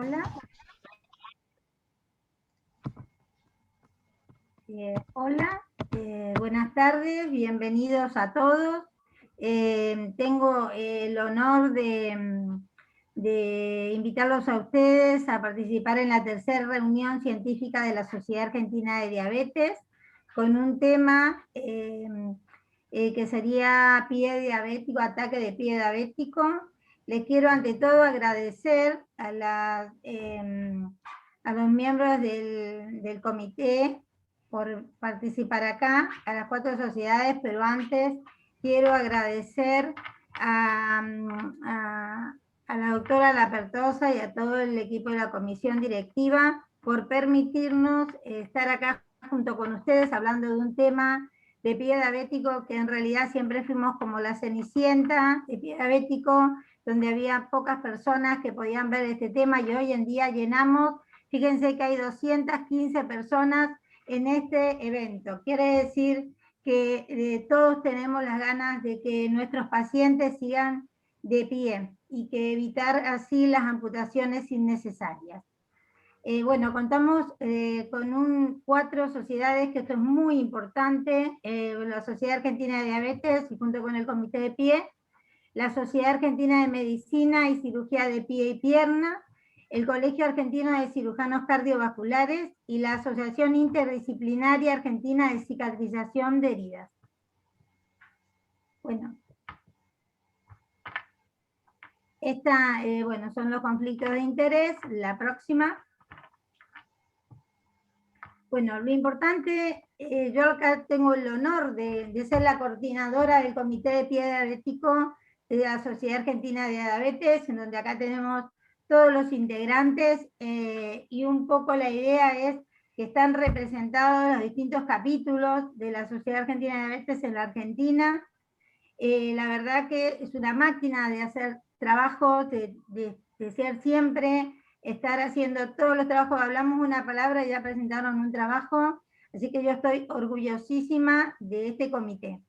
Hola. Hola, buenas tardes, bienvenidos a todos. Tengo el honor de invitarlos a ustedes a participar en la tercera reunión científica de la Sociedad Argentina de Diabetes, con un tema que sería pie diabético, ataque de pie diabético. Les quiero ante todo agradecer a los miembros del comité por participar acá, a las 4 sociedades, pero antes quiero agradecer a la doctora Lapertosa y a todo el equipo de la comisión directiva por permitirnos estar acá junto con ustedes hablando de un tema de pie diabético que en realidad siempre fuimos como la cenicienta de pie diabético, donde había pocas personas que podían ver este tema, y hoy en día llenamos, fíjense que hay 215 personas en este evento. Quiere decir que todos tenemos las ganas de que nuestros pacientes sigan de pie y que evitar así las amputaciones innecesarias. Bueno, contamos con 4 sociedades, que esto es muy importante, la Sociedad Argentina de Diabetes, y junto con el Comité de Pie, la Sociedad Argentina de Medicina y Cirugía de Pie y Pierna, el Colegio Argentino de Cirujanos Cardiovasculares y la Asociación Interdisciplinaria Argentina de Cicatrización de Heridas. Bueno, bueno, son los conflictos de interés. La próxima. Bueno, lo importante, yo acá tengo el honor de ser la coordinadora del Comité de Pie Diabético de la Sociedad Argentina de Diabetes, en donde acá tenemos todos los integrantes, y un poco la idea es que están representados los distintos capítulos de la Sociedad Argentina de Diabetes en la Argentina. La verdad que es una máquina de hacer trabajos, de ser siempre, estar haciendo todos los trabajos. Hablamos una palabra y ya presentaron un trabajo, así que yo estoy orgullosísima de este comité.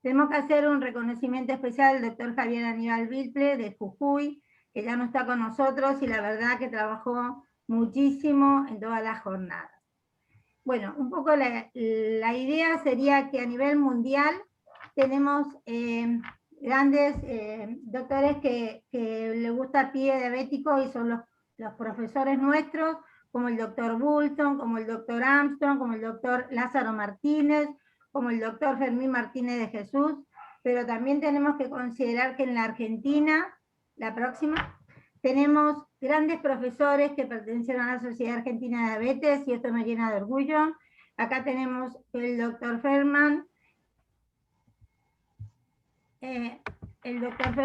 Tenemos que hacer un reconocimiento especial al doctor Javier Aníbal Vilple de Jujuy, que ya no está con nosotros y la verdad que trabajó muchísimo en todas las jornadas. Bueno, un poco la idea sería que a nivel mundial tenemos grandes doctores que les gusta pie diabético y son los profesores nuestros, como el doctor Bulton, como el doctor Armstrong, como el doctor Lázaro Martínez, como el doctor Fermín Martínez de Jesús, pero también tenemos que considerar que en la Argentina, la próxima, tenemos grandes profesores que pertenecen a la Sociedad Argentina de Diabetes, y esto me llena de orgullo. Acá tenemos el doctor Ferman, el doctor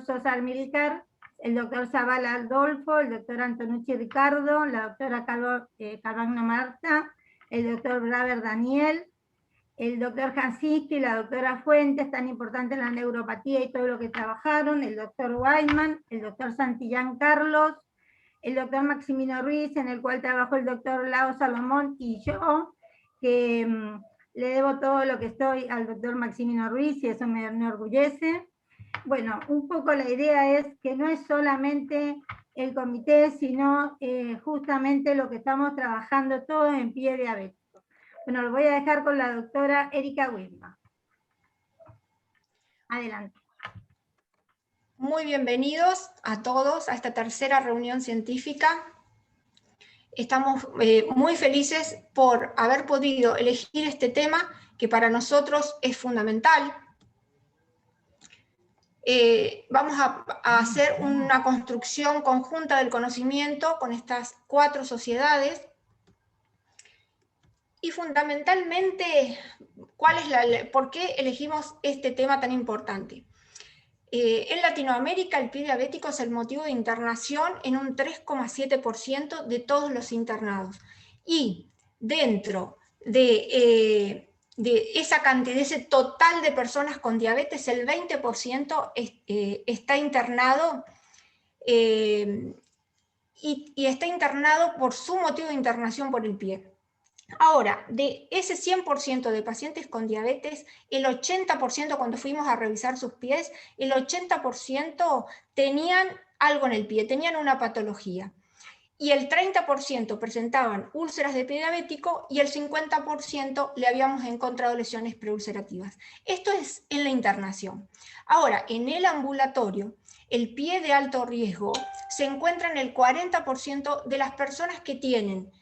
Sosa Almilcar, el doctor Zavala Adolfo, el doctor Antonucci Ricardo, la doctora Calvagno Marta, el doctor Braver Daniel, el doctor Jasinski, la doctora Fuentes, tan importante en la neuropatía y todo lo que trabajaron, el doctor Weidman, el doctor Santillán Carlos, el doctor Maximino Ruiz, en el cual trabajó el doctor Lao Salomón, y yo, que le debo todo lo que estoy al doctor Maximino Ruiz, y eso me enorgullece. Bueno, un poco la idea es que no es solamente el comité, sino justamente lo que estamos trabajando todos en pie diabético. Bueno, lo voy a dejar con la doctora Erika Wisma. Adelante. Muy bienvenidos a todos a esta tercera reunión científica. Estamos muy felices por haber podido elegir este tema que para nosotros es fundamental. Vamos a hacer una construcción conjunta del conocimiento con estas 4 sociedades. Y fundamentalmente, ¿por qué elegimos este tema tan importante? En Latinoamérica el pie diabético es el motivo de internación en un 3,7% de todos los internados. Y dentro de esa cantidad, de ese total de personas con diabetes, el 20% está internado y está internado por su motivo de internación por el pie. Ahora, de ese 100% de pacientes con diabetes, el 80%, cuando fuimos a revisar sus pies, el 80% tenían algo en el pie, tenían una patología. Y el 30% presentaban úlceras de pie diabético y el 50% le habíamos encontrado lesiones preulcerativas. Esto es en la internación. Ahora, en el ambulatorio, el pie de alto riesgo se encuentra en el 40% de las personas que tienen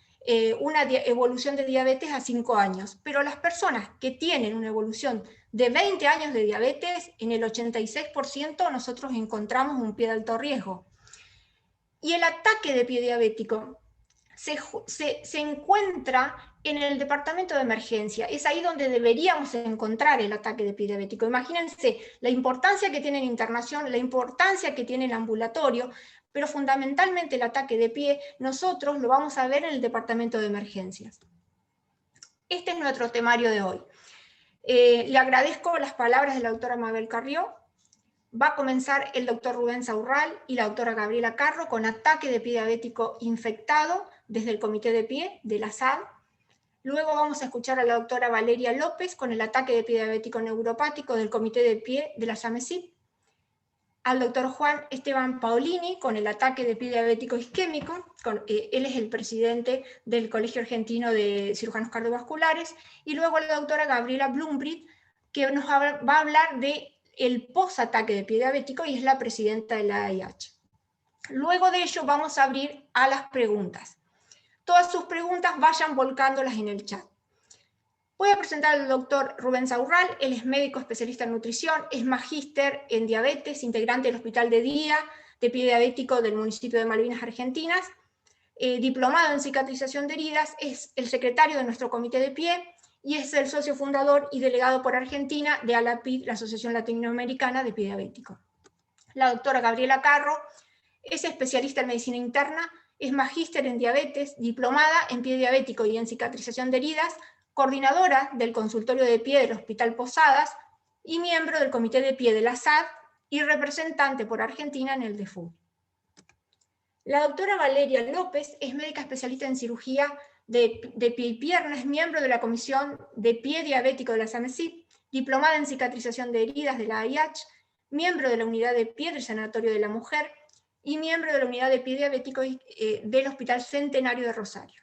una evolución de diabetes a 5 años, pero las personas que tienen una evolución de 20 años de diabetes, en el 86% nosotros encontramos un pie de alto riesgo. Y el ataque de pie diabético se encuentra en el departamento de emergencia. Es ahí donde deberíamos encontrar el ataque de pie diabético. Imagínense la importancia que tiene en internación, la importancia que tiene el ambulatorio, pero fundamentalmente el ataque de pie nosotros lo vamos a ver en el departamento de emergencias. Este es nuestro temario de hoy. Le agradezco las palabras de la doctora Mabel Carrió. Va a comenzar el doctor Rubén Saurral y la doctora Gabriela Carro con ataque de pie diabético infectado desde el comité de pie de la SAD. Luego vamos a escuchar a la doctora Valeria López con el ataque de pie diabético neuropático del comité de pie de la SAMESIP. Al doctor Juan Esteban Paolini con el ataque de pie diabético isquémico. Él es el presidente del Colegio Argentino de Cirujanos Cardiovasculares. Y luego la doctora Gabriela Blumbritt, que nos va a hablar de el post-ataque de pie diabético y es la presidenta de la AIH. Luego de ello vamos a abrir a las preguntas. Todas sus preguntas vayan volcándolas en el chat. Voy a presentar al doctor Rubén Saurral. Él es médico especialista en nutrición, es magíster en diabetes, integrante del Hospital de Día de Pie Diabético del municipio de Malvinas, Argentinas, diplomado en cicatrización de heridas, es el secretario de nuestro comité de pie, y es el socio fundador y delegado por Argentina de ALAPID, la Asociación Latinoamericana de Pie Diabético. La doctora Gabriela Carro es especialista en medicina interna, es magíster en diabetes, diplomada en pie diabético y en cicatrización de heridas, coordinadora del consultorio de pie del Hospital Posadas y miembro del comité de pie de la SAD y representante por Argentina en el DEFU. La doctora Valeria López es médica especialista en cirugía de pie y pierna, es miembro de la Comisión de Pie Diabético de la SAMESIP, diplomada en cicatrización de heridas de la AIH, miembro de la unidad de pie del Sanatorio de la Mujer y miembro de la unidad de pie diabético del Hospital Centenario de Rosario.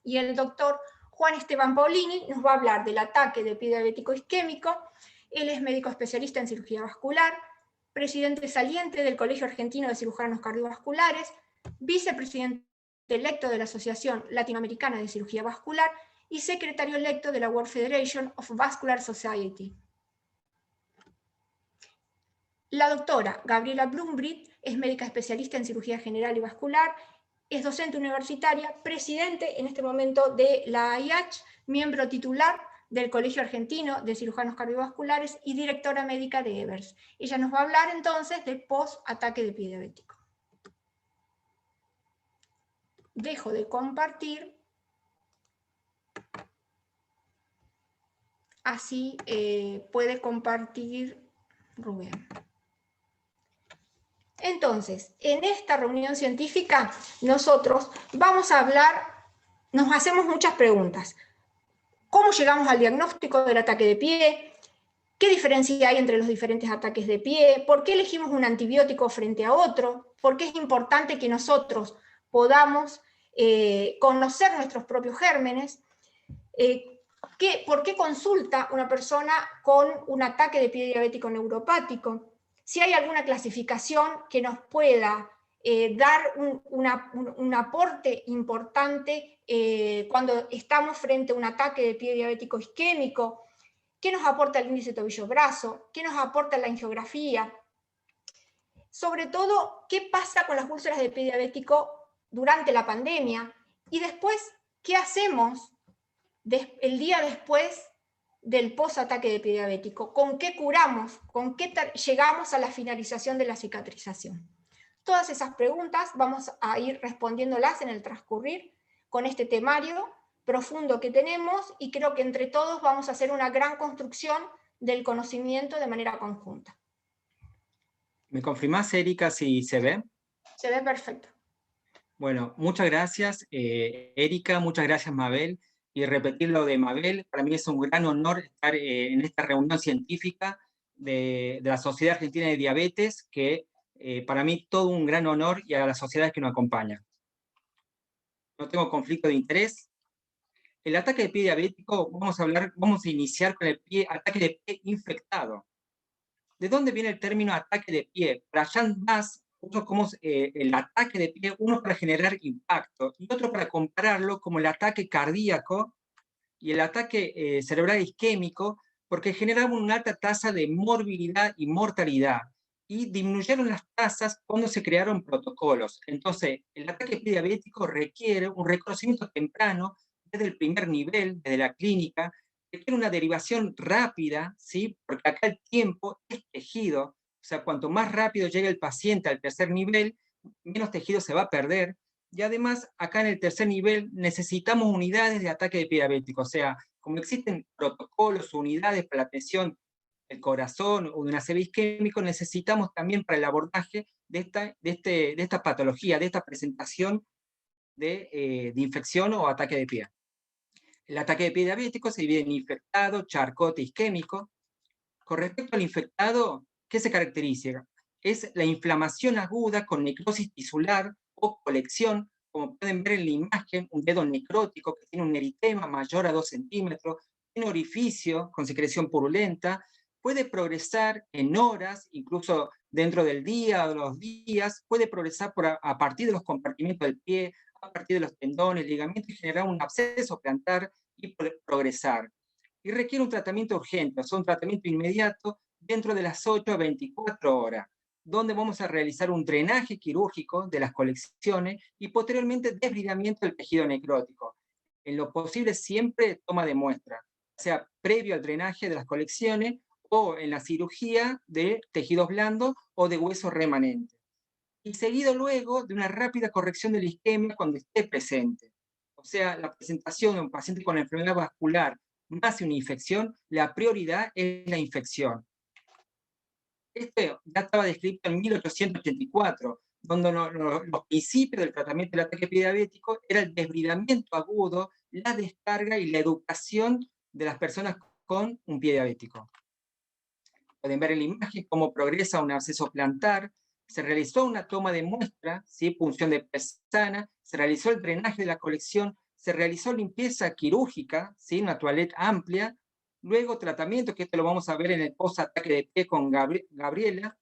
Y el doctor Juan Esteban Paolini nos va a hablar del ataque de pie diabético isquémico. Él es médico especialista en cirugía vascular, presidente saliente del Colegio Argentino de Cirujanos Cardiovasculares, vicepresidente electo de la Asociación Latinoamericana de Cirugía Vascular y secretario electo de la World Federation of Vascular Society. La doctora Gabriela Blumbritt es médica especialista en cirugía general y vascular, es docente universitaria, presidente en este momento de la AIH, miembro titular del Colegio Argentino de Cirujanos Cardiovasculares y directora médica de Evers. Ella nos va a hablar entonces del post-ataque de pie diabético. Dejo de compartir, así puede compartir Rubén. Entonces, en esta reunión científica nosotros vamos a hablar, nos hacemos muchas preguntas. ¿Cómo llegamos al diagnóstico del ataque de pie? ¿Qué diferencia hay entre los diferentes ataques de pie? ¿Por qué elegimos un antibiótico frente a otro? ¿Por qué es importante que nosotros podamos conocer nuestros propios gérmenes? ¿Por qué consulta una persona con un ataque de pie diabético neuropático? Si hay alguna clasificación que nos pueda dar un aporte importante cuando estamos frente a un ataque de pie diabético isquémico, ¿qué nos aporta el índice tobillo-brazo? ¿Qué nos aporta la angiografía? Sobre todo, ¿qué pasa con las úlceras de pie diabético durante la pandemia? Y después, ¿qué hacemos el día después del post-ataque de pie diabético? ¿Con qué curamos? ¿Con qué llegamos a la finalización de la cicatrización? Todas esas preguntas vamos a ir respondiéndolas en el transcurrir con este temario profundo que tenemos, y creo que entre todos vamos a hacer una gran construcción del conocimiento de manera conjunta. ¿Me confirmás, Erika, si se ve? Se ve perfecto. Bueno, muchas gracias, Erika, muchas gracias, Mabel. y repetir lo de Mabel. Para mí es un gran honor estar en esta reunión científica de la Sociedad Argentina de Diabetes, que para mí todo un gran honor, y a las sociedades que nos acompañan. No tengo conflicto de interés. El ataque de pie diabético, vamos a iniciar con el ataque de pie infectado. ¿De dónde viene el término ataque de pie? Para Jan Bass, como el ataque de pie, uno para generar impacto y otro para compararlo como el ataque cardíaco y el ataque cerebral isquémico, porque generaban una alta tasa de morbilidad y mortalidad, y disminuyeron las tasas cuando se crearon protocolos. Entonces, el ataque diabético requiere un reconocimiento temprano desde el primer nivel, desde la clínica, requiere una derivación rápida, ¿sí? Porque acá el tiempo es tejido, o sea, cuanto más rápido llegue el paciente al tercer nivel, menos tejido se va a perder. Y además, acá en el tercer nivel necesitamos unidades de ataque de pie diabético, o sea, como existen protocolos, unidades para la atención del corazón o de un ACV isquémico, necesitamos también para el abordaje de esta patología, de esta presentación de infección o ataque de pie. El ataque de pie diabético se divide en infectado, charcote, isquémico. Con respecto al infectado, ¿qué se caracteriza? Es la inflamación aguda con necrosis tisular o colección, como pueden ver en la imagen, un dedo necrótico que tiene un eritema mayor a 2 centímetros, tiene orificio con secreción purulenta, puede progresar en horas, incluso dentro del día o de los días, puede progresar a partir de los compartimentos del pie, a partir de los tendones, ligamentos, y generar un absceso plantar y progresar. Y requiere un tratamiento urgente, o sea, un tratamiento inmediato dentro de las 8 a 24 horas, donde vamos a realizar un drenaje quirúrgico de las colecciones y posteriormente desbridamiento del tejido necrótico. En lo posible siempre toma de muestra, sea previo al drenaje de las colecciones o en la cirugía de tejidos blandos o de hueso remanente. Y seguido luego de una rápida corrección de la isquemia cuando esté presente. O sea, la presentación de un paciente con enfermedad vascular más una infección, la prioridad es la infección. Esto ya estaba descrito en 1884, donde los principios del tratamiento del ataque diabético era el desbridamiento agudo, la descarga y la educación de las personas con un pie diabético. Pueden ver en la imagen cómo progresa un absceso plantar, se realizó una toma de muestra, ¿sí? Punción de pesana, se realizó el drenaje de la colección, se realizó limpieza quirúrgica, ¿sí? Una toilette amplia, luego tratamiento, que esto lo vamos a ver en el post-ataque de pie con Gabriela,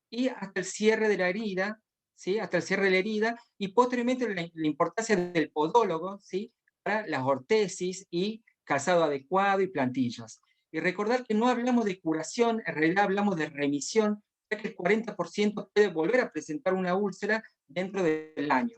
y hasta el cierre de la herida, ¿sí? Hasta el cierre de la herida, y posteriormente la importancia del podólogo, ¿sí? Para las ortesis y calzado adecuado y plantillas. Y recordar que no hablamos de curación, en realidad hablamos de remisión, ya que el 40% puede volver a presentar una úlcera dentro del año.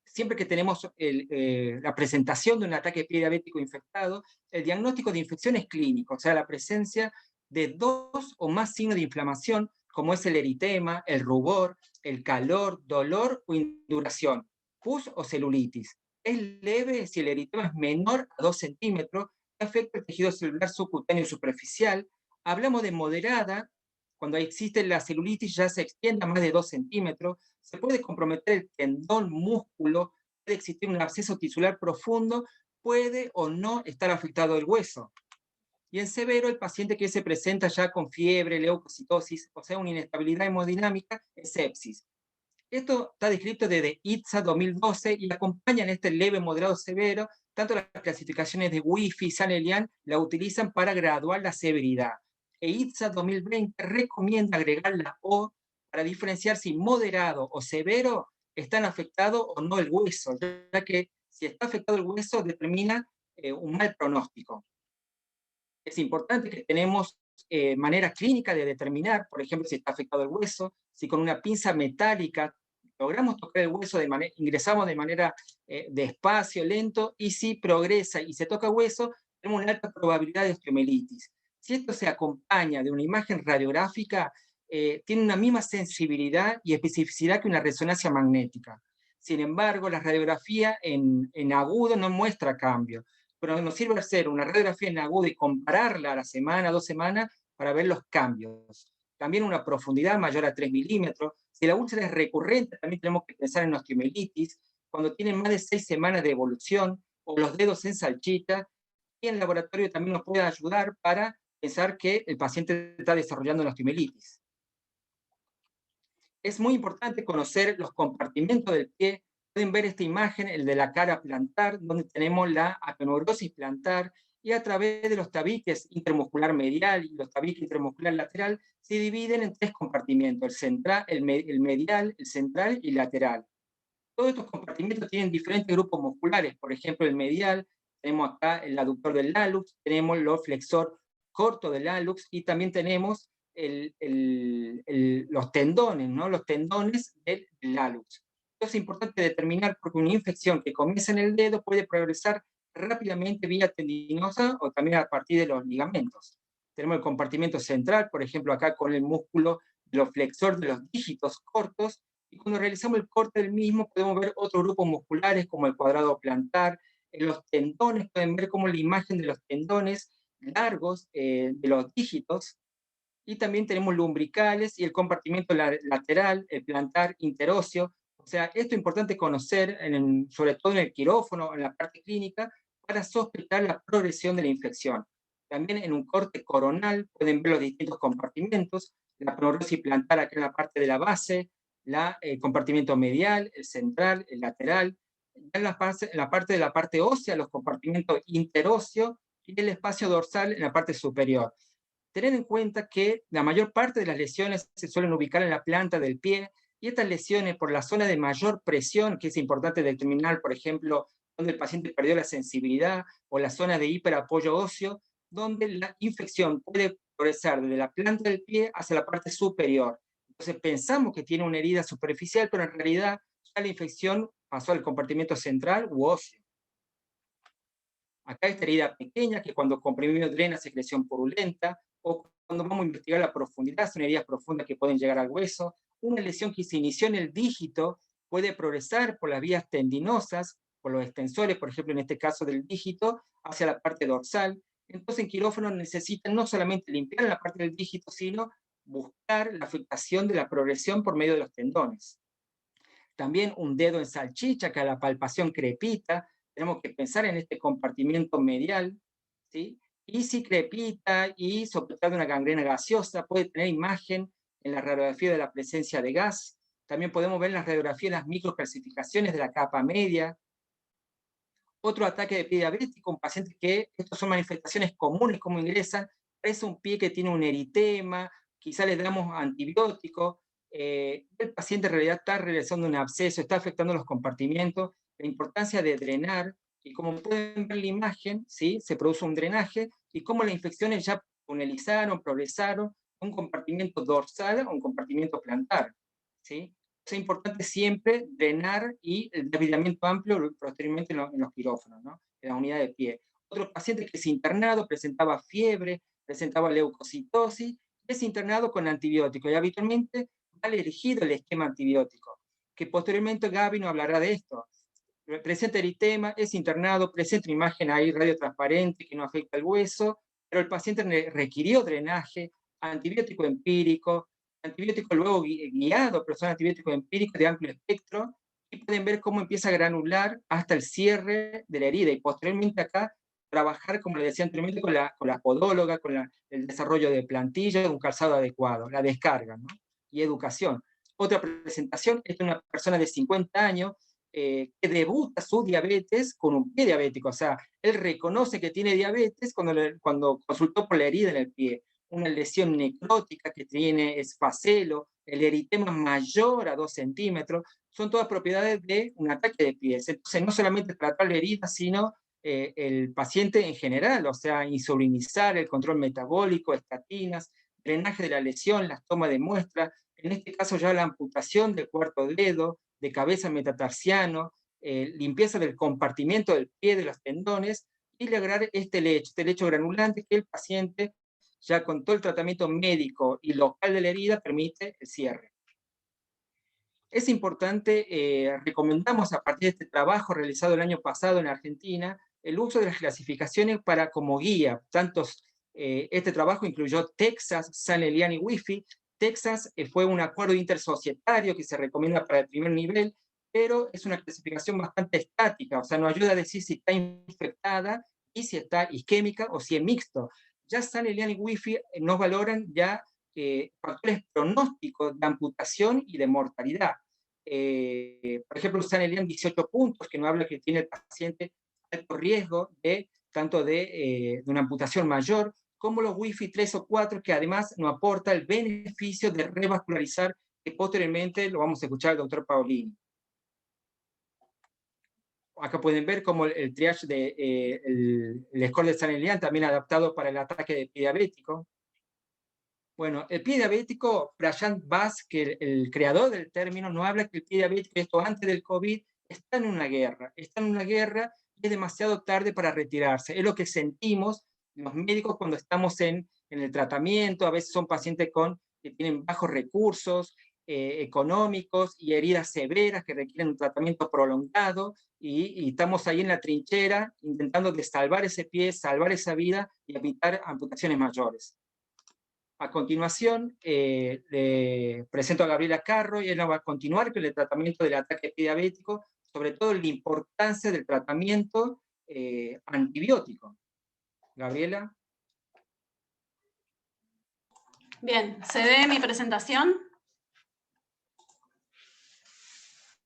Siempre que tenemos la presentación de un ataque de pie diabético infectado, el diagnóstico de infección es clínico, o sea, la presencia de 2 o más signos de inflamación, como es el eritema, el rubor, el calor, dolor o induración, pus o celulitis. Es leve si el eritema es menor a 2 centímetros, afecta el tejido celular subcutáneo superficial. Hablamos de moderada, cuando existe la celulitis ya se extiende a más de 2 centímetros, se puede comprometer el tendón, músculo, puede existir un absceso tisular profundo, puede o no estar afectado el hueso. Y en severo, el paciente que se presenta ya con fiebre, leucocitosis, o sea, una inestabilidad hemodinámica, es sepsis. Esto está descrito desde ITSA 2012 y acompaña en este leve, moderado, severo. Tanto las clasificaciones de Wi-Fi y San Elian la utilizan para graduar la severidad. E ITSA 2020 recomienda agregar la O para diferenciar si moderado o severo están afectado o no el hueso, ya que si está afectado el hueso determina un mal pronóstico. Es importante que tenemos manera clínica de determinar, por ejemplo, si está afectado el hueso, si con una pinza metálica logramos tocar el hueso, ingresamos de manera despacio, lento, y si progresa y se toca hueso, tenemos una alta probabilidad de osteomielitis. Si esto se acompaña de una imagen radiográfica, tiene una misma sensibilidad y especificidad que una resonancia magnética. Sin embargo, la radiografía en agudo no muestra cambio, pero nos sirve hacer una radiografía en agudo y compararla a la semana, 2 semanas, para ver los cambios. También una profundidad mayor a 3 milímetros. Si la úlcera es recurrente, también tenemos que pensar en osteomielitis. Cuando tienen más de 6 semanas de evolución, o los dedos en salchicha, y en el laboratorio también nos puede ayudar para pensar que el paciente está desarrollando una osteomielitis. Es muy importante conocer los compartimentos del pie. Pueden ver esta imagen, el de la cara plantar, donde tenemos la aponeurosis plantar, y a través de los tabiques intermuscular medial y los tabiques intermuscular lateral, se dividen en 3 compartimentos, el central, el medial, el central y lateral. Todos estos compartimentos tienen diferentes grupos musculares. Por ejemplo, el medial, tenemos acá el aductor del hallux, tenemos el flexor corto del hallux, y también tenemos los tendones, ¿no? Los tendones del hallux. Esto es importante determinar porque una infección que comienza en el dedo puede progresar rápidamente vía tendinosa o también a partir de los ligamentos. Tenemos el compartimento central, por ejemplo, acá con el músculo de los flexores de los dígitos cortos, y cuando realizamos el corte del mismo podemos ver otros grupos musculares como el cuadrado plantar, los tendones, pueden ver como la imagen de los tendones largos de los dígitos, y también tenemos lumbricales y el compartimento lateral, el plantar interóseo. O sea, esto es importante conocer, sobre todo en el quirófano, en la parte clínica, para sospechar la progresión de la infección. También en un corte coronal pueden ver los distintos compartimentos, la aponeurosis plantar acá en la parte de la base, el compartimento medial, el central, el lateral, en la parte de la parte ósea, los compartimentos interóseo, y el espacio dorsal en la parte superior. Tener en cuenta que la mayor parte de las lesiones se suelen ubicar en la planta del pie, y estas lesiones por la zona de mayor presión, que es importante determinar, por ejemplo, donde el paciente perdió la sensibilidad, o la zona de hiperapoyo óseo, donde la infección puede progresar desde la planta del pie hacia la parte superior. Entonces pensamos que tiene una herida superficial, pero en realidad ya la infección pasó al compartimento central u óseo. Acá esta herida pequeña, que cuando comprimimos drena secreción purulenta, o cuando vamos a investigar la profundidad, son heridas profundas que pueden llegar al hueso. Una lesión que se inició en el dígito puede progresar por las vías tendinosas, por los extensores, por ejemplo, en este caso del dígito, hacia la parte dorsal. Entonces en quirófano necesitan no solamente limpiar la parte del dígito, sino buscar la afectación de la progresión por medio de los tendones. También un dedo en salchicha, que a la palpación crepita, tenemos que pensar en este compartimento medial, ¿sí? Y si crepita y sospechar de una gangrena gaseosa, puede tener imagen en la radiografía de la presencia de gas. También podemos ver en las radiografías las microcalcificaciones de la capa media. Otro ataque de pie diabético, un paciente que, estas son manifestaciones comunes como ingresan, es un pie que tiene un eritema, quizá le damos antibiótico, el paciente en realidad está realizando un absceso, está afectando los compartimentos, la importancia de drenar, y como pueden ver en la imagen, ¿sí? Se produce un drenaje, y como las infecciones ya tunelizaron, progresaron, un compartimento dorsal o un compartimento plantar, ¿sí? Es importante siempre drenar y el desvidamiento amplio posteriormente en los quirófanos, ¿no? En la unidad de pie. Otro paciente que es internado presentaba fiebre, presentaba leucocitosis, es internado con antibiótico, y habitualmente va elegido el esquema antibiótico, que posteriormente Gaby nos hablará de esto. Presenta eritema, es internado, presenta una imagen ahí radiotransparente que no afecta el hueso, pero el paciente requirió drenaje, antibiótico empírico, antibiótico luego guiado, pero son antibióticos empíricos de amplio espectro, y pueden ver cómo empieza a granular hasta el cierre de la herida, y posteriormente acá trabajar, como les decía anteriormente, con la podóloga, con el desarrollo de plantilla, un calzado adecuado, la descarga, ¿no? Y educación. Otra presentación es de una persona de 50 años que debuta su diabetes con un pie diabético, o sea, él reconoce que tiene diabetes cuando consultó por la herida en el pie, una lesión necrótica que tiene esfacelo, el eritema mayor a 2 centímetros, son todas propiedades de un ataque de pies. Entonces, no solamente tratar la herida, sino el paciente en general, o sea, insulinizar, el control metabólico, estatinas, drenaje de la lesión, las tomas de muestra, en este caso ya la amputación del cuarto dedo, de cabeza metatarsiano, limpieza del compartimento del pie, de los tendones, y lograr este lecho granulante que el paciente, ya con todo el tratamiento médico y local de la herida, permite el cierre. Es importante, recomendamos a partir de este trabajo realizado el año pasado en Argentina, el uso de las clasificaciones para como guía. Este trabajo incluyó Texas, San Elian y Wi-Fi. Texas fue un acuerdo intersocietario que se recomienda para el primer nivel, pero es una clasificación bastante estática, o sea, nos ayuda a decir si está infectada y si está isquémica o si es mixto. Ya San Elian y Wi-Fi nos valoran ya factores pronósticos de amputación y de mortalidad. Por ejemplo, San Elian 18 puntos, que nos habla que tiene el paciente alto riesgo de tanto de una amputación mayor, como los Wi-Fi 3 o 4, que además nos aporta el beneficio de revascularizar, que posteriormente lo vamos a escuchar al doctor Paolini. Acá pueden ver cómo el triage el score de San Elian también adaptado para el ataque de pie diabético. Bueno, el pie diabético, Prashant Bas, que el creador del término, nos habla que el pie diabético, esto antes del COVID, está en una guerra y es demasiado tarde para retirarse. Es lo que sentimos los médicos cuando estamos en el tratamiento. A veces son pacientes que tienen bajos recursos económicos y heridas severas que requieren un tratamiento prolongado, y estamos ahí en la trinchera intentando de salvar ese pie, salvar esa vida y evitar amputaciones mayores. A continuación, le presento a Gabriela Carro, y ella va a continuar con el tratamiento del ataque diabético, sobre todo la importancia del tratamiento antibiótico. Gabriela. Bien, ¿se ve mi presentación?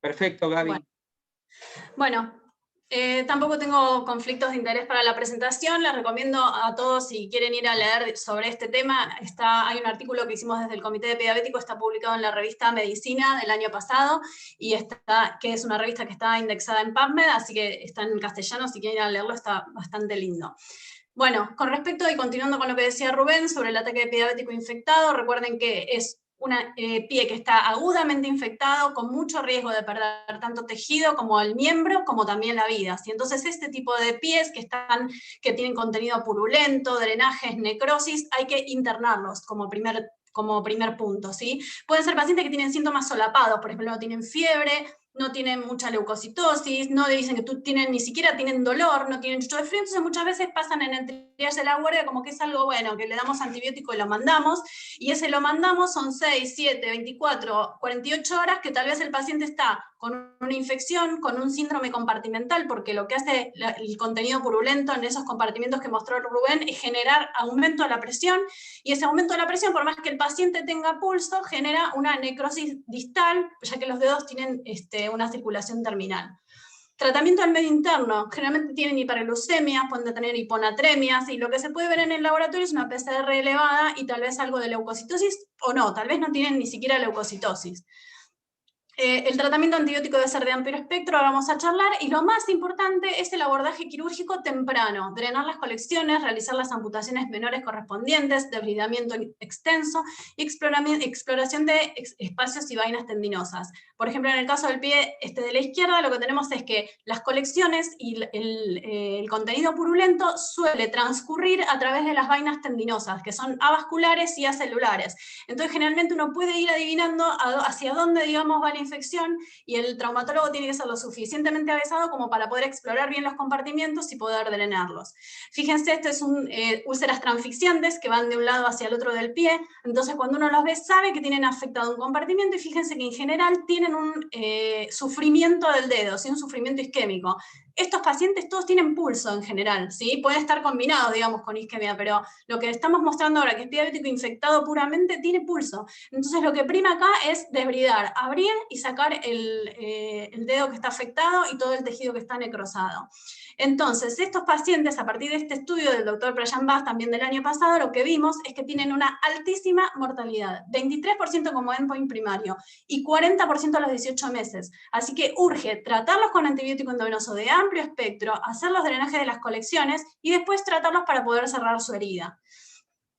Perfecto, Gaby. Bueno, tampoco tengo conflictos de interés para la presentación. Les recomiendo a todos, si quieren ir a leer sobre este tema, hay un artículo que hicimos desde el Comité de Pie Diabético, está publicado en la revista Medicina del año pasado, y que es una revista que está indexada en PubMed, así que está en castellano, si quieren ir a leerlo está bastante lindo. Bueno, con respecto y continuando con lo que decía Rubén sobre el ataque de pie diabético infectado, recuerden que es un pie que está agudamente infectado, con mucho riesgo de perder tanto tejido como el miembro, como también la vida. ¿Sí? Entonces, este tipo de pies que tienen contenido purulento, drenajes, necrosis, hay que internarlos como primer punto. ¿Sí? Pueden ser pacientes que tienen síntomas solapados, por ejemplo, no tienen fiebre, no tienen mucha leucocitosis, no le dicen que ni siquiera tienen dolor, no tienen chucho de frío, entonces muchas veces pasan en el triage de la guardia como que es algo bueno, que le damos antibiótico y lo mandamos, y ese lo mandamos son 6, 7, 24, 48 horas que tal vez el paciente está con una infección, con un síndrome compartimental, porque lo que hace el contenido purulento en esos compartimentos que mostró Rubén es generar aumento de la presión, y ese aumento de la presión, por más que el paciente tenga pulso, genera una necrosis distal, ya que los dedos tienen una circulación terminal. Tratamiento del medio interno, generalmente tienen hiperglucemias, pueden tener hiponatremias, y lo que se puede ver en el laboratorio es una PCR elevada y tal vez algo de leucocitosis, o no, tal vez no tienen ni siquiera leucocitosis. El tratamiento antibiótico debe ser de amplio espectro, ahora vamos a charlar, y lo más importante es el abordaje quirúrgico temprano, drenar las colecciones, realizar las amputaciones menores correspondientes, debridamiento extenso y exploración de espacios y vainas tendinosas. Por ejemplo, en el caso del pie de la izquierda, lo que tenemos es que las colecciones y el contenido purulento suele transcurrir a través de las vainas tendinosas, que son avasculares y acelulares. Entonces, generalmente uno puede ir adivinando hacia dónde, digamos, va la infección, y el traumatólogo tiene que ser lo suficientemente avisado como para poder explorar bien los compartimientos y poder drenarlos. Fíjense, esto es úlceras transfixiantes que van de un lado hacia el otro del pie, entonces cuando uno los ve sabe que tienen afectado un compartimiento, y fíjense que en general tienen un sufrimiento del dedo, ¿sí? Un sufrimiento isquémico. Estos pacientes todos tienen pulso en general, ¿sí? Pueden estar combinados, digamos, con isquemia, pero lo que estamos mostrando ahora, que es pie diabético infectado puramente, tiene pulso. Entonces lo que prima acá es desbridar, abrir y sacar el dedo que está afectado y todo el tejido que está necrosado. Entonces, estos pacientes, a partir de este estudio del doctor Prashant Bas, también del año pasado, lo que vimos es que tienen una altísima mortalidad, 23% como endpoint primario y 40% a los 18 meses. Así que urge tratarlos con antibiótico endovenoso de amplio espectro, hacer los drenajes de las colecciones y después tratarlos para poder cerrar su herida.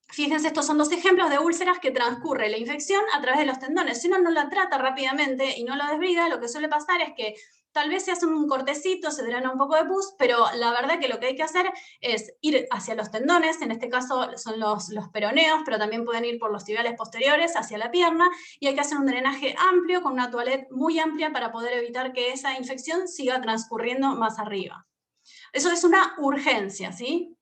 Fíjense, estos son dos ejemplos de úlceras que transcurre la infección a través de los tendones. Si uno no la trata rápidamente y no la desbrida, lo que suele pasar es que tal vez se hace un cortecito, se drena un poco de pus, pero la verdad que lo que hay que hacer es ir hacia los tendones, en este caso son los peroneos, pero también pueden ir por los tibiales posteriores hacia la pierna, y hay que hacer un drenaje amplio con una toalette muy amplia para poder evitar que esa infección siga transcurriendo más arriba. Eso es una urgencia, ¿sí?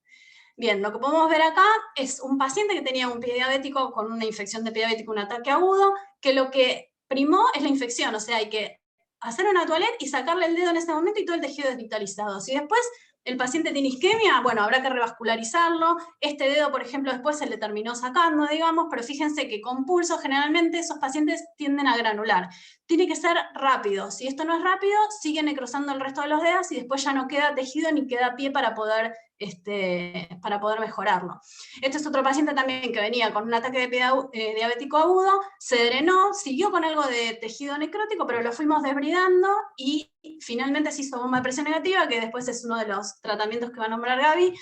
Bien, lo que podemos ver acá es un paciente que tenía un pie diabético con una infección de pie diabético, un ataque agudo, que lo que primó es la infección, o sea, hay que hacer una toilette y sacarle el dedo en ese momento y todo el tejido desvitalizado. Si después el paciente tiene isquemia, bueno, habrá que revascularizarlo. Este dedo, por ejemplo, después se le terminó sacando, digamos, pero fíjense que con pulso generalmente esos pacientes tienden a granular. Tiene que ser rápido. Si esto no es rápido, sigue necrosando el resto de los dedos y después ya no queda tejido ni queda pie para poder mejorarlo. Este es otro paciente también que venía con un ataque de pie diabético agudo, se drenó, siguió con algo de tejido necrótico, pero lo fuimos desbridando y finalmente se hizo bomba de presión negativa, que después es uno de los tratamientos que va a nombrar Gaby,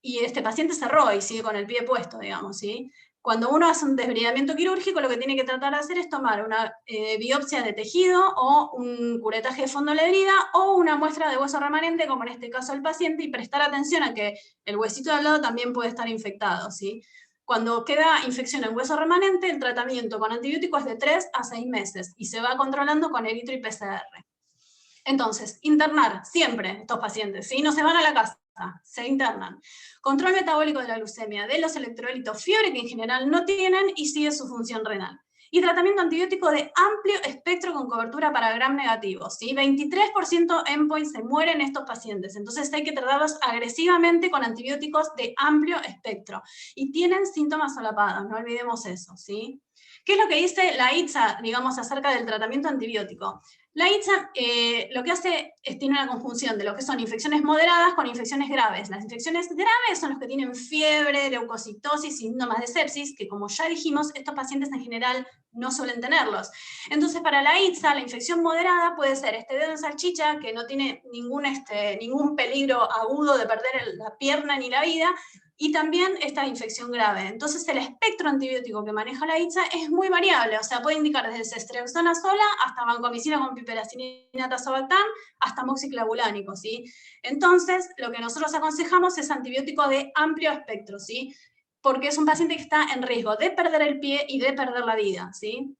y este paciente cerró y sigue con el pie puesto, digamos, ¿sí? Cuando uno hace un desbridamiento quirúrgico, lo que tiene que tratar de hacer es tomar una biopsia de tejido o un curetaje de fondo de la herida o una muestra de hueso remanente, como en este caso el paciente, y prestar atención a que el huesito de al lado también puede estar infectado, ¿sí? Cuando queda infección en hueso remanente, el tratamiento con antibióticos es de 3 a 6 meses y se va controlando con eritro y PCR. Entonces, internar siempre estos pacientes, ¿sí? No se van a la casa, se internan. Control metabólico de la glucemia, de los electrolitos, fiebre que en general no tienen y sigue su función renal. Y tratamiento antibiótico de amplio espectro con cobertura para gram negativos, ¿sí? 23% endpoints se mueren estos pacientes, entonces hay que tratarlos agresivamente con antibióticos de amplio espectro. Y tienen síntomas solapados, no olvidemos eso, ¿sí? ¿Qué es lo que dice la ITSA, digamos, acerca del tratamiento antibiótico? La ITSA lo que hace es tiene una conjunción de lo que son infecciones moderadas con infecciones graves. Las infecciones graves son los que tienen fiebre, leucocitosis, síntomas de sepsis, que como ya dijimos, estos pacientes en general no suelen tenerlos. Entonces, para la ITSA, la infección moderada puede ser este dedo en salchicha, que no tiene ningún peligro agudo de perder la pierna ni la vida, y también esta infección grave. Entonces el espectro antibiótico que maneja la ITSA es muy variable, o sea, puede indicar desde ceftriaxona sola hasta vancomicina con piperacilina tazobactam hasta moxiclabulánico, ¿sí? Entonces, lo que nosotros aconsejamos es antibiótico de amplio espectro, ¿sí? Porque es un paciente que está en riesgo de perder el pie y de perder la vida, ¿sí?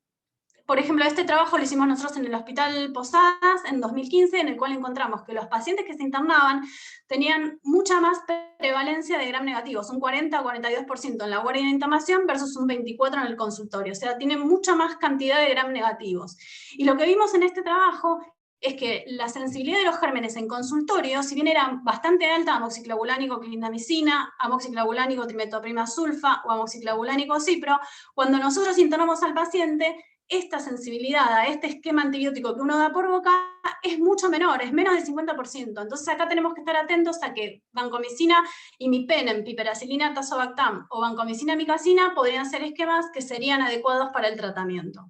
Por ejemplo, este trabajo lo hicimos nosotros en el Hospital Posadas en 2015, en el cual encontramos que los pacientes que se internaban tenían mucha más prevalencia de gram negativos, un 40 o 42% en la guardia de internación versus un 24% en el consultorio, o sea, tienen mucha más cantidad de gram negativos. Y lo que vimos en este trabajo es que la sensibilidad de los gérmenes en consultorio, si bien era bastante alta, amoxiclabulánico clindamicina, amoxiclabulánico trimetoprima sulfa o amoxiclabulánico cipro, cuando nosotros internamos al paciente, esta sensibilidad a este esquema antibiótico que uno da por boca es mucho menor, es menos del 50%. Entonces acá tenemos que estar atentos a que vancomicina y imipenem, piperacilina tazobactam o vancomicina micacina podrían ser esquemas que serían adecuados para el tratamiento.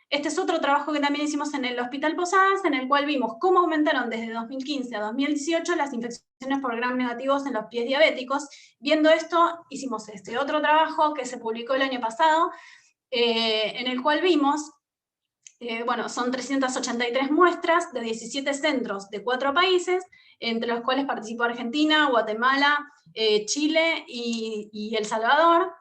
Este es otro trabajo que también hicimos en el Hospital Posadas, en el cual vimos cómo aumentaron desde 2015 a 2018 las infecciones por gram negativos en los pies diabéticos. Viendo esto, hicimos este otro trabajo que se publicó el año pasado, en el cual vimos, bueno, son 383 muestras de 17 centros de 4 países, entre los cuales participó Argentina, Guatemala, Chile y El Salvador,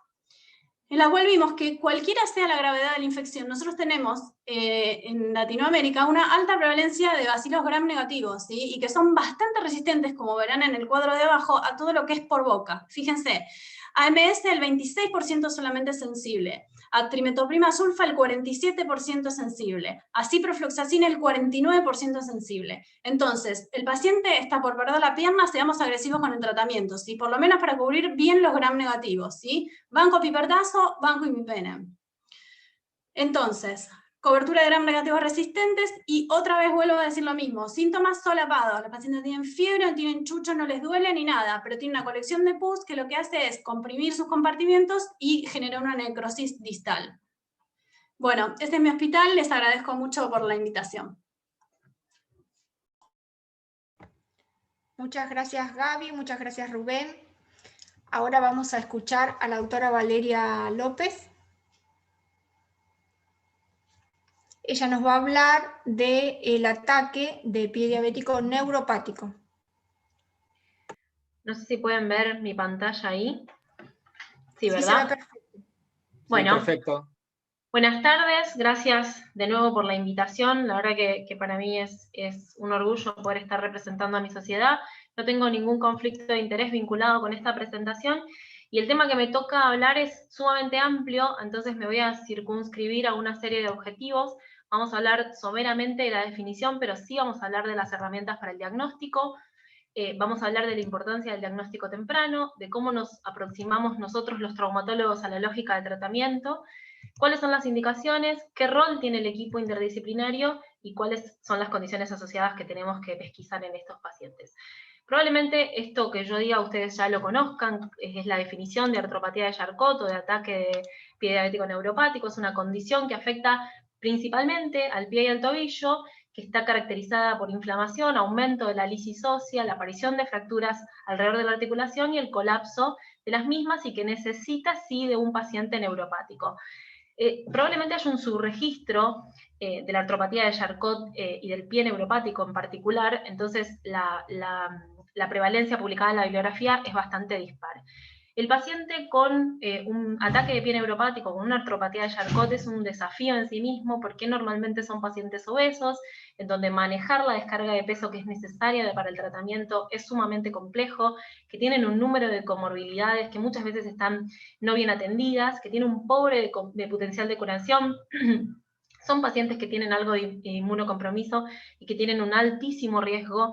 en la cual vimos que cualquiera sea la gravedad de la infección, nosotros tenemos en Latinoamérica una alta prevalencia de bacilos gram negativos, ¿sí? Y que son bastante resistentes, como verán en el cuadro de abajo, a todo lo que es por boca. Fíjense, AMS el 26% solamente sensible, a trimetoprima sulfa el 47% sensible, a ciprofloxacina el 49% sensible. Entonces, el paciente está por perder la pierna, seamos agresivos con el tratamiento, ¿sí? Por lo menos para cubrir bien los gram negativos, ¿sí? Banco pipertazo, banco imipenem. Entonces, cobertura de gram negativos resistentes, y otra vez vuelvo a decir lo mismo, síntomas solapados, los pacientes tienen fiebre, no tienen chucho, no les duele ni nada, pero tienen una colección de pus que lo que hace es comprimir sus compartimientos y genera una necrosis distal. Bueno, este es mi hospital, les agradezco mucho por la invitación. Muchas gracias Gaby, muchas gracias Rubén. Ahora vamos a escuchar a la doctora Valeria López. Ella nos va a hablar del ataque de pie diabético neuropático. No sé si pueden ver mi pantalla ahí. Sí, ¿verdad? Sí, se ve perfecto. Bueno, sí, perfecto. Buenas tardes, gracias de nuevo por la invitación. La verdad que para mí es un orgullo poder estar representando a mi sociedad. No tengo ningún conflicto de interés vinculado con esta presentación, y el tema que me toca hablar es sumamente amplio, entonces me voy a circunscribir a una serie de objetivos Vamos a hablar someramente de la definición, pero sí vamos a hablar de las herramientas para el diagnóstico. Vamos a hablar de la importancia del diagnóstico temprano, de cómo nos aproximamos nosotros los traumatólogos a la lógica de tratamiento, cuáles son las indicaciones, qué rol tiene el equipo interdisciplinario y cuáles son las condiciones asociadas que tenemos que pesquisar en estos pacientes. Probablemente esto que yo diga ustedes ya lo conozcan, es la definición de artropatía de Charcot o de ataque de pie diabético neuropático. Es una condición que afecta principalmente al pie y al tobillo, que está caracterizada por inflamación, aumento de la lisis ósea, la aparición de fracturas alrededor de la articulación y el colapso de las mismas, y que necesita sí de un paciente neuropático. Probablemente haya un subregistro de la artropatía de Charcot y del pie neuropático en particular, entonces la prevalencia publicada en la bibliografía es bastante dispar. El paciente con un ataque de pie neuropático, con una artropatía de Charcot, es un desafío en sí mismo, porque normalmente son pacientes obesos, en donde manejar la descarga de peso que es necesaria para el tratamiento es sumamente complejo, que tienen un número de comorbilidades que muchas veces están no bien atendidas, que tienen un pobre de potencial de curación. Son pacientes que tienen algo de inmunocompromiso y que tienen un altísimo riesgo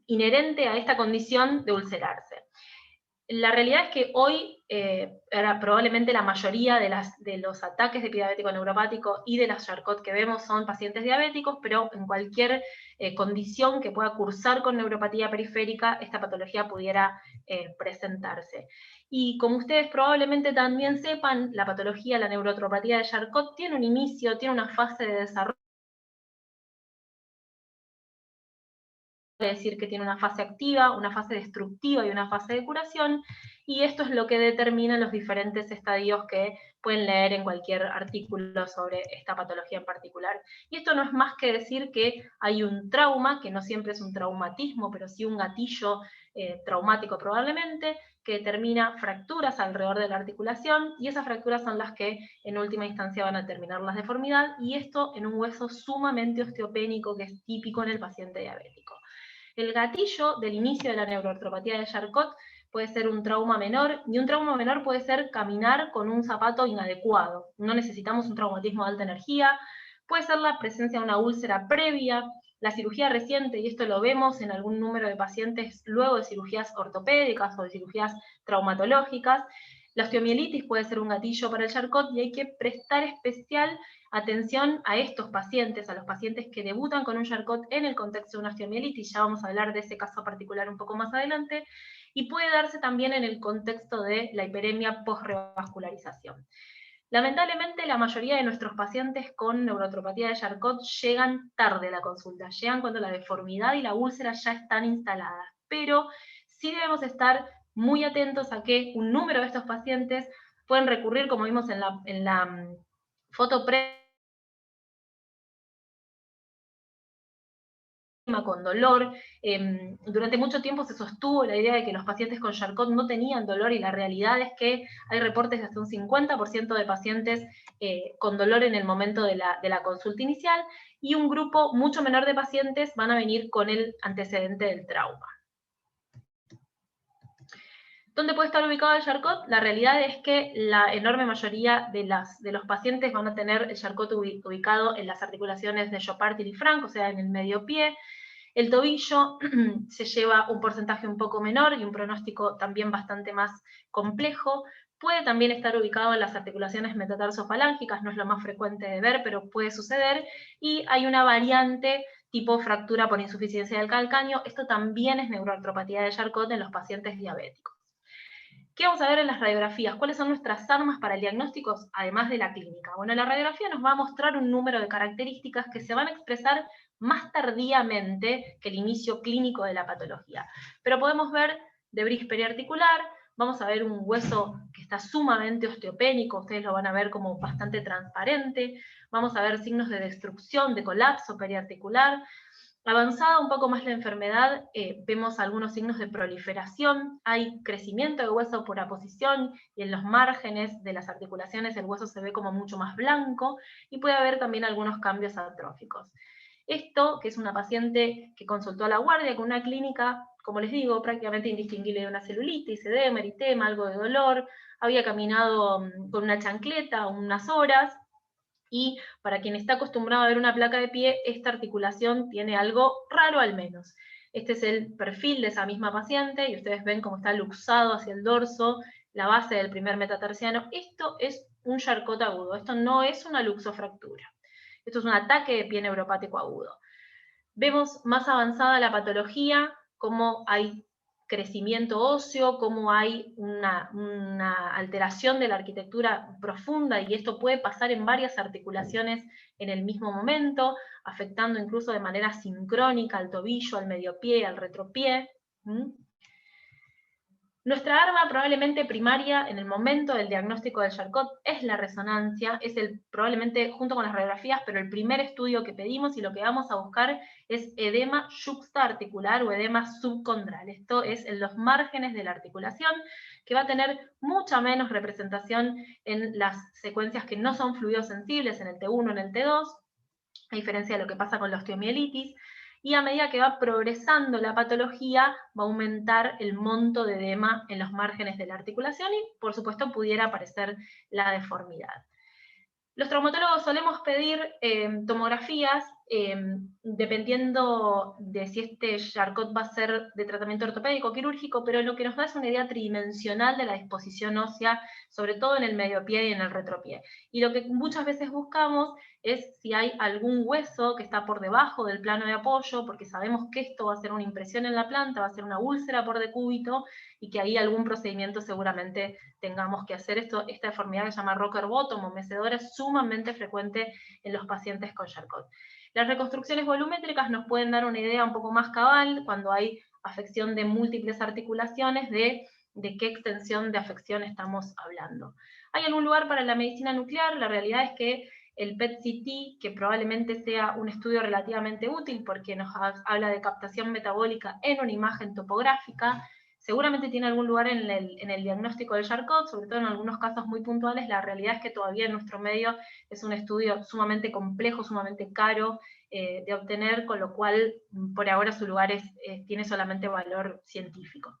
inherente a esta condición de ulcerarse. La realidad es que hoy probablemente la mayoría de los ataques de pie diabético neuropático y de las Charcot que vemos son pacientes diabéticos, pero en cualquier condición que pueda cursar con neuropatía periférica, esta patología pudiera presentarse. Y como ustedes probablemente también sepan, la patología, la neurotropatía de Charcot, tiene un inicio, tiene una fase de desarrollo, decir que tiene una fase activa, una fase destructiva y una fase de curación, y esto es lo que determina los diferentes estadios que pueden leer en cualquier artículo sobre esta patología en particular. Y esto no es más que decir que hay un trauma, que no siempre es un traumatismo, pero sí un gatillo traumático probablemente, que determina fracturas alrededor de la articulación, y esas fracturas son las que en última instancia van a determinar la deformidad, y esto en un hueso sumamente osteopénico que es típico en el paciente diabético. El gatillo del inicio de la neuroartropatía de Charcot puede ser un trauma menor, y un trauma menor puede ser caminar con un zapato inadecuado. No necesitamos un traumatismo de alta energía, puede ser la presencia de una úlcera previa, la cirugía reciente, y esto lo vemos en algún número de pacientes luego de cirugías ortopédicas o de cirugías traumatológicas. La osteomielitis puede ser un gatillo para el Charcot, y hay que prestar especial atención a estos pacientes, a los pacientes que debutan con un Charcot en el contexto de una osteomielitis. Ya vamos a hablar de ese caso particular un poco más adelante, y puede darse también en el contexto de la hiperemia post-revascularización. Lamentablemente, la mayoría de nuestros pacientes con neurotropatía de Charcot llegan tarde a la consulta, llegan cuando la deformidad y la úlcera ya están instaladas, pero sí debemos estar muy atentos a que un número de estos pacientes pueden recurrir, como vimos en la foto con dolor. Durante mucho tiempo se sostuvo la idea de que los pacientes con Charcot no tenían dolor, y la realidad es que hay reportes de hasta un 50% de pacientes con dolor en el momento de la consulta inicial, y un grupo mucho menor de pacientes van a venir con el antecedente del trauma. ¿Dónde puede estar ubicado el Charcot? La realidad es que la enorme mayoría de los pacientes van a tener el Charcot ubicado en las articulaciones de Chopard y Frank, o sea, en el medio pie. El tobillo se lleva un porcentaje un poco menor y un pronóstico también bastante más complejo. Puede también estar ubicado en las articulaciones metatarsofalángicas, no es lo más frecuente de ver, pero puede suceder. Y hay una variante tipo fractura por insuficiencia del calcáneo. Esto también es neuroartropatía de Charcot en los pacientes diabéticos. ¿Qué vamos a ver en las radiografías? ¿Cuáles son nuestras armas para el diagnóstico, además de la clínica? Bueno, la radiografía nos va a mostrar un número de características que se van a expresar más tardíamente que el inicio clínico de la patología. Pero podemos ver debris periarticular, vamos a ver un hueso que está sumamente osteopénico, ustedes lo van a ver como bastante transparente, vamos a ver signos de destrucción, de colapso periarticular. Avanzada un poco más la enfermedad, vemos algunos signos de proliferación, hay crecimiento de hueso por aposición, y en los márgenes de las articulaciones el hueso se ve como mucho más blanco, y puede haber también algunos cambios atróficos. Esto, que es una paciente que consultó a la guardia con una clínica, como les digo, prácticamente indistinguible de una celulitis, edema, eritema, algo de dolor, había caminado con una chancleta unas horas, Y para quien está acostumbrado a ver una placa de pie, esta articulación tiene algo raro al menos. Este es el perfil de esa misma paciente, y ustedes ven cómo está luxado hacia el dorso, la base del primer metatarsiano. Esto es un Charcot agudo, esto no es una luxofractura. Esto es un ataque de pie neuropático agudo. Vemos más avanzada la patología, cómo hay crecimiento óseo, cómo hay una alteración de la arquitectura profunda, y esto puede pasar en varias articulaciones en el mismo momento, afectando incluso de manera sincrónica al tobillo, al mediopié, al retropié. Nuestra arma probablemente primaria en el momento del diagnóstico del Charcot es la resonancia, es probablemente junto con las radiografías, pero el primer estudio que pedimos, y lo que vamos a buscar es edema yuxtaarticular o edema subcondral. Esto es en los márgenes de la articulación, que va a tener mucha menos representación en las secuencias que no son fluidosensibles, en el T1, en el T2, a diferencia de lo que pasa con la osteomielitis. Y a medida que va progresando la patología, va a aumentar el monto de edema en los márgenes de la articulación y, por supuesto, pudiera aparecer la deformidad. Los traumatólogos solemos pedir tomografías dependiendo de si este Charcot va a ser de tratamiento ortopédico o quirúrgico, pero lo que nos da es una idea tridimensional de la disposición ósea, sobre todo en el mediopié y en el retropié. Y lo que muchas veces buscamos es si hay algún hueso que está por debajo del plano de apoyo, porque sabemos que esto va a ser una impresión en la planta, va a ser una úlcera por decúbito, y que ahí algún procedimiento seguramente tengamos que hacer. Esta deformidad que se llama rocker bottom o mecedora es sumamente frecuente en los pacientes con Charcot. Las reconstrucciones volumétricas nos pueden dar una idea un poco más cabal cuando hay afección de múltiples articulaciones de qué extensión de afección estamos hablando. ¿Hay algún lugar para la medicina nuclear? La realidad es que el PET-CT, que probablemente sea un estudio relativamente útil porque nos habla de captación metabólica en una imagen topográfica, seguramente tiene algún lugar en el diagnóstico del Charcot, sobre todo en algunos casos muy puntuales. La realidad es que todavía en nuestro medio es un estudio sumamente complejo, sumamente caro de obtener, con lo cual por ahora su lugar tiene solamente valor científico.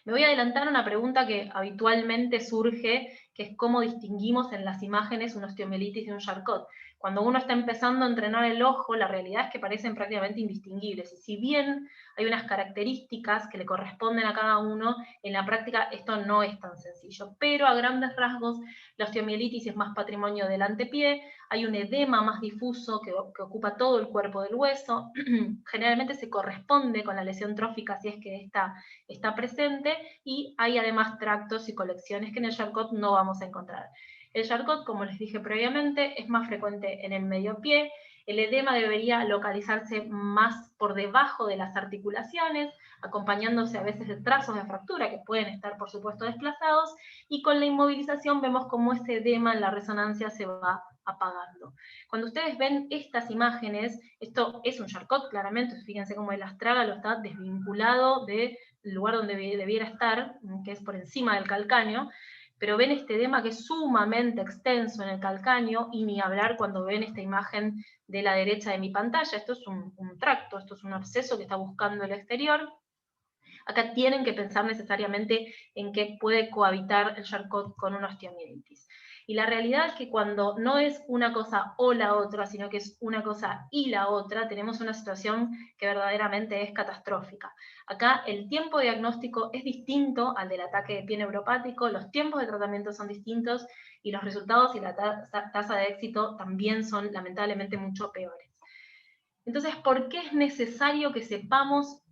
Me voy a adelantar a una pregunta que habitualmente surge, que es cómo distinguimos en las imágenes una osteomielitis de un Charcot. Cuando uno está empezando a entrenar el ojo, la realidad es que parecen prácticamente indistinguibles. Y si bien hay unas características que le corresponden a cada uno, en la práctica esto no es tan sencillo. Pero a grandes rasgos, la osteomielitis es más patrimonio del antepié, hay un edema más difuso que ocupa todo el cuerpo del hueso, generalmente se corresponde con la lesión trófica si es que esta está presente, y hay además tractos y colecciones que en el Charcot no vamos a encontrar. El Charcot, como les dije previamente, es más frecuente en el mediopié. El edema debería localizarse más por debajo de las articulaciones, acompañándose a veces de trazos de fractura que pueden estar, por supuesto, desplazados, y con la inmovilización vemos cómo ese edema en la resonancia se va apagando. Cuando ustedes ven estas imágenes, esto es un Charcot, claramente, fíjense cómo el astrágalo está desvinculado del lugar donde debiera estar, que es por encima del calcáneo, pero ven este edema que es sumamente extenso en el calcáneo, y ni hablar cuando ven esta imagen de la derecha de mi pantalla. Esto es un tracto, esto es un absceso que está buscando el exterior. Acá tienen que pensar necesariamente en qué puede cohabitar el Charcot con una osteomielitis. Y la realidad es que cuando no es una cosa o la otra, sino que es una cosa y la otra, tenemos una situación que verdaderamente es catastrófica. Acá el tiempo diagnóstico es distinto al del ataque de pie neuropático, los tiempos de tratamiento son distintos, y los resultados y la tasa de éxito también son lamentablemente mucho peores. Entonces, ¿por qué es necesario que sepamos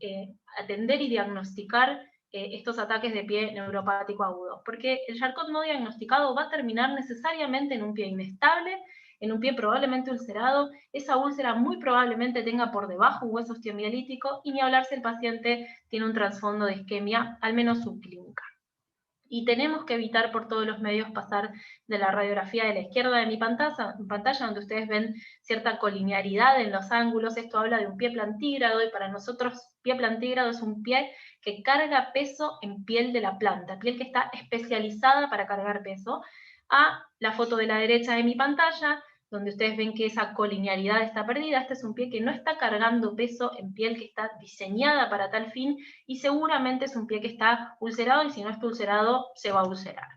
atender y diagnosticar estos ataques de pie neuropático agudos? Porque el Charcot no diagnosticado va a terminar necesariamente en un pie inestable, en un pie probablemente ulcerado. Esa úlcera muy probablemente tenga por debajo un hueso osteomielítico, y ni hablar si el paciente tiene un trasfondo de isquemia, al menos subclínica. Y tenemos que evitar por todos los medios pasar de la radiografía de la izquierda de mi pantalla, donde ustedes ven cierta colinearidad en los ángulos. Esto habla de un pie plantígrado, y para nosotros pie plantígrado es un pie que carga peso en piel de la planta, piel que está especializada para cargar peso. A la foto de la derecha de mi pantalla, donde ustedes ven que esa colinearidad está perdida. Este es un pie que no está cargando peso en piel que está diseñada para tal fin, y seguramente es un pie que está ulcerado, y si no está ulcerado, se va a ulcerar.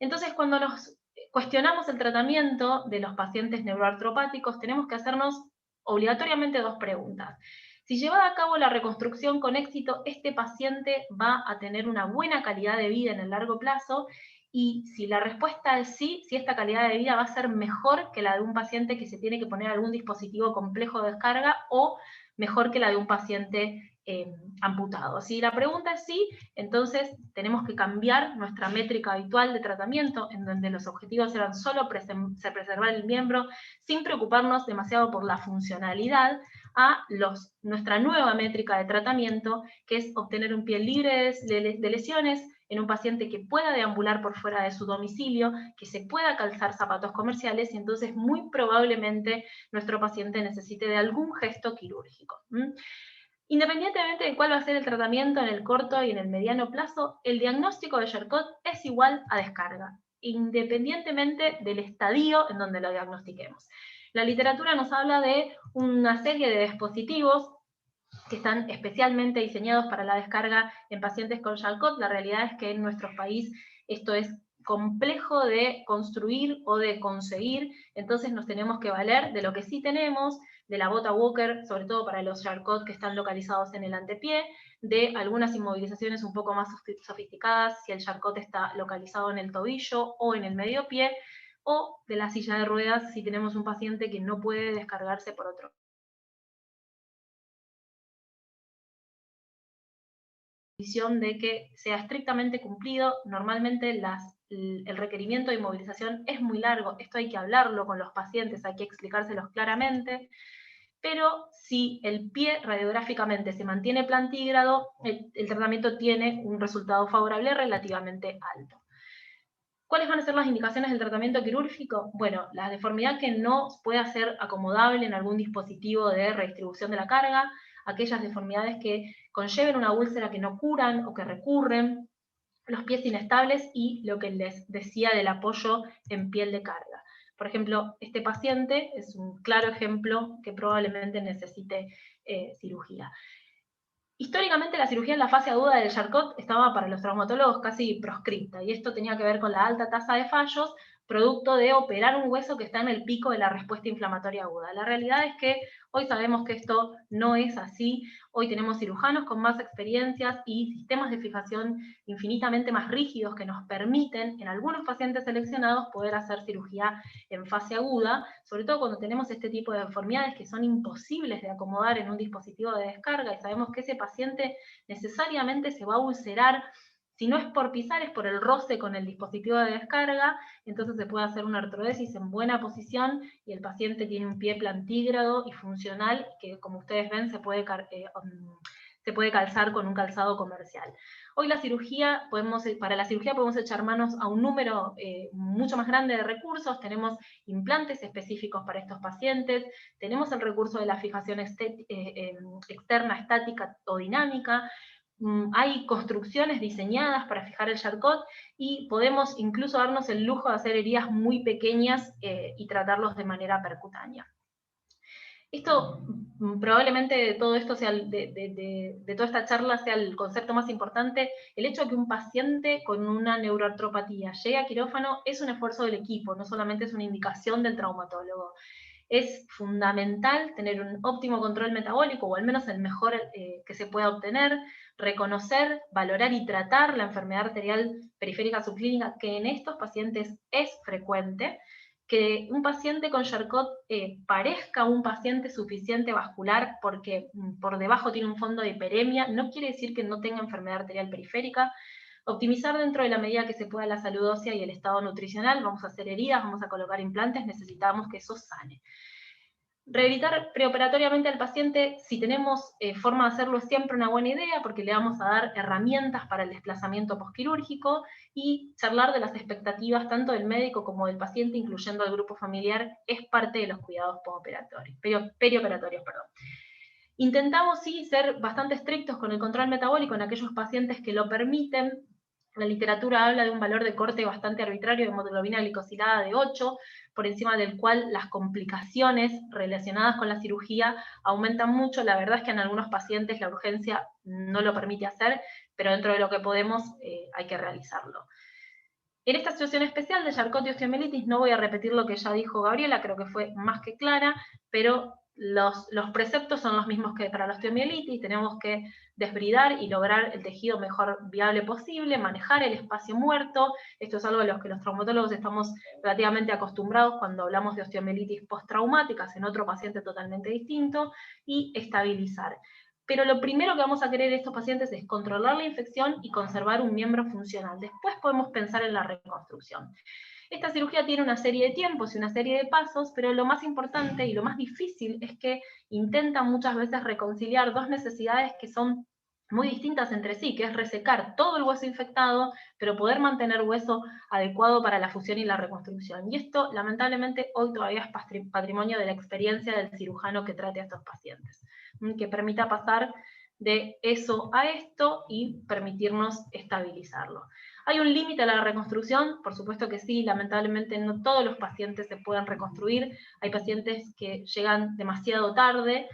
Entonces, cuando nos cuestionamos el tratamiento de los pacientes neuroartropáticos, tenemos que hacernos obligatoriamente 2 preguntas. Si llevada a cabo la reconstrucción con éxito, este paciente va a tener una buena calidad de vida en el largo plazo, y si la respuesta es sí, si esta calidad de vida va a ser mejor que la de un paciente que se tiene que poner algún dispositivo complejo de descarga, o mejor que la de un paciente amputado. Si la pregunta es sí, entonces tenemos que cambiar nuestra métrica habitual de tratamiento, en donde los objetivos eran solo preservar el miembro, sin preocuparnos demasiado por la funcionalidad, a nuestra nueva métrica de tratamiento, que es obtener un pie libre de lesiones, en un paciente que pueda deambular por fuera de su domicilio, que se pueda calzar zapatos comerciales, y entonces muy probablemente nuestro paciente necesite de algún gesto quirúrgico. Independientemente de cuál va a ser el tratamiento en el corto y en el mediano plazo, el diagnóstico de Charcot es igual a descarga, independientemente del estadio en donde lo diagnostiquemos. La literatura nos habla de una serie de dispositivos que están especialmente diseñados para la descarga en pacientes con Charcot. La realidad es que en nuestro país esto es complejo de construir o de conseguir, entonces nos tenemos que valer de lo que sí tenemos, de la bota Walker, sobre todo para los Charcot que están localizados en el antepié, de algunas inmovilizaciones un poco más sofisticadas, si el Charcot está localizado en el tobillo o en el medio pie, o de la silla de ruedas si tenemos un paciente que no puede descargarse por otro. De que sea estrictamente cumplido. Normalmente el requerimiento de inmovilización es muy largo, esto hay que hablarlo con los pacientes, hay que explicárselos claramente, pero si el pie radiográficamente se mantiene plantígrado, el tratamiento tiene un resultado favorable relativamente alto. ¿Cuáles van a ser las indicaciones del tratamiento quirúrgico? Bueno, la deformidad que no pueda ser acomodable en algún dispositivo de redistribución de la carga, aquellas deformidades que conlleven una úlcera que no curan o que recurren, los pies inestables y lo que les decía del apoyo en piel de carga. Por ejemplo, este paciente es un claro ejemplo que probablemente necesite cirugía. Históricamente la cirugía en la fase aguda del Charcot estaba para los traumatólogos casi proscripta, y esto tenía que ver con la alta tasa de fallos, producto de operar un hueso que está en el pico de la respuesta inflamatoria aguda. La realidad es que hoy sabemos que esto no es así. Hoy tenemos cirujanos con más experiencias y sistemas de fijación infinitamente más rígidos que nos permiten, en algunos pacientes seleccionados, poder hacer cirugía en fase aguda, sobre todo cuando tenemos este tipo de deformidades que son imposibles de acomodar en un dispositivo de descarga, y sabemos que ese paciente necesariamente se va a ulcerar. Si no es por pisar, es por el roce con el dispositivo de descarga, entonces se puede hacer una artrodesis en buena posición y el paciente tiene un pie plantígrado y funcional que, como ustedes ven, se puede calzar con un calzado comercial. Hoy para la cirugía podemos echar manos a un número mucho más grande de recursos. Tenemos implantes específicos para estos pacientes, tenemos el recurso de la fijación externa, estática o dinámica, hay construcciones diseñadas para fijar el Charcot, y podemos incluso darnos el lujo de hacer heridas muy pequeñas y tratarlos de manera percutánea. Esto, probablemente de todo esto de toda esta charla sea el concepto más importante. El hecho de que un paciente con una neuroartropatía llegue a quirófano es un esfuerzo del equipo, no solamente es una indicación del traumatólogo. Es fundamental tener un óptimo control metabólico, o al menos el mejor que se pueda obtener, reconocer, valorar y tratar la enfermedad arterial periférica subclínica, que en estos pacientes es frecuente. Que un paciente con Charcot parezca un paciente suficiente vascular porque por debajo tiene un fondo de hiperemia, no quiere decir que no tenga enfermedad arterial periférica. Optimizar dentro de la medida que se pueda la salud ósea y el estado nutricional. Vamos a hacer heridas, vamos a colocar implantes, necesitamos que eso sane. Rehabilitar preoperatoriamente al paciente, si tenemos forma de hacerlo, es siempre una buena idea, porque le vamos a dar herramientas para el desplazamiento posquirúrgico, y charlar de las expectativas tanto del médico como del paciente, incluyendo al grupo familiar, es parte de los cuidados perioperatorios. Intentamos sí ser bastante estrictos con el control metabólico en aquellos pacientes que lo permiten. La literatura habla de un valor de corte bastante arbitrario de hemoglobina glicosilada de 8, por encima del cual las complicaciones relacionadas con la cirugía aumentan mucho. La verdad es que en algunos pacientes la urgencia no lo permite hacer, pero dentro de lo que podemos hay que realizarlo. En esta situación especial de Charcot y osteomielitis no voy a repetir lo que ya dijo Gabriela, creo que fue más que clara, pero los preceptos son los mismos que para la osteomielitis. Tenemos que desbridar y lograr el tejido mejor viable posible, manejar el espacio muerto. Esto es algo a lo que los traumatólogos estamos relativamente acostumbrados cuando hablamos de osteomielitis postraumáticas en otro paciente totalmente distinto, y estabilizar. Pero lo primero que vamos a querer de estos pacientes es controlar la infección y conservar un miembro funcional. Después podemos pensar en la reconstrucción. Esta cirugía tiene una serie de tiempos y una serie de pasos, pero lo más importante y lo más difícil es que intenta muchas veces reconciliar dos necesidades que son muy distintas entre sí, que es resecar todo el hueso infectado, pero poder mantener hueso adecuado para la fusión y la reconstrucción. Y esto, lamentablemente, hoy todavía es patrimonio de la experiencia del cirujano que trate a estos pacientes, que permita pasar de eso a esto y permitirnos estabilizarlo. ¿Hay un límite a la reconstrucción? Por supuesto que sí, lamentablemente no todos los pacientes se pueden reconstruir, hay pacientes que llegan demasiado tarde.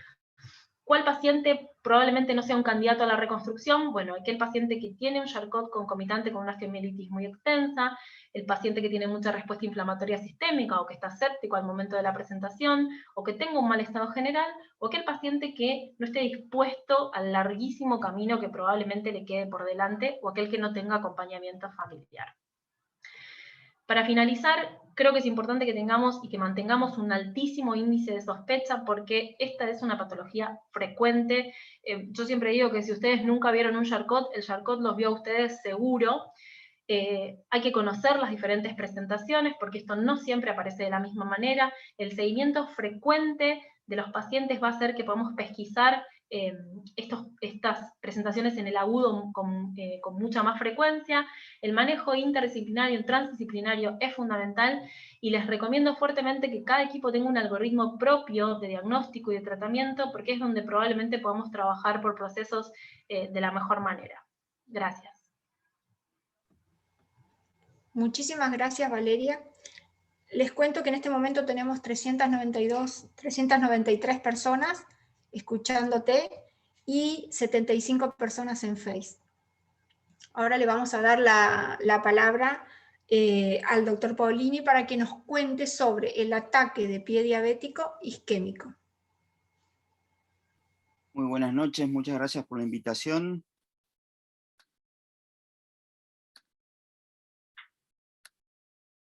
¿Cuál paciente probablemente no sea un candidato a la reconstrucción? Bueno, aquel paciente que tiene un Charcot concomitante con una osteomielitis muy extensa, el paciente que tiene mucha respuesta inflamatoria sistémica o que está séptico al momento de la presentación, o que tenga un mal estado general, o aquel paciente que no esté dispuesto al larguísimo camino que probablemente le quede por delante, o aquel que no tenga acompañamiento familiar. Para finalizar, creo que es importante que tengamos y que mantengamos un altísimo índice de sospecha, porque esta es una patología frecuente. Yo siempre digo que si ustedes nunca vieron un Charcot, el Charcot los vio a ustedes seguro. Hay que conocer las diferentes presentaciones, porque esto no siempre aparece de la misma manera. El seguimiento frecuente de los pacientes va a hacer que podamos pesquisar estas presentaciones en el agudo con mucha más frecuencia. El manejo interdisciplinario y transdisciplinario es fundamental, y les recomiendo fuertemente que cada equipo tenga un algoritmo propio de diagnóstico y de tratamiento, porque es donde probablemente podamos trabajar por procesos de la mejor manera. Gracias. Muchísimas gracias, Valeria. Les cuento que en este momento tenemos 393 personas escuchándote y 75 personas en Face. Ahora le vamos a dar la palabra al doctor Paolini para que nos cuente sobre el ataque de pie diabético isquémico. Muy buenas noches, muchas gracias por la invitación.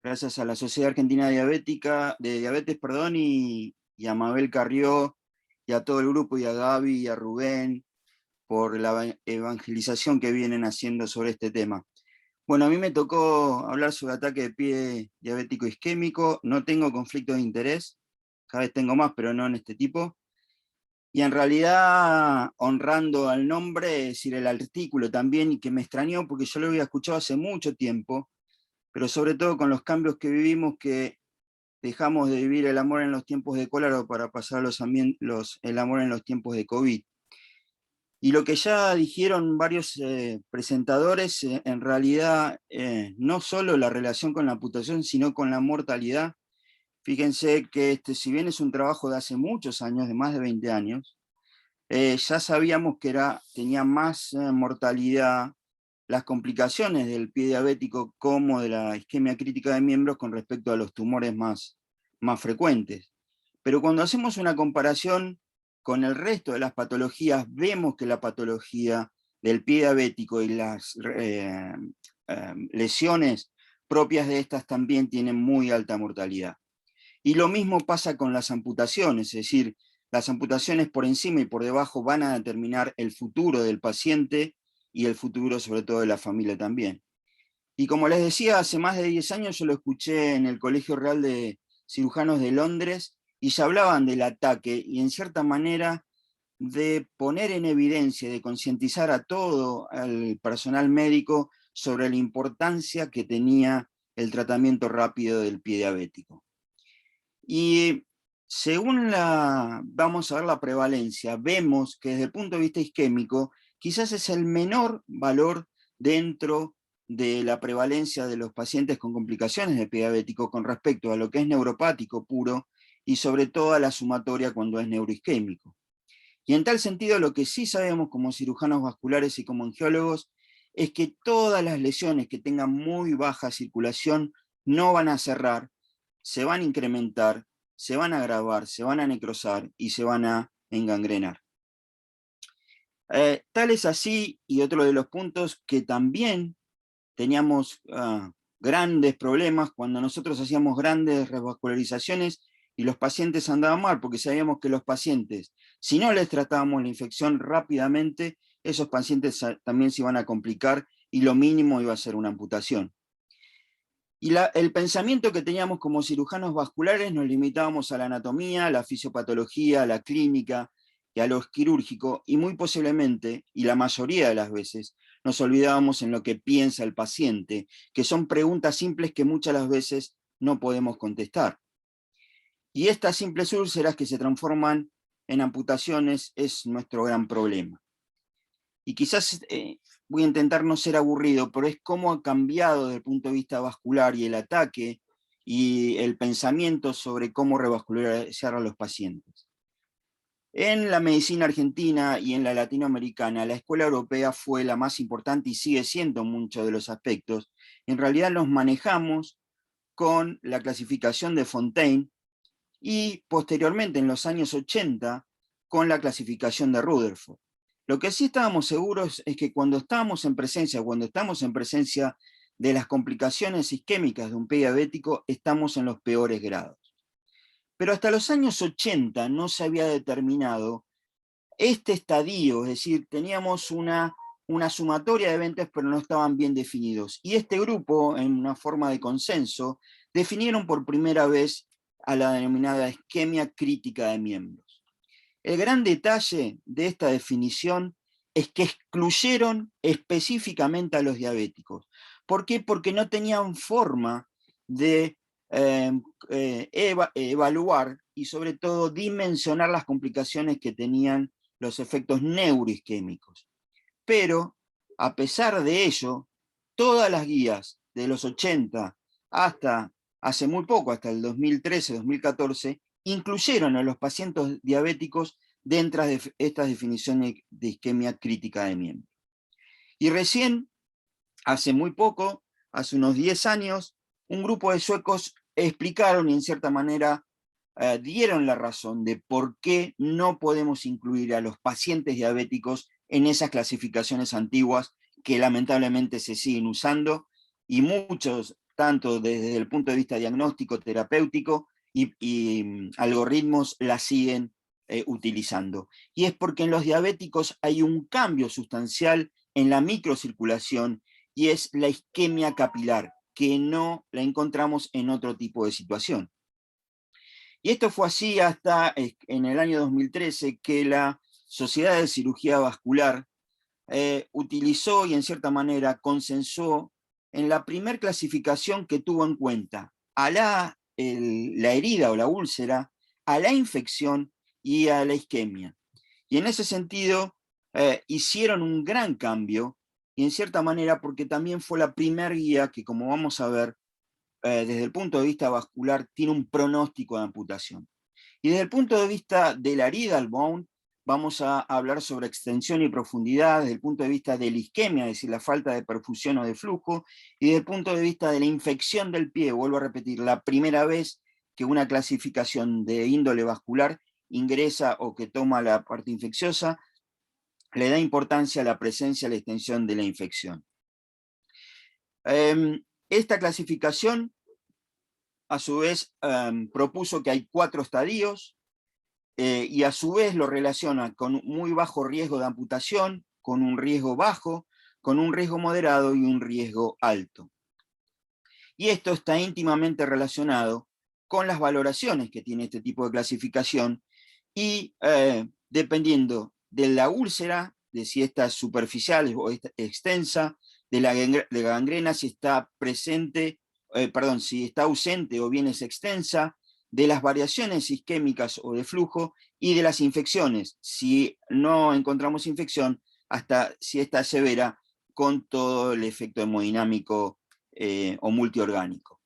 Gracias a la Sociedad Argentina de Diabetes, y a Mabel Carrió, y a todo el grupo, y a Gaby, y a Rubén, por la evangelización que vienen haciendo sobre este tema. Bueno, a mí me tocó hablar sobre ataque de pie diabético isquémico. No tengo conflicto de interés, cada vez tengo más, pero no en este tipo. Y en realidad, honrando al nombre, es decir, el artículo también, y que me extrañó porque yo lo había escuchado hace mucho tiempo, pero sobre todo con los cambios que vivimos, que dejamos de vivir el amor en los tiempos de cólera para pasar el amor en los tiempos de COVID. Y lo que ya dijeron varios presentadores, en realidad, no solo la relación con la amputación, sino con la mortalidad. Fíjense que si bien es un trabajo de hace muchos años, de más de 20 años, ya sabíamos que tenía más mortalidad las complicaciones del pie diabético como de la isquemia crítica de miembros con respecto a los tumores más frecuentes. Pero cuando hacemos una comparación con el resto de las patologías, vemos que la patología del pie diabético y las lesiones propias de estas también tienen muy alta mortalidad. Y lo mismo pasa con las amputaciones, es decir, las amputaciones por encima y por debajo van a determinar el futuro del paciente y el futuro sobre todo de la familia también. Y como les decía, hace más de 10 años yo lo escuché en el Colegio Real de Cirujanos de Londres, y ya hablaban del ataque, y en cierta manera de poner en evidencia, de concientizar a todo el personal médico sobre la importancia que tenía el tratamiento rápido del pie diabético. Y según vamos a ver la prevalencia, vemos que desde el punto de vista isquémico, quizás es el menor valor dentro de la prevalencia de los pacientes con complicaciones de pie diabético con respecto a lo que es neuropático puro, y sobre todo a la sumatoria cuando es neuroisquémico. Y en tal sentido, lo que sí sabemos como cirujanos vasculares y como angiólogos es que todas las lesiones que tengan muy baja circulación no van a cerrar, se van a incrementar, se van a agravar, se van a necrosar y se van a engangrenar. Tal es así, y otro de los puntos, que también teníamos grandes problemas cuando nosotros hacíamos grandes revascularizaciones y los pacientes andaban mal, porque sabíamos que los pacientes, si no les tratábamos la infección rápidamente, esos pacientes también se iban a complicar y lo mínimo iba a ser una amputación. Y el pensamiento que teníamos como cirujanos vasculares nos limitábamos a la anatomía, a la fisiopatología, a la clínica y a lo quirúrgico, y muy posiblemente, y la mayoría de las veces, nos olvidábamos en lo que piensa el paciente, que son preguntas simples que muchas de las veces no podemos contestar. Y estas simples úlceras que se transforman en amputaciones es nuestro gran problema. Y quizás voy a intentar no ser aburrido, pero es cómo ha cambiado desde el punto de vista vascular y el ataque y el pensamiento sobre cómo revascularizar a los pacientes. En la medicina argentina y en la latinoamericana, la escuela europea fue la más importante y sigue siendo en muchos de los aspectos. En realidad nos manejamos con la clasificación de Fontaine y posteriormente en los años 80 con la clasificación de Rutherford. Lo que sí estábamos seguros es que cuando estamos en presencia de las complicaciones isquémicas de un pie diabético, estamos en los peores grados. Pero hasta los años 80 no se había determinado este estadio, es decir, teníamos una sumatoria de eventos, pero no estaban bien definidos. Y este grupo, en una forma de consenso, definieron por primera vez a la denominada isquemia crítica de miembros. El gran detalle de esta definición es que excluyeron específicamente a los diabéticos. ¿Por qué? Porque no tenían forma de evaluar y sobre todo dimensionar las complicaciones que tenían los efectos neuroisquémicos. Pero, a pesar de ello, todas las guías de los 80 hasta hace muy poco, hasta el 2013-2014, incluyeron a los pacientes diabéticos dentro de estas definiciones de isquemia crítica de miembro. Y recién, hace muy poco, hace unos 10 años, un grupo de suecos explicaron y en cierta manera dieron la razón de por qué no podemos incluir a los pacientes diabéticos en esas clasificaciones antiguas que lamentablemente se siguen usando, y muchos, tanto desde el punto de vista diagnóstico, terapéutico, y algoritmos la siguen utilizando. Y es porque en los diabéticos hay un cambio sustancial en la microcirculación y es la isquemia capilar, que no la encontramos en otro tipo de situación. Y esto fue así hasta en el año 2013 que la Sociedad de Cirugía Vascular utilizó y en cierta manera consensuó en la primer clasificación que tuvo en cuenta a la herida o la úlcera, a la infección y a la isquemia. Y en ese sentido hicieron un gran cambio, y en cierta manera porque también fue la primera guía que, como vamos a ver, desde el punto de vista vascular, tiene un pronóstico de amputación. Y desde el punto de vista de la herida al bone, vamos a hablar sobre extensión y profundidad, desde el punto de vista de la isquemia, es decir, la falta de perfusión o de flujo, y desde el punto de vista de la infección del pie, vuelvo a repetir, la primera vez que una clasificación de índole vascular ingresa o que toma la parte infecciosa, le da importancia a la presencia y la extensión de la infección. Esta clasificación, a su vez, propuso que hay 4 estadios, y a su vez lo relaciona con muy bajo riesgo de amputación, con un riesgo bajo, con un riesgo moderado y un riesgo alto. Y esto está íntimamente relacionado con las valoraciones que tiene este tipo de clasificación y dependiendo de la úlcera, de si esta es superficial o extensa, de la gangrena, si está presente, si está ausente o bien es extensa, de las variaciones isquémicas o de flujo, y de las infecciones, si no encontramos infección, hasta si está severa, con todo el efecto hemodinámico o multiorgánico.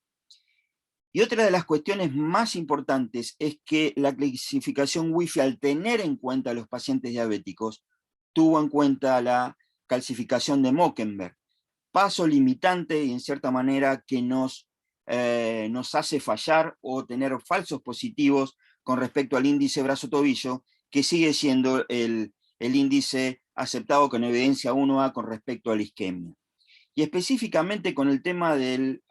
Y otra de las cuestiones más importantes es que la clasificación WIFI, al tener en cuenta a los pacientes diabéticos, tuvo en cuenta la clasificación de Mockenberg, paso limitante y en cierta manera que nos hace fallar o tener falsos positivos con respecto al índice brazo-tobillo, que sigue siendo el índice aceptado con evidencia 1A con respecto a la isquemia. Y específicamente con el tema de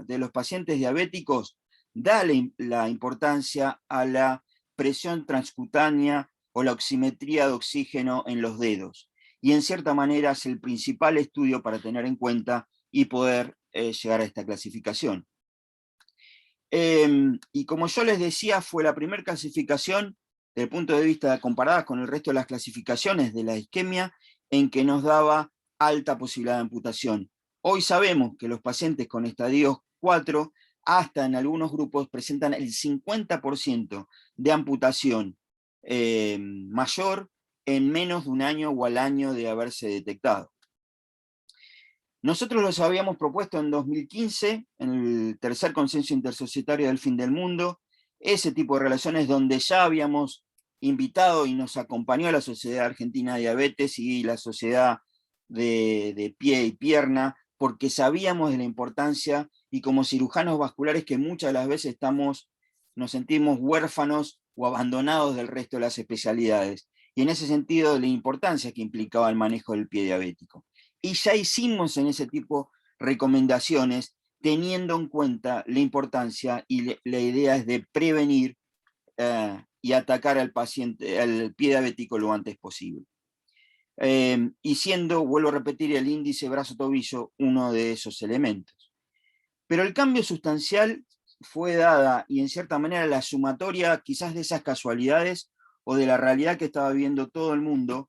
los pacientes diabéticos, da la importancia a la presión transcutánea o la oximetría de oxígeno en los dedos. Y en cierta manera es el principal estudio para tener en cuenta y poder llegar a esta clasificación. Y como yo les decía, fue la primera clasificación desde el punto de vista comparada con el resto de las clasificaciones de la isquemia en que nos daba alta posibilidad de amputación. Hoy sabemos que los pacientes con estadios 4 hasta en algunos grupos presentan el 50% de amputación mayor en menos de un año o al año de haberse detectado. Nosotros los habíamos propuesto en 2015, en el tercer consenso intersocietario del fin del mundo, ese tipo de relaciones donde ya habíamos invitado y nos acompañó la Sociedad Argentina de Diabetes y la Sociedad de Pie y Pierna, porque sabíamos de la importancia, y como cirujanos vasculares que muchas de las veces nos sentimos huérfanos o abandonados del resto de las especialidades, y en ese sentido de la importancia que implicaba el manejo del pie diabético. Y ya hicimos en ese tipo recomendaciones teniendo en cuenta la importancia, y la idea es de prevenir y atacar al paciente, al pie diabético lo antes posible. Y siendo, vuelvo a repetir, el índice brazo-tobillo uno de esos elementos. Pero el cambio sustancial fue dada, y en cierta manera la sumatoria quizás de esas casualidades o de la realidad que estaba viviendo todo el mundo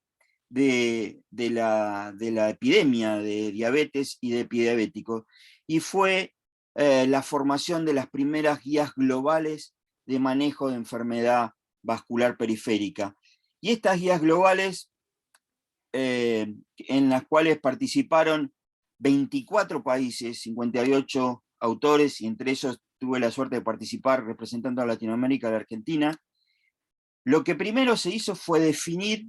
de la epidemia de diabetes y de pie diabético, y fue la formación de las primeras guías globales de manejo de enfermedad vascular periférica. Y estas guías globales, en las cuales participaron 24 países, 58 autores, y entre ellos tuve la suerte de participar representando a Latinoamérica y a la Argentina, lo que primero se hizo fue definir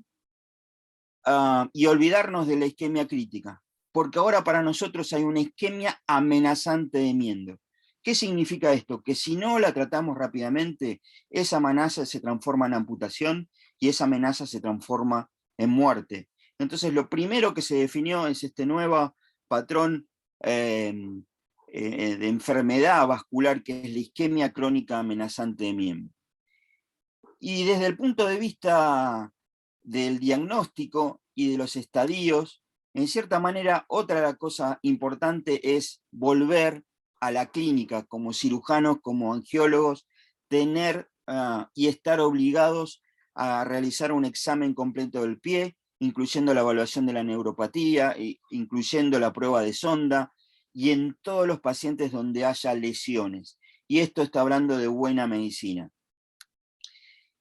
y olvidarnos de la isquemia crítica, porque ahora para nosotros hay una isquemia amenazante de miembro. ¿Qué significa esto? Que si no la tratamos rápidamente, esa amenaza se transforma en amputación y esa amenaza se transforma en muerte. Entonces lo primero que se definió es este nuevo patrón de enfermedad vascular, que es la isquemia crónica amenazante de miembro. Y desde el punto de vista del diagnóstico y de los estadios, en cierta manera otra cosa importante es volver a la clínica como cirujanos, como angiólogos, tener y estar obligados a realizar un examen completo del pie, incluyendo la evaluación de la neuropatía, incluyendo la prueba de sonda, y en todos los pacientes donde haya lesiones. Y esto está hablando de buena medicina.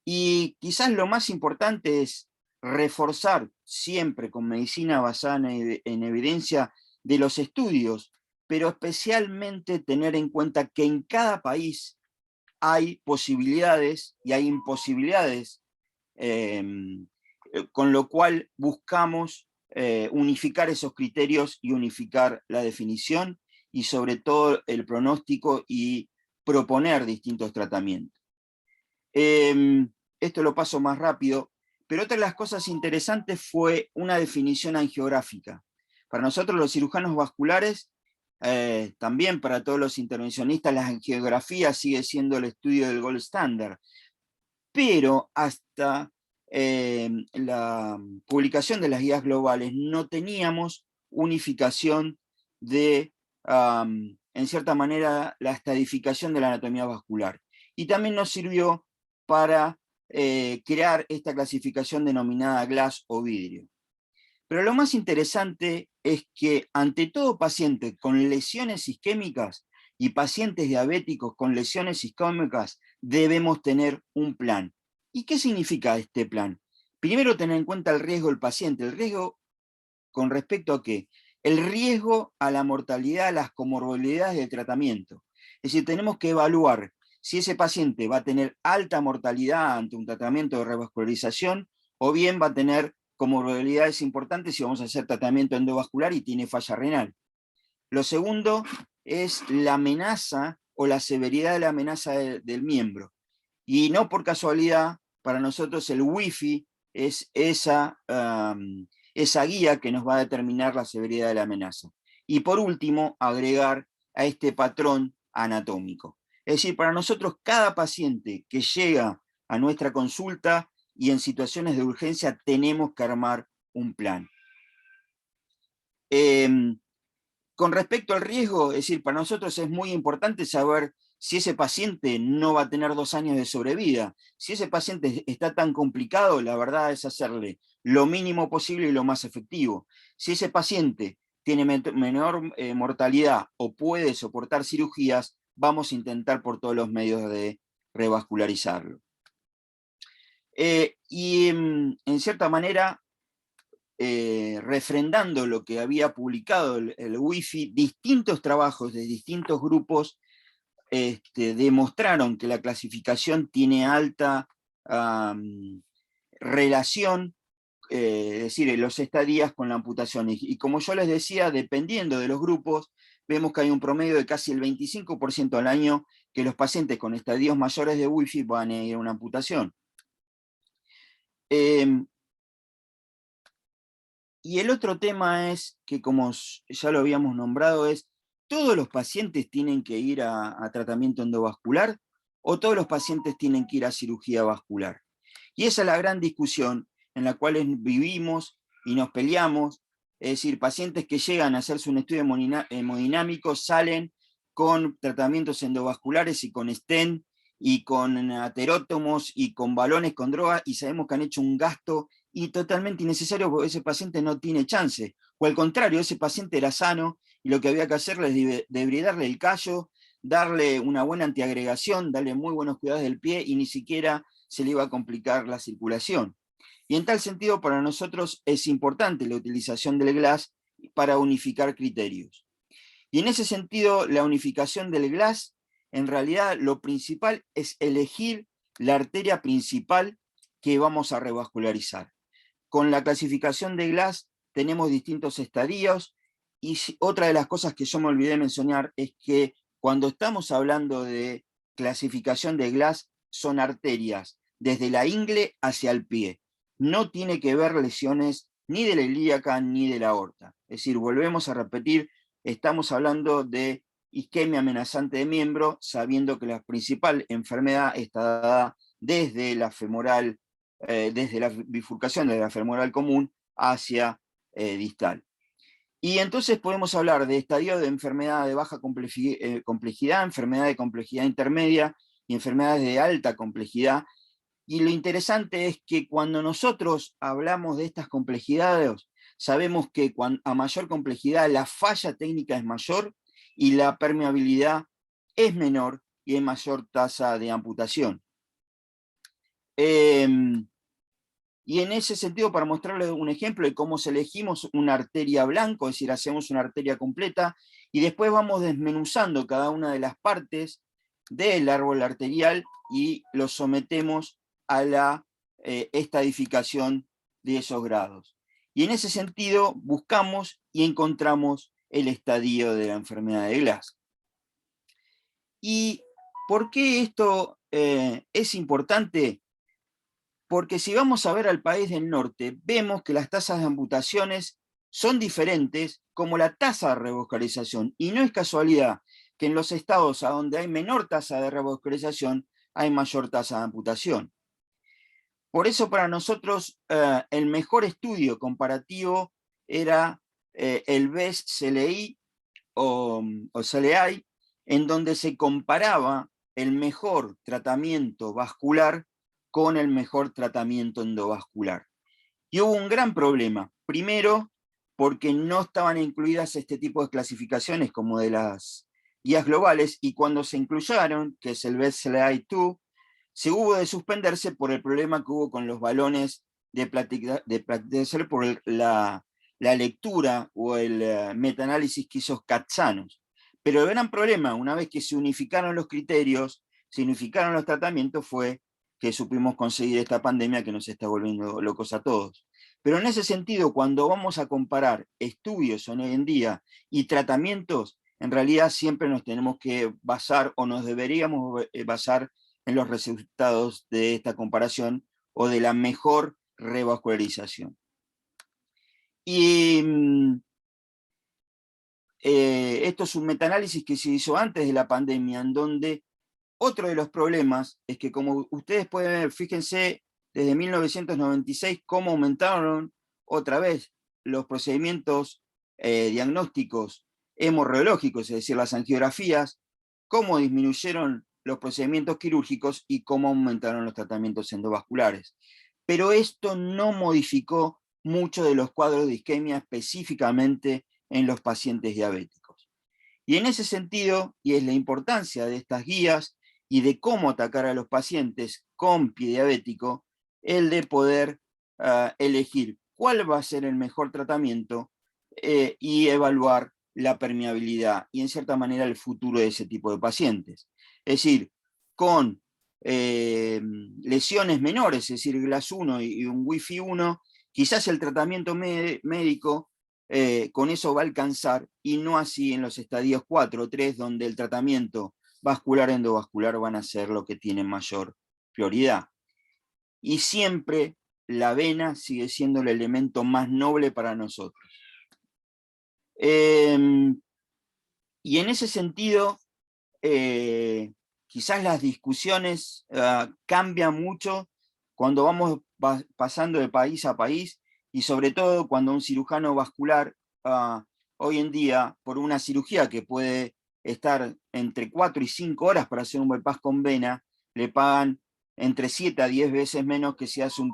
Y quizás lo más importante es reforzar siempre con medicina basada en evidencia de los estudios, pero especialmente tener en cuenta que en cada país hay posibilidades y hay imposibilidades, con lo cual buscamos unificar esos criterios y unificar la definición y sobre todo el pronóstico y proponer distintos tratamientos. Esto lo paso más rápido, pero otra de las cosas interesantes fue una definición angiográfica. Para nosotros los cirujanos vasculares, también para todos los intervencionistas, la angiografía sigue siendo el estudio del gold standard, pero hasta la publicación de las guías globales no teníamos unificación de, en cierta manera, la estadificación de la anatomía vascular. Y también nos sirvió para crear esta clasificación denominada GLASS o vidrio. Pero lo más interesante es que ante todo paciente con lesiones isquémicas y pacientes diabéticos con lesiones isquémicas debemos tener un plan. ¿Y qué significa este plan? Primero, tener en cuenta el riesgo del paciente. ¿El riesgo con respecto a qué? El riesgo a la mortalidad, a las comorbilidades del tratamiento. Es decir, tenemos que evaluar si ese paciente va a tener alta mortalidad ante un tratamiento de revascularización o bien va a tener comorbilidades importantes si vamos a hacer tratamiento endovascular y tiene falla renal. Lo segundo es la amenaza o la severidad de la amenaza del miembro. Y no por casualidad, para nosotros el Wi-Fi es esa guía que nos va a determinar la severidad de la amenaza. Y por último, agregar a este patrón anatómico. Es decir, para nosotros cada paciente que llega a nuestra consulta y en situaciones de urgencia tenemos que armar un plan. Con respecto al riesgo, es decir, para nosotros es muy importante saber si ese paciente no va a tener 2 años de sobrevida. Si ese paciente está tan complicado, la verdad es hacerle lo mínimo posible y lo más efectivo. Si ese paciente tiene menor mortalidad o puede soportar cirugías, vamos a intentar por todos los medios de revascularizarlo. En cierta manera, refrendando lo que había publicado el Wi-Fi, distintos trabajos de distintos grupos demostraron que la clasificación tiene alta relación, es decir, los estadías con la amputación. Y como yo les decía, dependiendo de los grupos, vemos que hay un promedio de casi el 25% al año que los pacientes con estadios mayores de Wi-Fi van a ir a una amputación. Y el otro tema es que, como ya lo habíamos nombrado, es ¿todos los pacientes tienen que ir a tratamiento endovascular o todos los pacientes tienen que ir a cirugía vascular? Y esa es la gran discusión en la cual vivimos y nos peleamos. Es decir, pacientes que llegan a hacerse un estudio hemodinámico salen con tratamientos endovasculares y con stent y con aterótomos y con balones con droga, y sabemos que han hecho un gasto y totalmente innecesario porque ese paciente no tiene chance. O al contrario, ese paciente era sano y lo que había que hacerle es debridarle el callo, darle una buena antiagregación, darle muy buenos cuidados del pie y ni siquiera se le iba a complicar la circulación. Y en tal sentido, para nosotros es importante la utilización del GLASS para unificar criterios. Y en ese sentido, la unificación del GLASS, en realidad lo principal es elegir la arteria principal que vamos a revascularizar. Con la clasificación de GLASS tenemos distintos estadios, y otra de las cosas que yo me olvidé mencionar es que cuando estamos hablando de clasificación de GLASS son arterias desde la ingle hacia el pie. No tiene que ver lesiones ni de la ilíaca ni de la aorta. Es decir, volvemos a repetir, estamos hablando de isquemia amenazante de miembro, sabiendo que la principal enfermedad está dada desde la femoral, desde la bifurcación de la femoral común hacia distal. Y entonces podemos hablar de estadio de enfermedad de baja complejidad, enfermedad de complejidad intermedia y enfermedades de alta complejidad. Y lo interesante es que cuando nosotros hablamos de estas complejidades, sabemos que a mayor complejidad la falla técnica es mayor y la permeabilidad es menor y hay mayor tasa de amputación. Y en ese sentido, para mostrarles un ejemplo de cómo elegimos una arteria blanco, es decir, hacemos una arteria completa, y después vamos desmenuzando cada una de las partes del árbol arterial y lo sometemos a la estadificación de esos grados. Y en ese sentido buscamos y encontramos el estadio de la enfermedad de Glass. ¿Y por qué esto es importante? Porque si vamos a ver al país del norte, vemos que las tasas de amputaciones son diferentes como la tasa de revascularización. Y no es casualidad que en los estados a donde hay menor tasa de revascularización hay mayor tasa de amputación. Por eso para nosotros el mejor estudio comparativo era el BEST-CLI o CLI, en donde se comparaba el mejor tratamiento vascular con el mejor tratamiento endovascular. Y hubo un gran problema. Primero, porque no estaban incluidas este tipo de clasificaciones como de las guías globales, y cuando se incluyeron, que es el BEST-CLI-2, se hubo de suspenderse por el problema que hubo con los balones de platicel por la lectura o el metaanálisis que hizo Katsanos. Pero el gran problema, una vez que se unificaron los criterios, se unificaron los tratamientos, fue que supimos conseguir esta pandemia que nos está volviendo locos a todos. Pero en ese sentido, cuando vamos a comparar estudios hoy en día y tratamientos, en realidad siempre nos tenemos que basar, o nos deberíamos basar, en los resultados de esta comparación o de la mejor revascularización. Y esto es un metaanálisis que se hizo antes de la pandemia, en donde otro de los problemas es que, como ustedes pueden ver, fíjense, desde 1996 cómo aumentaron otra vez los procedimientos diagnósticos hemorreológicos, es decir, las angiografías, cómo disminuyeron los procedimientos quirúrgicos y cómo aumentaron los tratamientos endovasculares. Pero esto no modificó mucho de los cuadros de isquemia, específicamente en los pacientes diabéticos. Y en ese sentido, y es la importancia de estas guías y de cómo atacar a los pacientes con pie diabético, el de poder elegir cuál va a ser el mejor tratamiento y evaluar la permeabilidad y en cierta manera el futuro de ese tipo de pacientes. Es decir, con lesiones menores, es decir, GLAS 1 y un Wi-Fi 1, quizás el tratamiento médico con eso va a alcanzar, y no así en los estadios 4 o 3, donde el tratamiento vascular endovascular van a ser lo que tiene mayor prioridad. Y siempre la vena sigue siendo el elemento más noble para nosotros. Y en ese sentido, quizás las discusiones cambian mucho cuando vamos pasando de país a país, y sobre todo cuando un cirujano vascular hoy en día, por una cirugía que puede estar entre 4 y 5 horas para hacer un bypass con vena, le pagan entre 7 a 10 veces menos que si hace un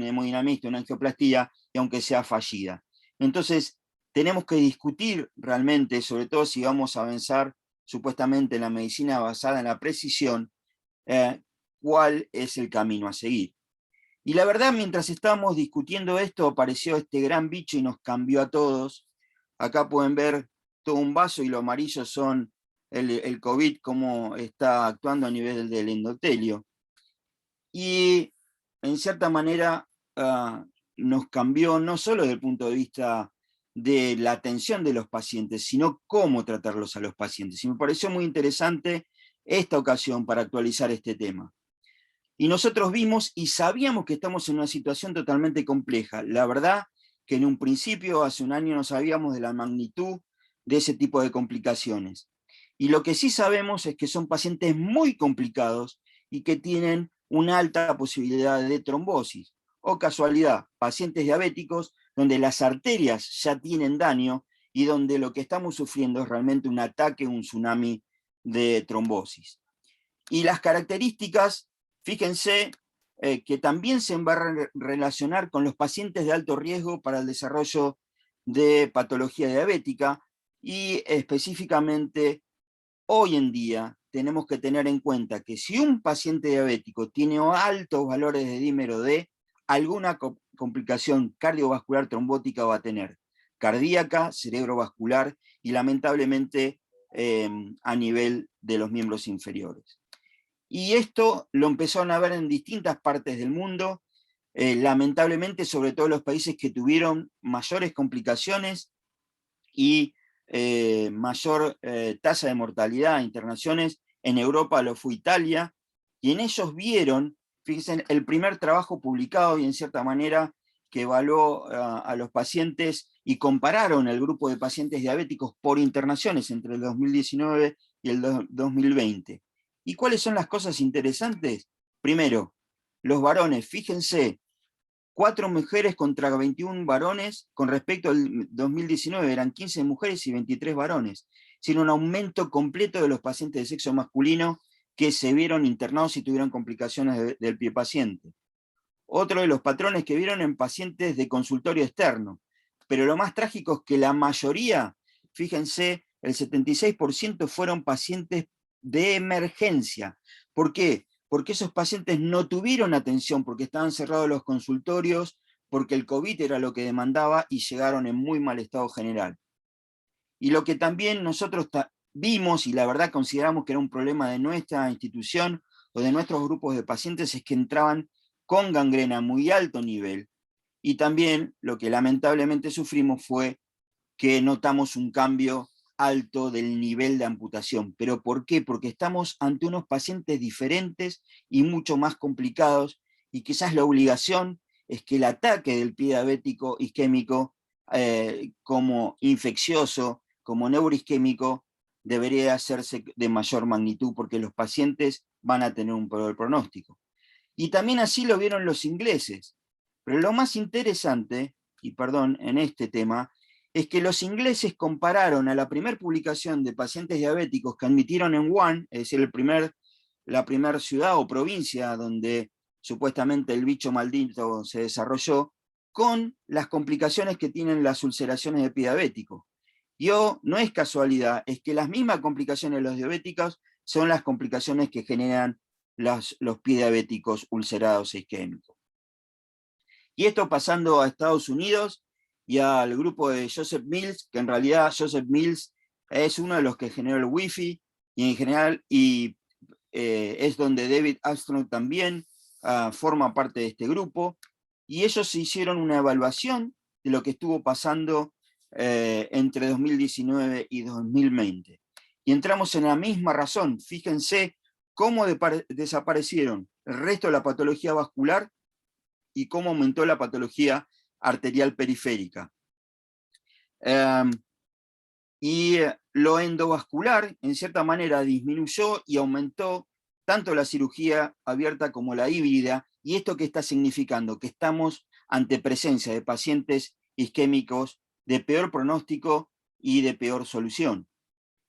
hemodinamista, una angioplastía, y aunque sea fallida. Entonces, tenemos que discutir realmente, sobre todo si vamos a avanzar supuestamente en la medicina basada en la precisión, cuál es el camino a seguir. Y la verdad, mientras estábamos discutiendo esto, apareció este gran bicho y nos cambió a todos. Acá pueden ver todo un vaso, y lo amarillo son el COVID, cómo está actuando a nivel del endotelio. Y en cierta manera nos cambió no solo desde el punto de vista de la atención de los pacientes, sino cómo tratarlos a los pacientes. Y me pareció muy interesante esta ocasión para actualizar este tema. Y nosotros vimos y sabíamos que estamos en una situación totalmente compleja. La verdad que en un principio, hace un año, no sabíamos de la magnitud de ese tipo de complicaciones. Y lo que sí sabemos es que son pacientes muy complicados y que tienen una alta posibilidad de trombosis. O casualidad, pacientes diabéticos donde las arterias ya tienen daño y donde lo que estamos sufriendo es realmente un ataque, un tsunami de trombosis. Y las características, fíjense, que también se van a relacionar con los pacientes de alto riesgo para el desarrollo de patología diabética, y específicamente hoy en día tenemos que tener en cuenta que si un paciente diabético tiene altos valores de dímero D, alguna complicación cardiovascular trombótica va a tener, cardíaca, cerebrovascular y lamentablemente a nivel de los miembros inferiores. Y esto lo empezaron a ver en distintas partes del mundo, lamentablemente sobre todo en los países que tuvieron mayores complicaciones y mayor tasa de mortalidad, internaciones. En Europa lo fue Italia, y en ellos vieron, fíjense, el primer trabajo publicado y en cierta manera que evaluó a los pacientes y compararon el grupo de pacientes diabéticos por internaciones entre el 2019 y el 2020. ¿Y cuáles son las cosas interesantes? Primero, los varones, fíjense, 4 mujeres contra 21 varones, con respecto al 2019 eran 15 mujeres y 23 varones, sino un aumento completo de los pacientes de sexo masculino que se vieron internados y tuvieron complicaciones del pie paciente. Otro de los patrones que vieron en pacientes de consultorio externo, pero lo más trágico es que la mayoría, fíjense, el 76% fueron pacientes de emergencia. ¿Por qué? Porque esos pacientes no tuvieron atención, porque estaban cerrados los consultorios, porque el COVID era lo que demandaba y llegaron en muy mal estado general. Y lo que también nosotros vimos, y la verdad consideramos que era un problema de nuestra institución o de nuestros grupos de pacientes, es que entraban con gangrena a muy alto nivel, y también lo que lamentablemente sufrimos fue que notamos un cambio alto del nivel de amputación. ¿Pero por qué? Porque estamos ante unos pacientes diferentes y mucho más complicados, y quizás la obligación es que el ataque del pie diabético isquémico como infeccioso, como neuroisquémico, debería hacerse de mayor magnitud, porque los pacientes van a tener un peor pronóstico. Y también así lo vieron los ingleses. Pero lo más interesante, y perdón, en este tema, es que los ingleses compararon a la primera publicación de pacientes diabéticos que admitieron en Wuhan, es decir, la primera ciudad o provincia donde supuestamente el bicho maldito se desarrolló, con las complicaciones que tienen las ulceraciones de pie diabético. No es casualidad, es que las mismas complicaciones de los diabéticos son las complicaciones que generan los pie diabéticos ulcerados e isquémicos. Y esto pasando a Estados Unidos y al grupo de Joseph Mills, que en realidad Joseph Mills es uno de los que generó el Wi-Fi, y en general, es donde David Armstrong también forma parte de este grupo, y ellos hicieron una evaluación de lo que estuvo pasando entre 2019 y 2020. Y entramos en la misma razón. Fíjense cómo desaparecieron el resto de la patología vascular y cómo aumentó la patología arterial periférica. Y lo endovascular, en cierta manera, disminuyó y aumentó tanto la cirugía abierta como la híbrida. ¿Y esto qué está significando? Que estamos ante presencia de pacientes isquémicos de peor pronóstico y de peor solución.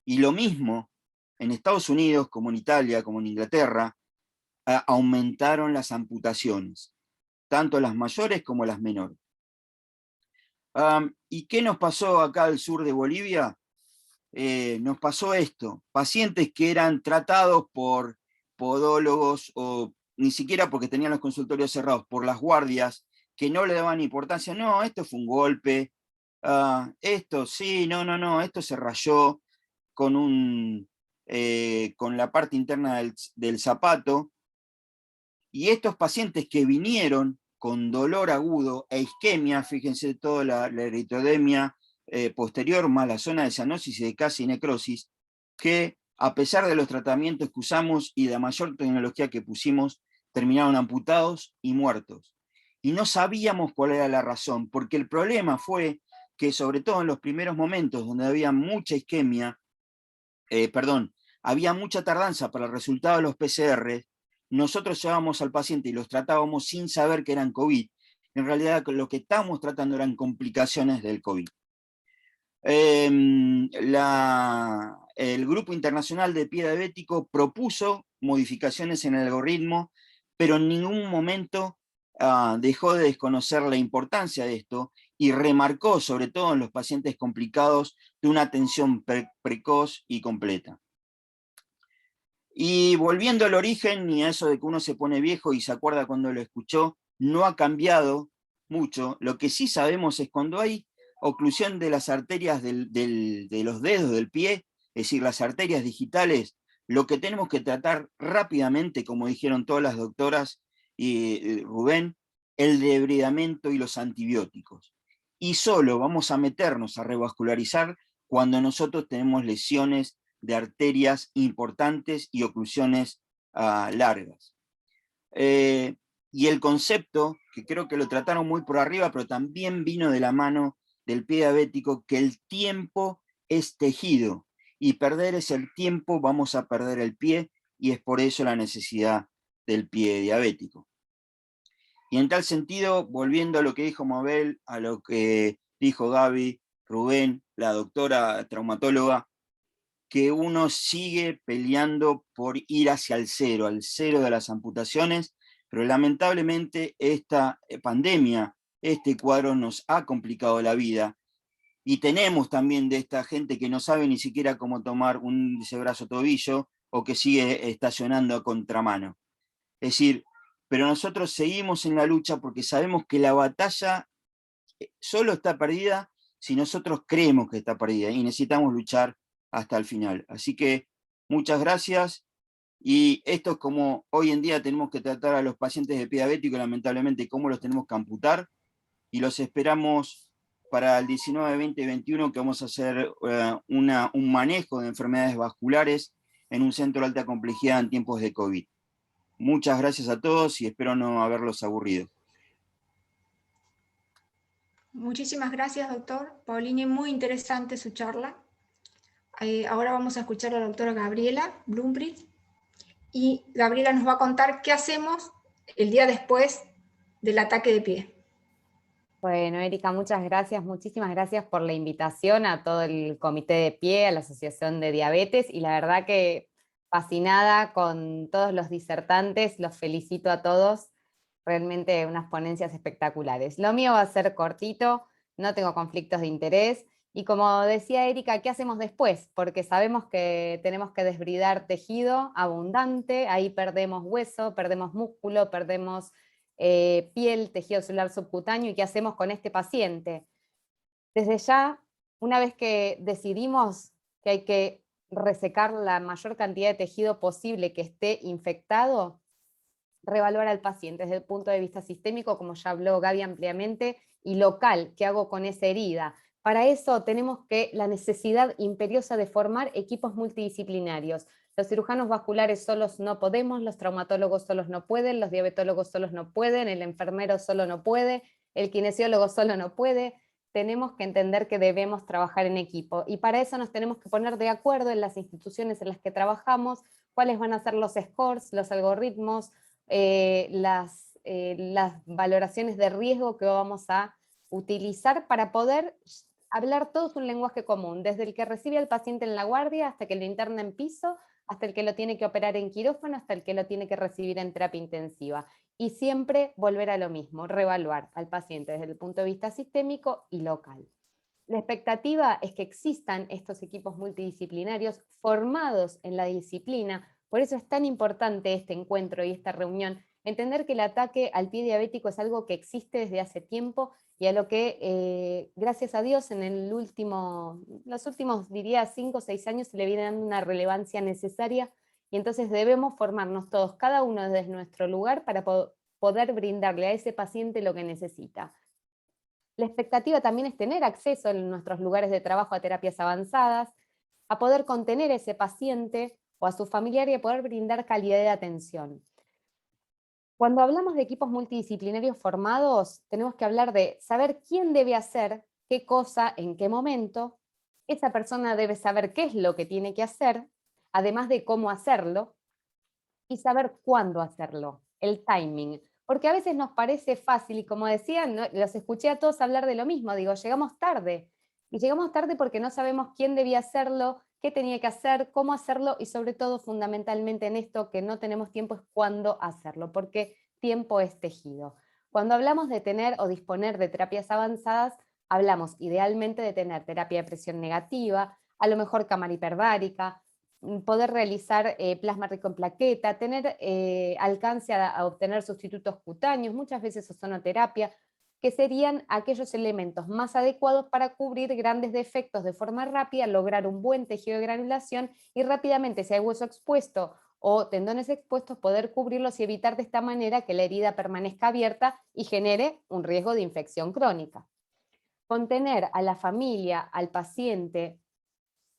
Y lo mismo en Estados Unidos, como en Italia, como en Inglaterra, aumentaron las amputaciones, tanto las mayores como las menores. ¿Y qué nos pasó acá al sur de Bolivia? Nos pasó esto: pacientes que eran tratados por podólogos, o ni siquiera porque tenían los consultorios cerrados, por las guardias, que no le daban importancia. No, esto fue un golpe, esto sí, no, esto se rayó con la parte interna del zapato. Y estos pacientes que vinieron con dolor agudo e isquemia, fíjense toda la eritrodemia posterior, más la zona de cianosis y de casi necrosis, que a pesar de los tratamientos que usamos y de la mayor tecnología que pusimos, terminaron amputados y muertos. Y no sabíamos cuál era la razón, porque el problema fue que, sobre todo en los primeros momentos donde había mucha isquemia, había mucha tardanza para el resultado de los PCR, nosotros llevábamos al paciente y los tratábamos sin saber que eran COVID. En realidad lo que estábamos tratando eran complicaciones del COVID. El Grupo Internacional de Pie Diabético propuso modificaciones en el algoritmo, pero en ningún momento dejó de desconocer la importancia de esto, y remarcó, sobre todo en los pacientes complicados, de una atención precoz y completa. Y volviendo al origen, y a eso de que uno se pone viejo y se acuerda cuando lo escuchó, no ha cambiado mucho. Lo que sí sabemos es cuando hay oclusión de las arterias de los dedos del pie, es decir, las arterias digitales, lo que tenemos que tratar rápidamente, como dijeron todas las doctoras y Rubén, el debridamiento y los antibióticos. Y solo vamos a meternos a revascularizar cuando nosotros tenemos lesiones de arterias importantes y oclusiones largas. Y el concepto, que creo que lo trataron muy por arriba, pero también vino de la mano del pie diabético, que el tiempo es tejido, y perder ese tiempo vamos a perder el pie, y es por eso la necesidad del pie diabético. Y en tal sentido, volviendo a lo que dijo Mabel, a lo que dijo Gaby, Rubén, la doctora traumatóloga, que uno sigue peleando por ir hacia el cero, al cero de las amputaciones, pero lamentablemente esta pandemia, este cuadro nos ha complicado la vida, y tenemos también de esta gente que no sabe ni siquiera cómo tomar un índice brazo-tobillo, o que sigue estacionando a contramano. Es decir, pero nosotros seguimos en la lucha porque sabemos que la batalla solo está perdida si nosotros creemos que está perdida, y necesitamos luchar hasta el final. Así que muchas gracias, y esto es como hoy en día tenemos que tratar a los pacientes de pie diabético, lamentablemente, cómo los tenemos que amputar, y los esperamos para el 19, 20 y 21, que vamos a hacer un manejo de enfermedades vasculares en un centro de alta complejidad en tiempos de COVID. Muchas gracias a todos y espero no haberlos aburrido. Muchísimas gracias, doctor Paulini, muy interesante su charla. Ahora vamos a escuchar a la doctora Gabriela Blumbrich, y Gabriela nos va a contar qué hacemos el día después del ataque de pie. Bueno, Erika, muchas gracias, muchísimas gracias por la invitación a todo el Comité de Pie, a la Asociación de Diabetes, y la verdad que fascinada con todos los disertantes, los felicito a todos, realmente unas ponencias espectaculares. Lo mío va a ser cortito, no tengo conflictos de interés, y como decía Erika, ¿qué hacemos después? Porque sabemos que tenemos que desbridar tejido abundante, ahí perdemos hueso, perdemos músculo, perdemos piel, tejido celular subcutáneo, y qué hacemos con este paciente. Desde ya, una vez que decidimos que hay que resecar la mayor cantidad de tejido posible que esté infectado, reevaluar al paciente desde el punto de vista sistémico, como ya habló Gaby ampliamente, y local, ¿qué hago con esa herida? Para eso tenemos la necesidad imperiosa de formar equipos multidisciplinarios. Los cirujanos vasculares solos no podemos, los traumatólogos solos no pueden, los diabetólogos solos no pueden, el enfermero solo no puede, el kinesiólogo solo no puede. Tenemos que entender que debemos trabajar en equipo, y para eso nos tenemos que poner de acuerdo en las instituciones en las que trabajamos, cuáles van a ser los scores, los algoritmos, las valoraciones de riesgo que vamos a utilizar para poder hablar todos un lenguaje común, desde el que recibe al paciente en la guardia hasta que lo interna en piso, hasta el que lo tiene que operar en quirófano, hasta el que lo tiene que recibir en terapia intensiva. Y siempre volver a lo mismo, reevaluar al paciente desde el punto de vista sistémico y local. La expectativa es que existan estos equipos multidisciplinarios formados en la disciplina. Por eso es tan importante este encuentro y esta reunión, entender que el ataque al pie diabético es algo que existe desde hace tiempo, y a lo que, gracias a Dios, en los últimos, diría, 5 o 6 años se le viene dando una relevancia necesaria, y entonces debemos formarnos todos, cada uno desde nuestro lugar, para poder brindarle a ese paciente lo que necesita. La expectativa también es tener acceso en nuestros lugares de trabajo a terapias avanzadas, a poder contener a ese paciente o a su familiar y a poder brindar calidad de atención. Cuando hablamos de equipos multidisciplinarios formados, tenemos que hablar de saber quién debe hacer qué cosa en qué momento. Esa persona debe saber qué es lo que tiene que hacer, además de cómo hacerlo, y saber cuándo hacerlo, el timing. Porque a veces nos parece fácil, y como decían, ¿no? Los escuché a todos hablar de lo mismo, digo, llegamos tarde. Y llegamos tarde porque no sabemos quién debía hacerlo, qué tenía que hacer, cómo hacerlo, y sobre todo, fundamentalmente en esto que no tenemos tiempo, es cuándo hacerlo, porque tiempo es tejido. Cuando hablamos de tener o disponer de terapias avanzadas, hablamos idealmente de tener terapia de presión negativa, a lo mejor cámara hiperbárica, poder realizar plasma rico en plaqueta, tener alcance a obtener sustitutos cutáneos, muchas veces ozonoterapia, que serían aquellos elementos más adecuados para cubrir grandes defectos de forma rápida, lograr un buen tejido de granulación y rápidamente, si hay hueso expuesto o tendones expuestos, poder cubrirlos y evitar de esta manera que la herida permanezca abierta y genere un riesgo de infección crónica. Contener a la familia, al paciente.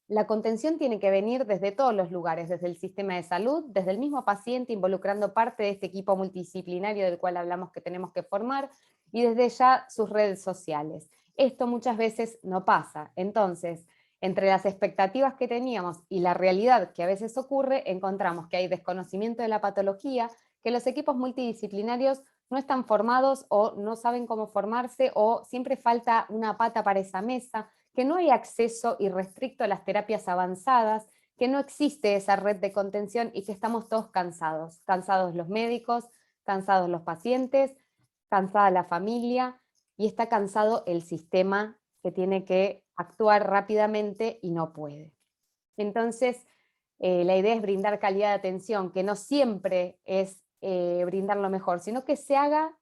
La contención tiene que venir desde todos los lugares, desde el sistema de salud, desde el mismo paciente, involucrando parte de este equipo multidisciplinario del cual hablamos que tenemos que formar, y desde ya sus redes sociales. Esto muchas veces no pasa. Entonces, entre las expectativas que teníamos y la realidad que a veces ocurre, encontramos que hay desconocimiento de la patología, que los equipos multidisciplinarios no están formados o no saben cómo formarse, o siempre falta una pata para esa mesa, que no hay acceso irrestricto a las terapias avanzadas, que no existe esa red de contención y que estamos todos cansados. Cansados los médicos, cansados los pacientes, cansada la familia, y está cansado el sistema que tiene que actuar rápidamente y no puede. Entonces, la idea es brindar calidad de atención, que no siempre es brindar lo mejor, sino que se haga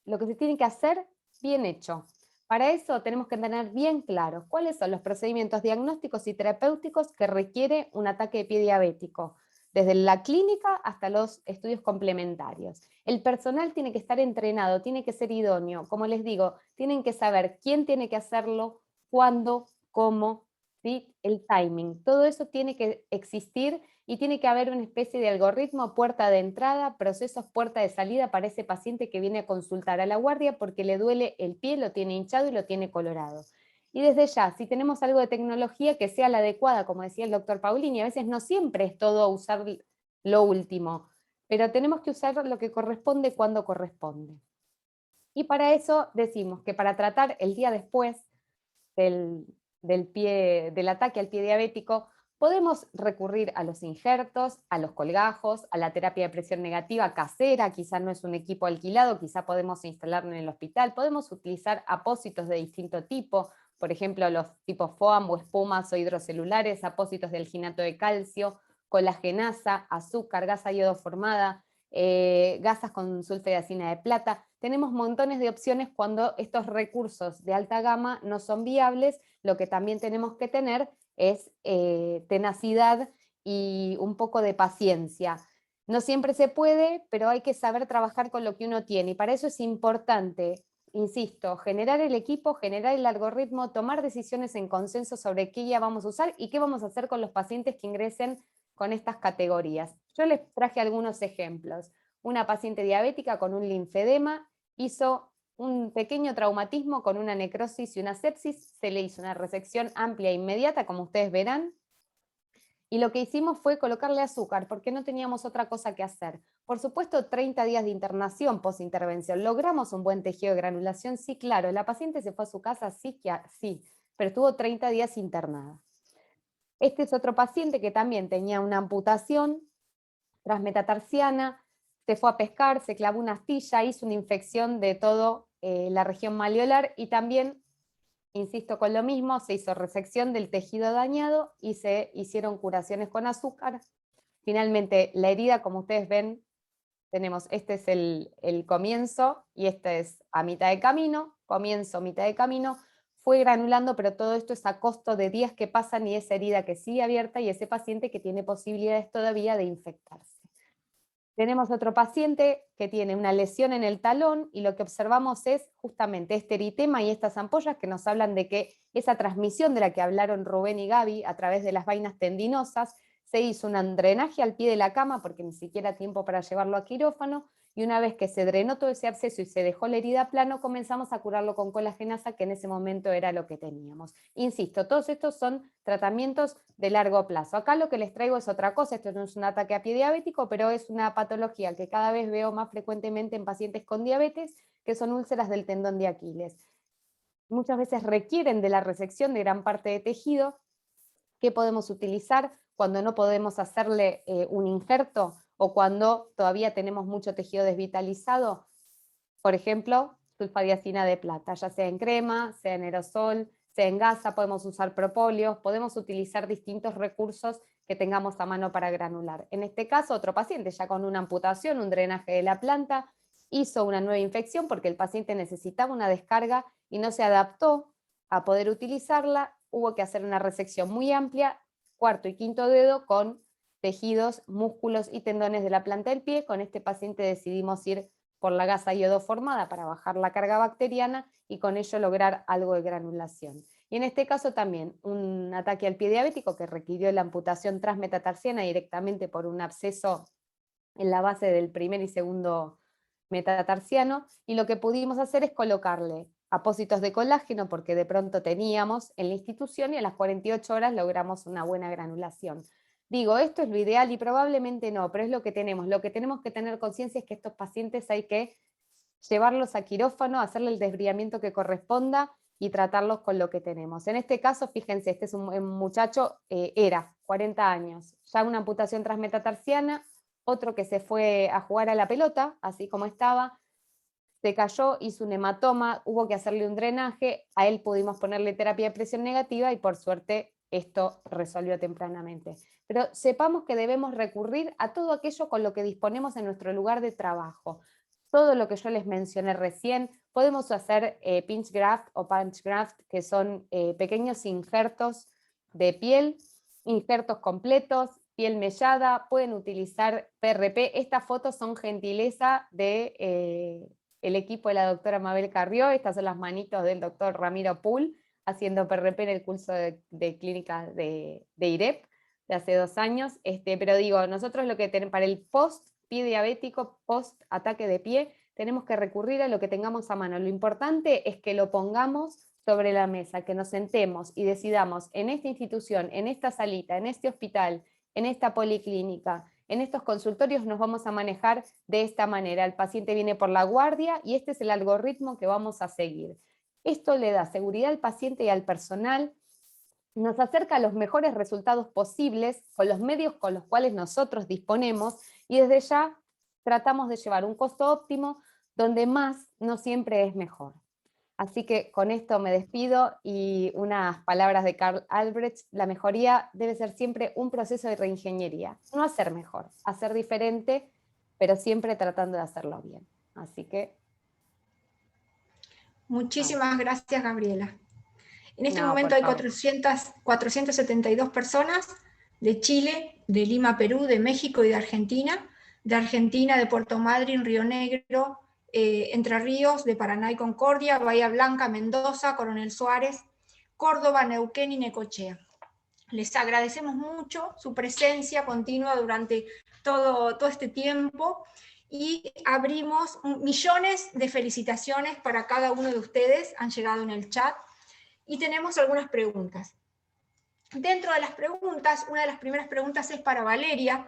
lo que se tiene que hacer bien hecho. Para eso tenemos que tener bien claros cuáles son los procedimientos diagnósticos y terapéuticos que requiere un ataque de pie diabético. desde la clínica hasta los estudios complementarios. El personal tiene que estar entrenado, tiene que ser idóneo. Como les digo, tienen que saber quién tiene que hacerlo, cuándo, cómo, ¿sí? El timing. Todo eso tiene que existir y tiene que haber una especie de algoritmo, puerta de entrada, procesos, puerta de salida para ese paciente que viene a consultar a la guardia porque le duele el pie, lo tiene hinchado y lo tiene colorado. Y desde ya, si tenemos algo de tecnología que sea la adecuada, como decía el doctor Paulini, a veces no siempre es todo usar lo último, pero tenemos que usar lo que corresponde cuando corresponde. Y para eso decimos que para tratar el día después del ataque al pie diabético, podemos recurrir a los injertos, a los colgajos, a la terapia de presión negativa casera, quizá no es un equipo alquilado, quizá podemos instalarlo en el hospital, podemos utilizar apósitos de distinto tipo, por ejemplo los tipos FOAM o espumas o hidrocelulares, apósitos de alginato de calcio, colagenasa, azúcar, gasa iodoformada, gasas con sulfadiazina de plata. Tenemos montones de opciones cuando estos recursos de alta gama no son viables. Lo que también tenemos que tener es tenacidad y un poco de paciencia. No siempre se puede, pero hay que saber trabajar con lo que uno tiene, y para eso es importante, insisto, generar el equipo, generar el algoritmo, tomar decisiones en consenso sobre qué guía vamos a usar y qué vamos a hacer con los pacientes que ingresen con estas categorías. Yo les traje algunos ejemplos. Una paciente diabética con un linfedema hizo un pequeño traumatismo con una necrosis y una sepsis, se le hizo una resección amplia e inmediata, como ustedes verán, y lo que hicimos fue colocarle azúcar, porque no teníamos otra cosa que hacer. Por supuesto, 30 días de internación post-intervención. ¿Logramos un buen tejido de granulación? Sí, claro. ¿La paciente se fue a su casa? Sí, sí, pero estuvo 30 días internada. Este es otro paciente que también tenía una amputación transmetatarsiana, se fue a pescar, se clavó una astilla, hizo una infección de toda la región malleolar y también, insisto con lo mismo, se hizo resección del tejido dañado y se hicieron curaciones con azúcar. Finalmente, la herida, como ustedes ven, tenemos, este es el comienzo y este es a mitad de camino, comienzo, mitad de camino, fue granulando, pero todo esto es a costo de días que pasan y esa herida que sigue abierta y ese paciente que tiene posibilidades todavía de infectarse. Tenemos otro paciente que tiene una lesión en el talón y lo que observamos es justamente este eritema y estas ampollas que nos hablan de que esa transmisión de la que hablaron Rubén y Gaby a través de las vainas tendinosas, se hizo un drenaje al pie de la cama porque ni siquiera tiempo para llevarlo a quirófano, y una vez que se drenó todo ese absceso y se dejó la herida plano, comenzamos a curarlo con colagenasa, que en ese momento era lo que teníamos. Insisto, todos estos son tratamientos de largo plazo. Acá lo que les traigo es otra cosa, esto no es un ataque a pie diabético, pero es una patología que cada vez veo más frecuentemente en pacientes con diabetes, que son úlceras del tendón de Aquiles. Muchas veces requieren de la resección de gran parte de tejido. ¿Qué podemos utilizar cuando no podemos hacerle un injerto o cuando todavía tenemos mucho tejido desvitalizado? Por ejemplo, sulfadiazina de plata, ya sea en crema, sea en aerosol, sea en gasa, podemos usar propóleos, podemos utilizar distintos recursos que tengamos a mano para granular. En este caso, otro paciente ya con una amputación, un drenaje de la planta, hizo una nueva infección porque el paciente necesitaba una descarga y no se adaptó a poder utilizarla, hubo que hacer una resección muy amplia, cuarto y quinto dedo con tejidos, músculos y tendones de la planta del pie. Con este paciente decidimos ir por la gasa iodoformada para bajar la carga bacteriana y con ello lograr algo de granulación. Y en este caso también un ataque al pie diabético que requirió la amputación transmetatarsiana directamente por un absceso en la base del primer y segundo metatarsiano, y lo que pudimos hacer es colocarle apósitos de colágeno porque de pronto teníamos en la institución y a las 48 horas logramos una buena granulación. Digo, esto es lo ideal y probablemente no, pero es lo que tenemos. Lo que tenemos que tener conciencia es que estos pacientes hay que llevarlos a quirófano, hacerle el desbridamiento que corresponda y tratarlos con lo que tenemos. En este caso, fíjense, este es un muchacho, era 40 años, ya una amputación transmetatarsiana, otro que se fue a jugar a la pelota, así como estaba, se cayó, hizo un hematoma, hubo que hacerle un drenaje, a él pudimos ponerle terapia de presión negativa y por suerte esto resolvió tempranamente. Pero sepamos que debemos recurrir a todo aquello con lo que disponemos en nuestro lugar de trabajo. Todo lo que yo les mencioné recién, podemos hacer pinch graft o punch graft, que son pequeños injertos de piel, injertos completos, piel mellada, pueden utilizar PRP. Estas fotos son gentileza de el equipo de la doctora Mabel Carrió. Estas son las manitos del doctor Ramiro Pull haciendo PRP en el curso de clínica de IREP de hace 2 años. Pero digo, nosotros lo que tenemos para el post-pie diabético, post-ataque de pie, tenemos que recurrir a lo que tengamos a mano. Lo importante es que lo pongamos sobre la mesa, que nos sentemos y decidamos en esta institución, en esta salita, en este hospital, en esta policlínica, en estos consultorios nos vamos a manejar de esta manera. El paciente viene por la guardia y este es el algoritmo que vamos a seguir. Esto le da seguridad al paciente y al personal, nos acerca a los mejores resultados posibles con los medios con los cuales nosotros disponemos y desde ya tratamos de llevar un costo óptimo donde más no siempre es mejor. Así que con esto me despido y unas palabras de Karl Albrecht: la mejoría debe ser siempre un proceso de reingeniería, no hacer mejor, hacer diferente, pero siempre tratando de hacerlo bien. Así que... Muchísimas gracias, Gabriela. En este No, momento por hay favor. 472 personas de Chile, de Lima, Perú, de México y de Argentina, de Puerto Madryn, Río Negro, Entre Ríos, de Paraná y Concordia, Bahía Blanca, Mendoza, Coronel Suárez, Córdoba, Neuquén y Necochea. Les agradecemos mucho su presencia continua durante todo este tiempo y abrimos millones de felicitaciones para cada uno de ustedes, han llegado en el chat, y tenemos algunas preguntas. Dentro de las preguntas, una de las primeras preguntas es para Valeria.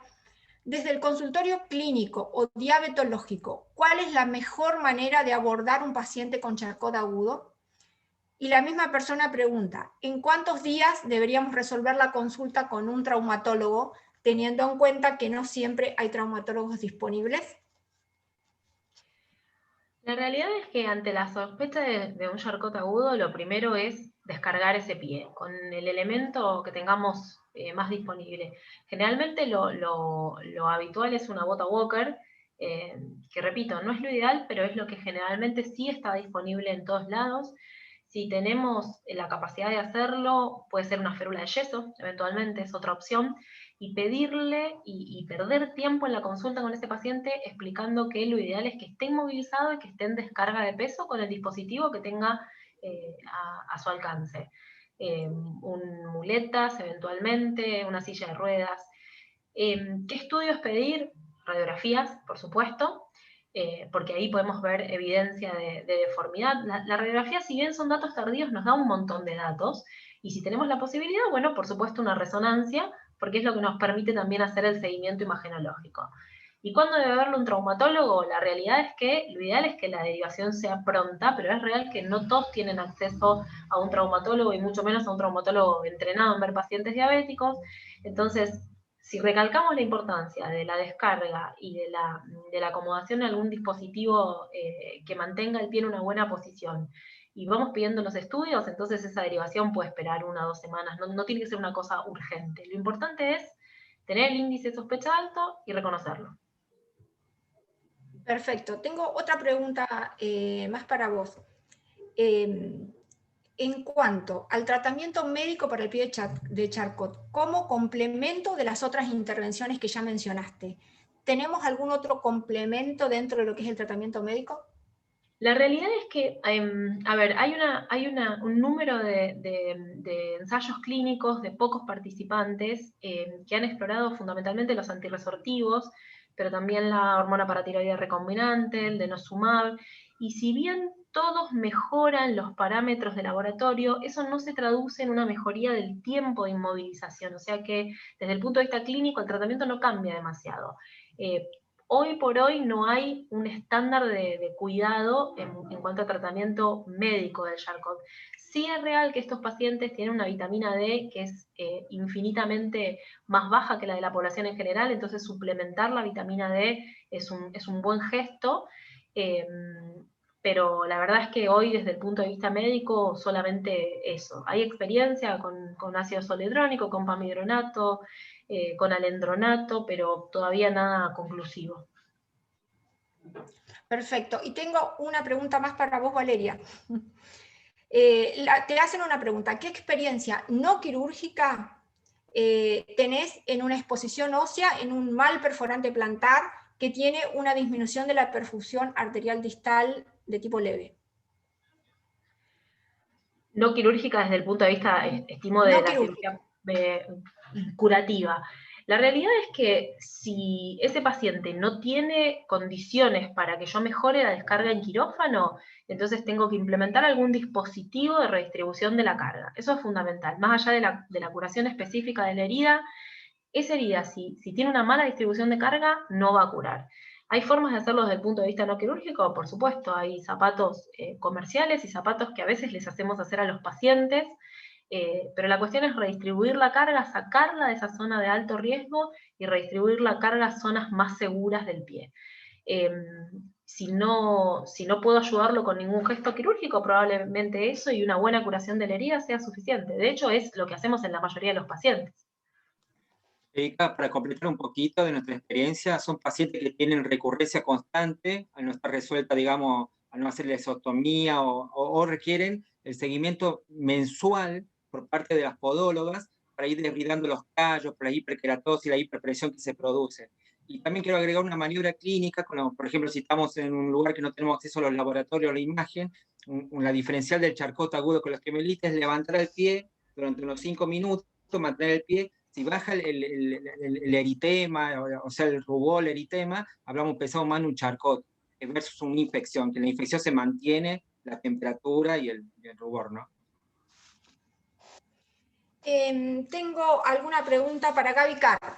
Desde el consultorio clínico o diabetológico, ¿cuál es la mejor manera de abordar un paciente con Charcot agudo? Y la misma persona pregunta, ¿en cuántos días deberíamos resolver la consulta con un traumatólogo, teniendo en cuenta que no siempre hay traumatólogos disponibles? La realidad es que ante la sospecha de un Charcot agudo, lo primero es descargar ese pie, con el elemento que tengamos más disponible. Generalmente lo habitual es una bota Walker, que repito, no es lo ideal, pero es lo que generalmente sí está disponible en todos lados. Si tenemos la capacidad de hacerlo, puede ser una férula de yeso, eventualmente es otra opción, y pedirle y perder tiempo en la consulta con ese paciente explicando que lo ideal es que esté inmovilizado y que esté en descarga de peso con el dispositivo que tenga a su alcance. Muletas eventualmente, una silla de ruedas. ¿Qué estudios pedir? Radiografías, por supuesto, porque ahí podemos ver evidencia de deformidad. La radiografía, si bien son datos tardíos, nos da un montón de datos, y si tenemos la posibilidad, bueno, por supuesto una resonancia, porque es lo que nos permite también hacer el seguimiento imagenológico. ¿Y cuándo debe verlo un traumatólogo? La realidad es que lo ideal es que la derivación sea pronta, pero es real que no todos tienen acceso a un traumatólogo, y mucho menos a un traumatólogo entrenado en ver pacientes diabéticos. Entonces, si recalcamos la importancia de la descarga y de la acomodación de algún dispositivo que mantenga el pie en una buena posición, y vamos pidiendo los estudios, entonces esa derivación puede esperar 1 o 2 semanas, no tiene que ser una cosa urgente. Lo importante es tener el índice de sospecha alto y reconocerlo. Perfecto. Tengo otra pregunta más para vos. En cuanto al tratamiento médico para el pie de Charcot, como complemento de las otras intervenciones que ya mencionaste, ¿tenemos algún otro complemento dentro de lo que es el tratamiento médico? La realidad es que, a ver, hay un número de ensayos clínicos de pocos participantes que han explorado fundamentalmente los antirresortivos, pero también la hormona paratiroidea recombinante, el denosumab, y si bien todos mejoran los parámetros de laboratorio, eso no se traduce en una mejoría del tiempo de inmovilización, o sea que desde el punto de vista clínico el tratamiento no cambia demasiado. Hoy por hoy no hay un estándar de cuidado en cuanto a tratamiento médico del Charcot. Sí es real que estos pacientes tienen una vitamina D que es infinitamente más baja que la de la población en general, entonces suplementar la vitamina D es un buen gesto, pero la verdad es que hoy desde el punto de vista médico solamente eso. Hay experiencia con ácido zoledrónico, con pamidronato, con alendronato, pero todavía nada conclusivo. Perfecto. Y tengo una pregunta más para vos, Valeria. Te hacen una pregunta. ¿Qué experiencia no quirúrgica tenés en una exposición ósea, en un mal perforante plantar, que tiene una disminución de la perfusión arterial distal de tipo leve. No quirúrgica desde el punto de vista, estimo, de la cirugía curativa. La realidad es que si ese paciente no tiene condiciones para que yo mejore la descarga en quirófano, entonces tengo que implementar algún dispositivo de redistribución de la carga. Eso es fundamental. Más allá de la curación específica de la herida, esa herida, si tiene una mala distribución de carga, no va a curar. ¿Hay formas de hacerlo desde el punto de vista no quirúrgico? Por supuesto, hay zapatos comerciales y zapatos que a veces les hacemos hacer a los pacientes, pero la cuestión es redistribuir la carga, sacarla de esa zona de alto riesgo y redistribuir la carga a zonas más seguras del pie. Si no puedo ayudarlo con ningún gesto quirúrgico, probablemente eso y una buena curación de la herida sea suficiente. De hecho, es lo que hacemos en la mayoría de los pacientes. Erika, para completar un poquito de nuestra experiencia, son pacientes que tienen recurrencia constante, al no estar resuelta, digamos, al no hacer la esostomía, o requieren el seguimiento mensual por parte de las podólogas para ir desbridando los callos, por la hiperkeratosis y la hiperpresión que se produce. Y también quiero agregar una maniobra clínica, por ejemplo, si estamos en un lugar que no tenemos acceso a los laboratorios o la imagen, la diferencial del charcot agudo con los gemelites es levantar el pie durante unos 5 minutos, mantener el pie. Si baja el eritema, o sea, el rubor, el eritema, hablamos, pensamos más en un charcot versus una infección, que la infección se mantiene la temperatura y el rubor, ¿no? Tengo alguna pregunta para Gaby Carr.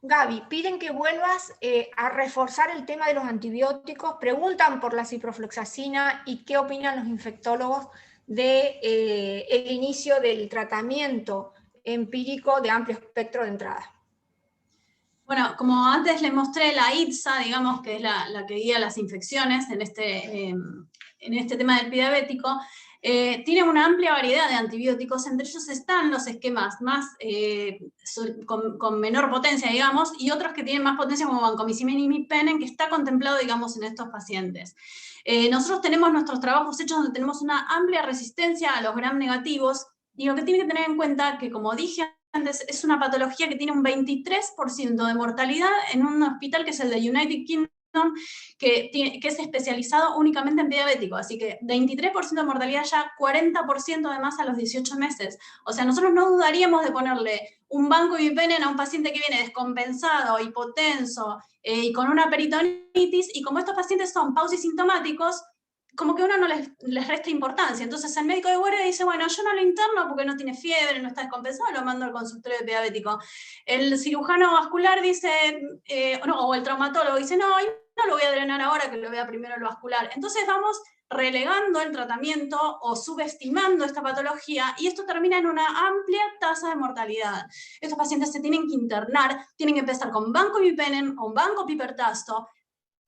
Gaby, piden que vuelvas a reforzar el tema de los antibióticos, preguntan por la ciprofloxacina y qué opinan los infectólogos del inicio del tratamiento empírico de amplio espectro de entrada. Bueno, como antes les mostré, la ITSA, digamos, que es la que guía las infecciones en este tema del pie diabético, tiene una amplia variedad de antibióticos, entre ellos están los esquemas más con menor potencia, digamos, y otros que tienen más potencia como vancomicina y imipenem, que está contemplado, digamos, en estos pacientes. Nosotros tenemos nuestros trabajos hechos donde tenemos una amplia resistencia a los gram negativos, y lo que tienen que tener en cuenta que, como dije antes, es una patología que tiene un 23% de mortalidad en un hospital que es el de United Kingdom, que es especializado únicamente en pie diabético, así que 23% de mortalidad ya, 40% además a los 18 meses. O sea, nosotros no dudaríamos de ponerle un banco imipenem a un paciente que viene descompensado, hipotenso y con una peritonitis, y como estos pacientes son pausisintomáticos, como que uno no les resta importancia. Entonces el médico de guardia dice, bueno, yo no lo interno porque no tiene fiebre, no está descompensado, lo mando al consultorio de diabético. El cirujano vascular dice, o el traumatólogo dice, no lo voy a drenar ahora, que lo vea primero el vascular. Entonces vamos relegando el tratamiento o subestimando esta patología, y esto termina en una amplia tasa de mortalidad. Estos pacientes se tienen que internar, tienen que empezar con banco imipenem o un banco pipertazo,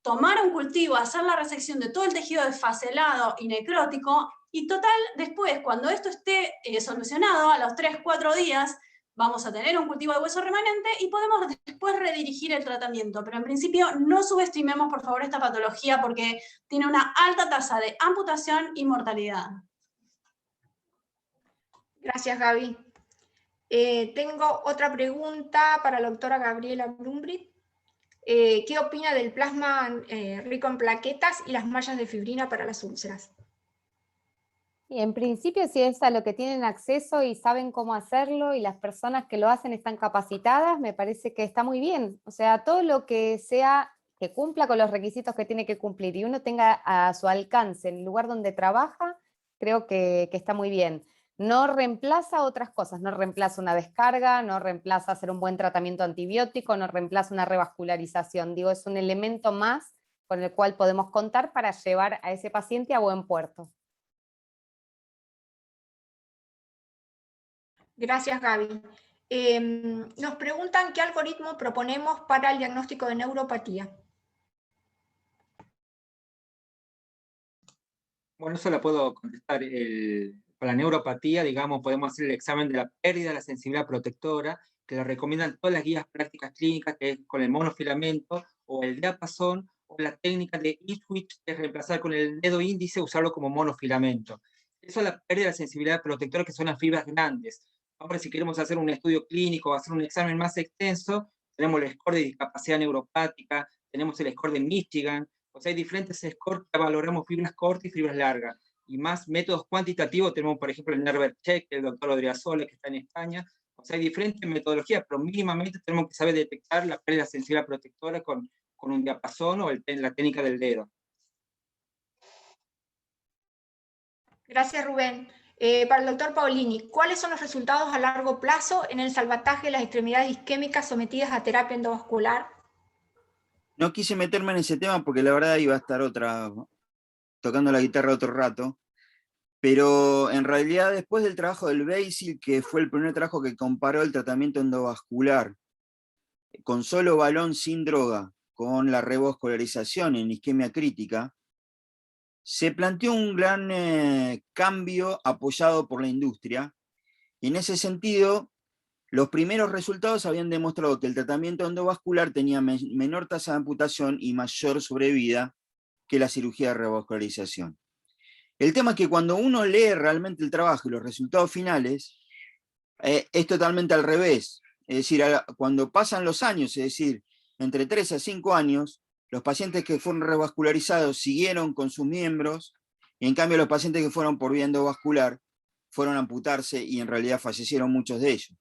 tomar un cultivo, hacer la resección de todo el tejido desfaselado y necrótico, y total, después, cuando esto esté solucionado, a los 3-4 días, vamos a tener un cultivo de hueso remanente y podemos después redirigir el tratamiento. Pero en principio no subestimemos, por favor, esta patología porque tiene una alta tasa de amputación y mortalidad. Gracias, Gaby. Tengo otra pregunta para la doctora Gabriela Brumbrit. ¿Qué opina del plasma rico en plaquetas y las mallas de fibrina para las úlceras? Y en principio, si es a lo que tienen acceso y saben cómo hacerlo y las personas que lo hacen están capacitadas, me parece que está muy bien. O sea, todo lo que sea que cumpla con los requisitos que tiene que cumplir y uno tenga a su alcance el lugar donde trabaja, creo que está muy bien. No reemplaza otras cosas, no reemplaza una descarga, no reemplaza hacer un buen tratamiento antibiótico, no reemplaza una revascularización. Digo, es un elemento más con el cual podemos contar para llevar a ese paciente a buen puerto. Gracias, Gaby. Nos preguntan qué algoritmo proponemos para el diagnóstico de neuropatía. Bueno, eso la puedo contestar. Para la neuropatía, digamos, podemos hacer el examen de la pérdida de la sensibilidad protectora, que le recomiendan todas las guías prácticas clínicas, que es con el monofilamento, o el diapasón, o la técnica de E-switch, que es reemplazar con el dedo índice, usarlo como monofilamento. Eso es la pérdida de la sensibilidad protectora, que son las fibras grandes. Ahora, si queremos hacer un estudio clínico o hacer un examen más extenso, tenemos el score de discapacidad neuropática, tenemos el score de Michigan, o sea, hay diferentes scores que valoramos fibras cortas y fibras largas. Y más métodos cuantitativos, tenemos por ejemplo el Nerver Check, el doctor Odriazola, que está en España. O sea, hay diferentes metodologías, pero mínimamente tenemos que saber detectar la pérdida sensible protectora con un diapasón o la técnica del dedo. Gracias, Rubén. Para el doctor Paolini, ¿cuáles son los resultados a largo plazo en el salvataje de las extremidades isquémicas sometidas a terapia endovascular? No quise meterme en ese tema porque la verdad iba a estar tocando la guitarra otro rato, pero en realidad después del trabajo del Basil, que fue el primer trabajo que comparó el tratamiento endovascular con solo balón sin droga, con la revascularización en isquemia crítica, se planteó un gran cambio apoyado por la industria, y en ese sentido, los primeros resultados habían demostrado que el tratamiento endovascular tenía menor tasa de amputación y mayor sobrevida que la cirugía de revascularización. El tema es que cuando uno lee realmente el trabajo y los resultados finales, es totalmente al revés. Es decir, cuando pasan los años, es decir, entre 3 a 5 años, los pacientes que fueron revascularizados siguieron con sus miembros, y en cambio los pacientes que fueron por vía endovascular fueron a amputarse y en realidad fallecieron muchos de ellos.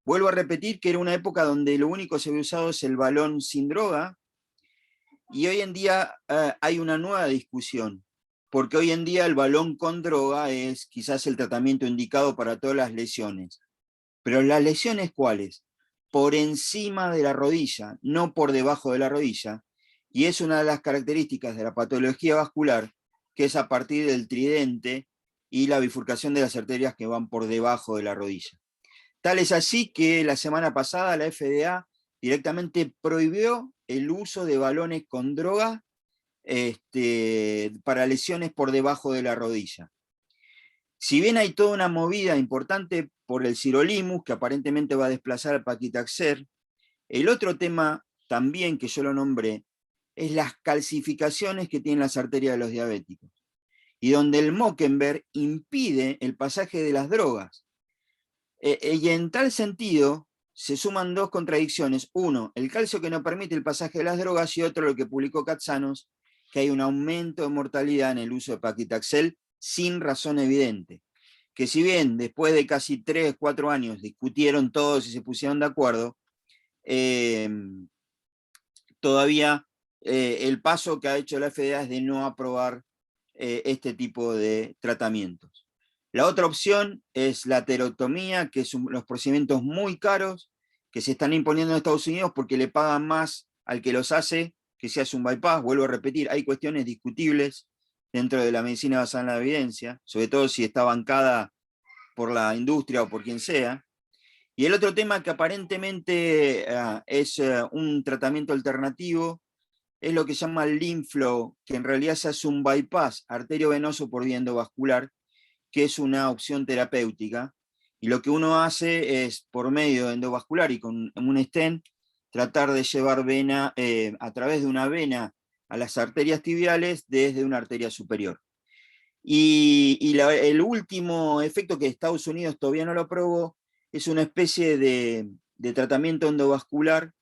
Vuelvo a repetir que era una época donde lo único que se había usado es el balón sin droga, y hoy en día hay una nueva discusión, porque hoy en día el balón con droga es quizás el tratamiento indicado para todas las lesiones. Pero las lesiones, ¿cuáles? Por encima de la rodilla, no por debajo de la rodilla, y es una de las características de la patología vascular, que es a partir del tridente y la bifurcación de las arterias que van por debajo de la rodilla. Tal es así que la semana pasada la FDA directamente prohibió el uso de balones con droga para lesiones por debajo de la rodilla. Si bien hay toda una movida importante por el sirolimus, que aparentemente va a desplazar al paclitaxel, el otro tema también que yo lo nombré es las calcificaciones que tienen las arterias de los diabéticos, y donde el Mockenberg impide el pasaje de las drogas. Y en tal sentido se suman dos contradicciones. Uno, el calcio que no permite el pasaje de las drogas, y otro, lo que publicó Katsanos, que hay un aumento de mortalidad en el uso de paclitaxel sin razón evidente. Que si bien después de casi 3 o 4 años discutieron todos y se pusieron de acuerdo, todavía el paso que ha hecho la FDA es de no aprobar este tipo de tratamientos. La otra opción es la aterotomía, que son los procedimientos muy caros que se están imponiendo en Estados Unidos porque le pagan más al que los hace que se hace un bypass. Vuelvo a repetir, hay cuestiones discutibles dentro de la medicina basada en la evidencia, sobre todo si está bancada por la industria o por quien sea. Y el otro tema que aparentemente es un tratamiento alternativo es lo que se llama el LymphFlow, que en realidad se hace un bypass arteriovenoso por vía endovascular, que es una opción terapéutica, y lo que uno hace es, por medio endovascular y con un stent, tratar de llevar vena a través de una vena a las arterias tibiales desde una arteria superior. Y el último efecto, que Estados Unidos todavía no lo aprobó, es una especie de tratamiento endovascular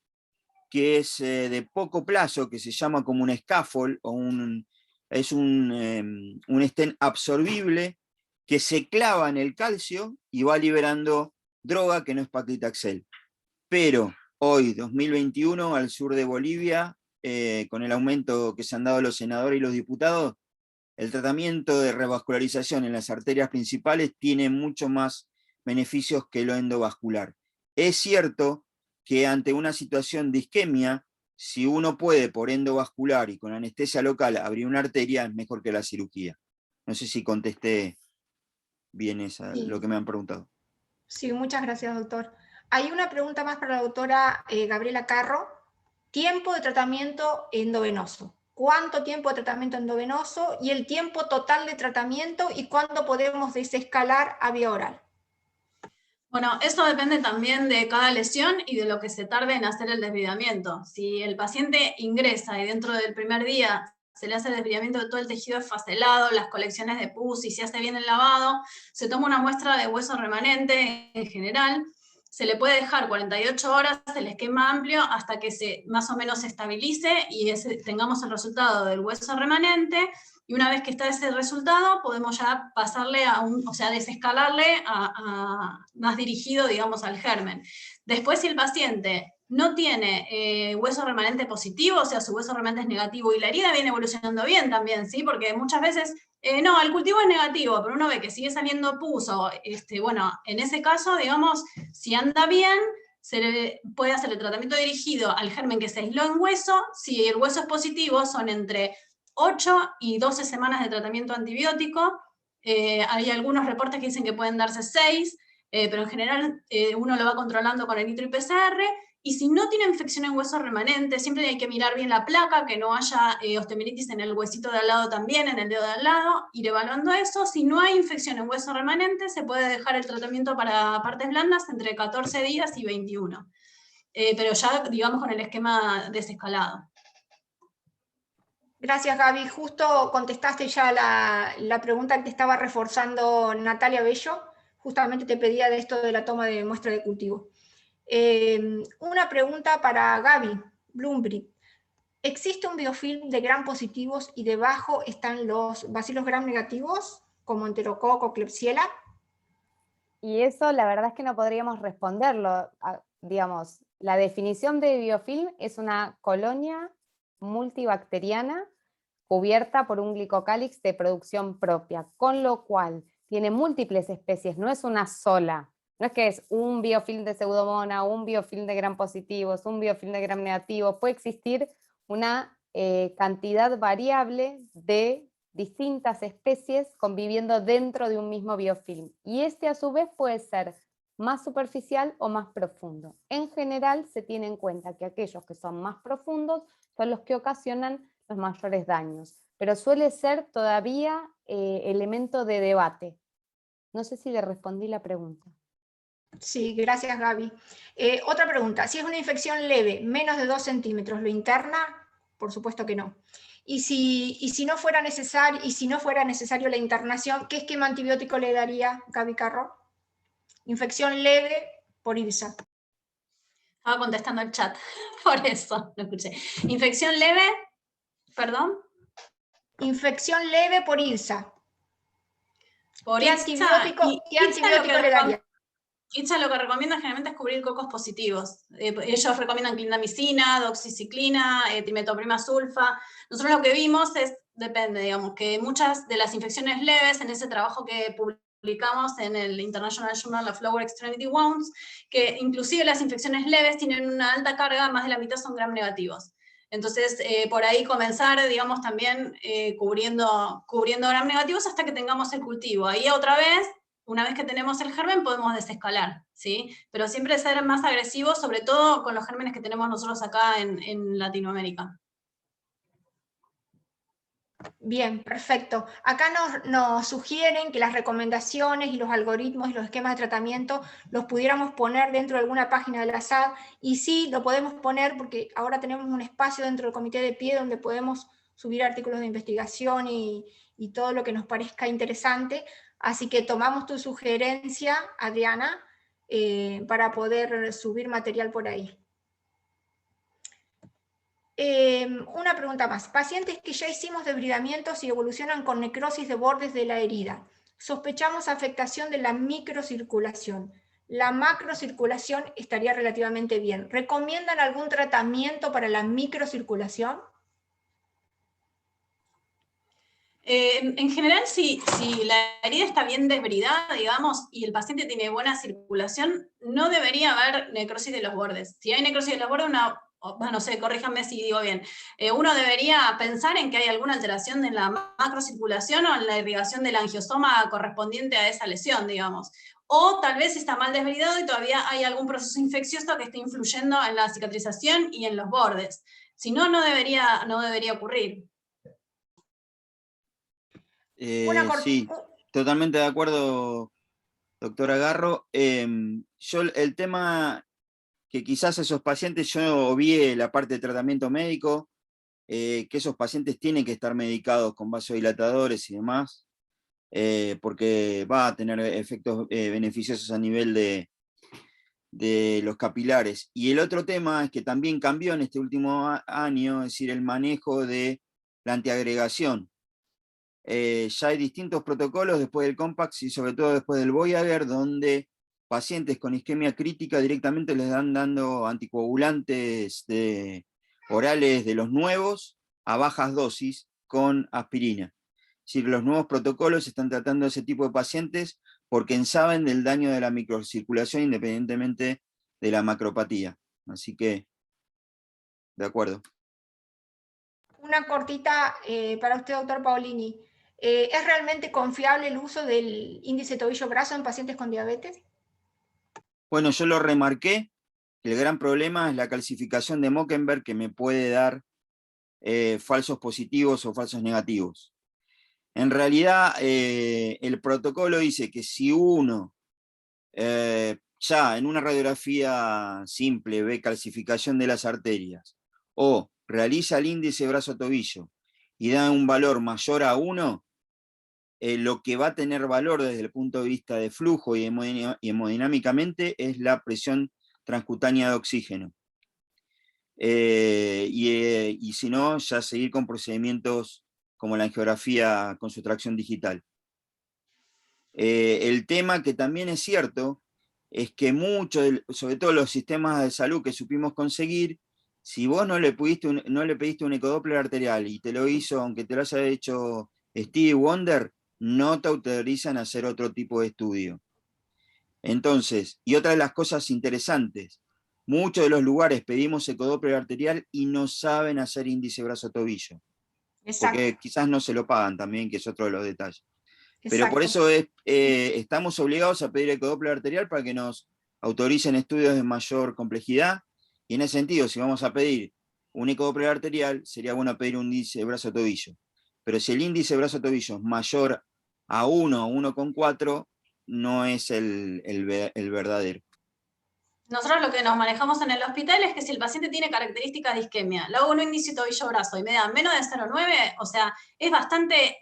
que es de poco plazo, que se llama como un scaffold, o es un stent absorbible que se clava en el calcio y va liberando droga que no es paclitaxel. Pero hoy, 2021, al sur de Bolivia, con el aumento que se han dado los senadores y los diputados, el tratamiento de revascularización en las arterias principales tiene mucho más beneficios que lo endovascular. Es cierto que ante una situación de isquemia, si uno puede por endovascular y con anestesia local abrir una arteria, es mejor que la cirugía. No sé si contesté bien lo que me han preguntado. Sí, muchas gracias, doctor. Hay una pregunta más para la doctora Gabriela Carro. Tiempo de tratamiento endovenoso. ¿Cuánto tiempo de tratamiento endovenoso y el tiempo total de tratamiento y cuándo podemos desescalar a vía oral? Bueno, eso depende también de cada lesión y de lo que se tarde en hacer el desbridamiento. Si el paciente ingresa y dentro del primer día se le hace desbridamiento de todo el tejido esfacelado, las colecciones de pus, y se hace bien el lavado, se toma una muestra de hueso remanente en general, se le puede dejar 48 horas el esquema amplio hasta que más o menos se estabilice y tengamos el resultado del hueso remanente, y una vez que está ese resultado, podemos ya pasarle desescalarle más dirigido, digamos, al germen. Después, si el paciente no tiene hueso remanente positivo, o sea, su hueso remanente es negativo, y la herida viene evolucionando bien también, ¿sí? Porque muchas veces, no, el cultivo es negativo, pero uno ve que sigue saliendo pus, bueno, en ese caso, digamos, si anda bien, se le puede hacer el tratamiento dirigido al germen que se aisló en hueso. Si el hueso es positivo, son entre 8 y 12 semanas de tratamiento antibiótico. Hay algunos reportes que dicen que pueden darse 6, pero en general uno lo va controlando con el nitro y PCR, y si no tiene infección en hueso remanente, siempre hay que mirar bien la placa, que no haya osteomielitis en el huesito de al lado también, en el dedo de al lado, ir evaluando eso. Si no hay infección en hueso remanente, se puede dejar el tratamiento para partes blandas entre 14 días y 21, pero ya, digamos, con el esquema desescalado. Gracias, Gaby. Justo contestaste ya la pregunta que te estaba reforzando Natalia Bello. Justamente te pedía de esto de la toma de muestra de cultivo. Una pregunta para Gaby Blumbrick. ¿Existe un biofilm de gram positivos y debajo están los bacilos gram negativos, como enterococo, Klebsiella? Y eso la verdad es que no podríamos responderlo. Digamos, la definición de biofilm es una colonia multibacteriana cubierta por un glicocálix de producción propia, con lo cual tiene múltiples especies, no es una sola. No es que es un biofilm de pseudomonas, un biofilm de gram positivos, un biofilm de gram negativos. Puede existir una cantidad variable de distintas especies conviviendo dentro de un mismo biofilm. Y este a su vez puede ser más superficial o más profundo. En general se tiene en cuenta que aquellos que son más profundos son los que ocasionan los mayores daños, pero suele ser todavía elemento de debate. No sé si le respondí la pregunta. Sí, gracias, Gaby. Otra pregunta, si es una infección leve, menos de 2 centímetros, ¿lo interna? Por supuesto que no. Y si no fuera necesario la internación, ¿qué esquema antibiótico le daría, Gaby Carro? Infección leve por IRSA. Estaba contestando el chat, por eso lo escuché. Infección leve, perdón. Infección leve por IRSA. ¿Qué IRSA, antibiótico le daría? IRSA lo que recomienda generalmente es cubrir cocos positivos. Ellos recomiendan clindamicina, doxiciclina, trimetoprima sulfa. Nosotros lo que vimos depende, digamos, que muchas de las infecciones leves, en ese trabajo que publicamos en el International Journal of Lower Extremity Wounds, que inclusive las infecciones leves tienen una alta carga, más de la mitad son gram negativos. Entonces, por ahí comenzar, digamos, también cubriendo gram negativos hasta que tengamos el cultivo. Ahí otra vez, una vez que tenemos el germen, podemos desescalar, ¿sí? Pero siempre ser más agresivos, sobre todo con los gérmenes que tenemos nosotros acá en Latinoamérica. Bien, perfecto. Acá nos sugieren que las recomendaciones y los algoritmos y los esquemas de tratamiento los pudiéramos poner dentro de alguna página de la SAD, y sí, lo podemos poner porque ahora tenemos un espacio dentro del comité de pie donde podemos subir artículos de investigación y todo lo que nos parezca interesante, así que tomamos tu sugerencia, Adriana, para poder subir material por ahí. Una pregunta más. Pacientes que ya hicimos debridamientos y evolucionan con necrosis de bordes de la herida. Sospechamos afectación de la microcirculación. La macrocirculación estaría relativamente bien. ¿Recomiendan algún tratamiento para la microcirculación? En general, si la herida está bien desbridada, digamos, y el paciente tiene buena circulación, no debería haber necrosis de los bordes. Si hay necrosis de los bordes, no sé, corríjanme si digo bien, uno debería pensar en que hay alguna alteración en la macrocirculación o en la irrigación del angiosoma correspondiente a esa lesión, digamos. O tal vez está mal desbridado y todavía hay algún proceso infeccioso que esté influyendo en la cicatrización y en los bordes. Si no, no debería ocurrir. Sí, totalmente de acuerdo, doctora Garro. Yo el tema que quizás esos pacientes yo obvié la parte de tratamiento médico, que esos pacientes tienen que estar medicados con vasodilatadores y demás, porque va a tener efectos beneficiosos a nivel de los capilares. Y el otro tema es que también cambió en este último año, es decir, el manejo de la antiagregación. Ya hay distintos protocolos después del Compact y sobre todo después del Voyager, donde pacientes con isquemia crítica directamente les dan dando anticoagulantes orales de los nuevos a bajas dosis con aspirina. Es decir, los nuevos protocolos están tratando a ese tipo de pacientes porque saben del daño de la microcirculación independientemente de la macropatía. Así que, de acuerdo. Una cortita para usted, doctor Paolini. ¿Es realmente confiable el uso del índice tobillo-brazo en pacientes con diabetes? Bueno, yo lo remarqué. El gran problema es la calcificación de Mockenberg, que me puede dar falsos positivos o falsos negativos. En realidad, el protocolo dice que si uno ya en una radiografía simple ve calcificación de las arterias o realiza el índice brazo-tobillo y da un valor mayor a 1, lo que va a tener valor desde el punto de vista de flujo y hemodinámicamente es la presión transcutánea de oxígeno. Y si no, ya seguir con procedimientos como la angiografía con sustracción digital. El tema que también es cierto es que muchos, sobre todo los sistemas de salud que supimos conseguir, si vos no le pediste un ecodoppler arterial y te lo hizo, aunque te lo haya hecho Stevie Wonder, no te autorizan a hacer otro tipo de estudio. Entonces, y otra de las cosas interesantes, muchos de los lugares pedimos ecodoppler arterial y no saben hacer índice brazo-tobillo. Porque quizás no se lo pagan también, que es otro de los detalles. Pero por eso estamos obligados a pedir ecodoppler arterial para que nos autoricen estudios de mayor complejidad. Y en ese sentido, si vamos a pedir un ecodoppler arterial, sería bueno pedir un índice brazo-tobillo. Pero si el índice brazo-tobillo es mayor a 1 o 1,4, no es el verdadero. Nosotros lo que nos manejamos en el hospital es que si el paciente tiene características de isquemia, le hago un índice tobillo-brazo y me da menos de 0,9, o sea, es bastante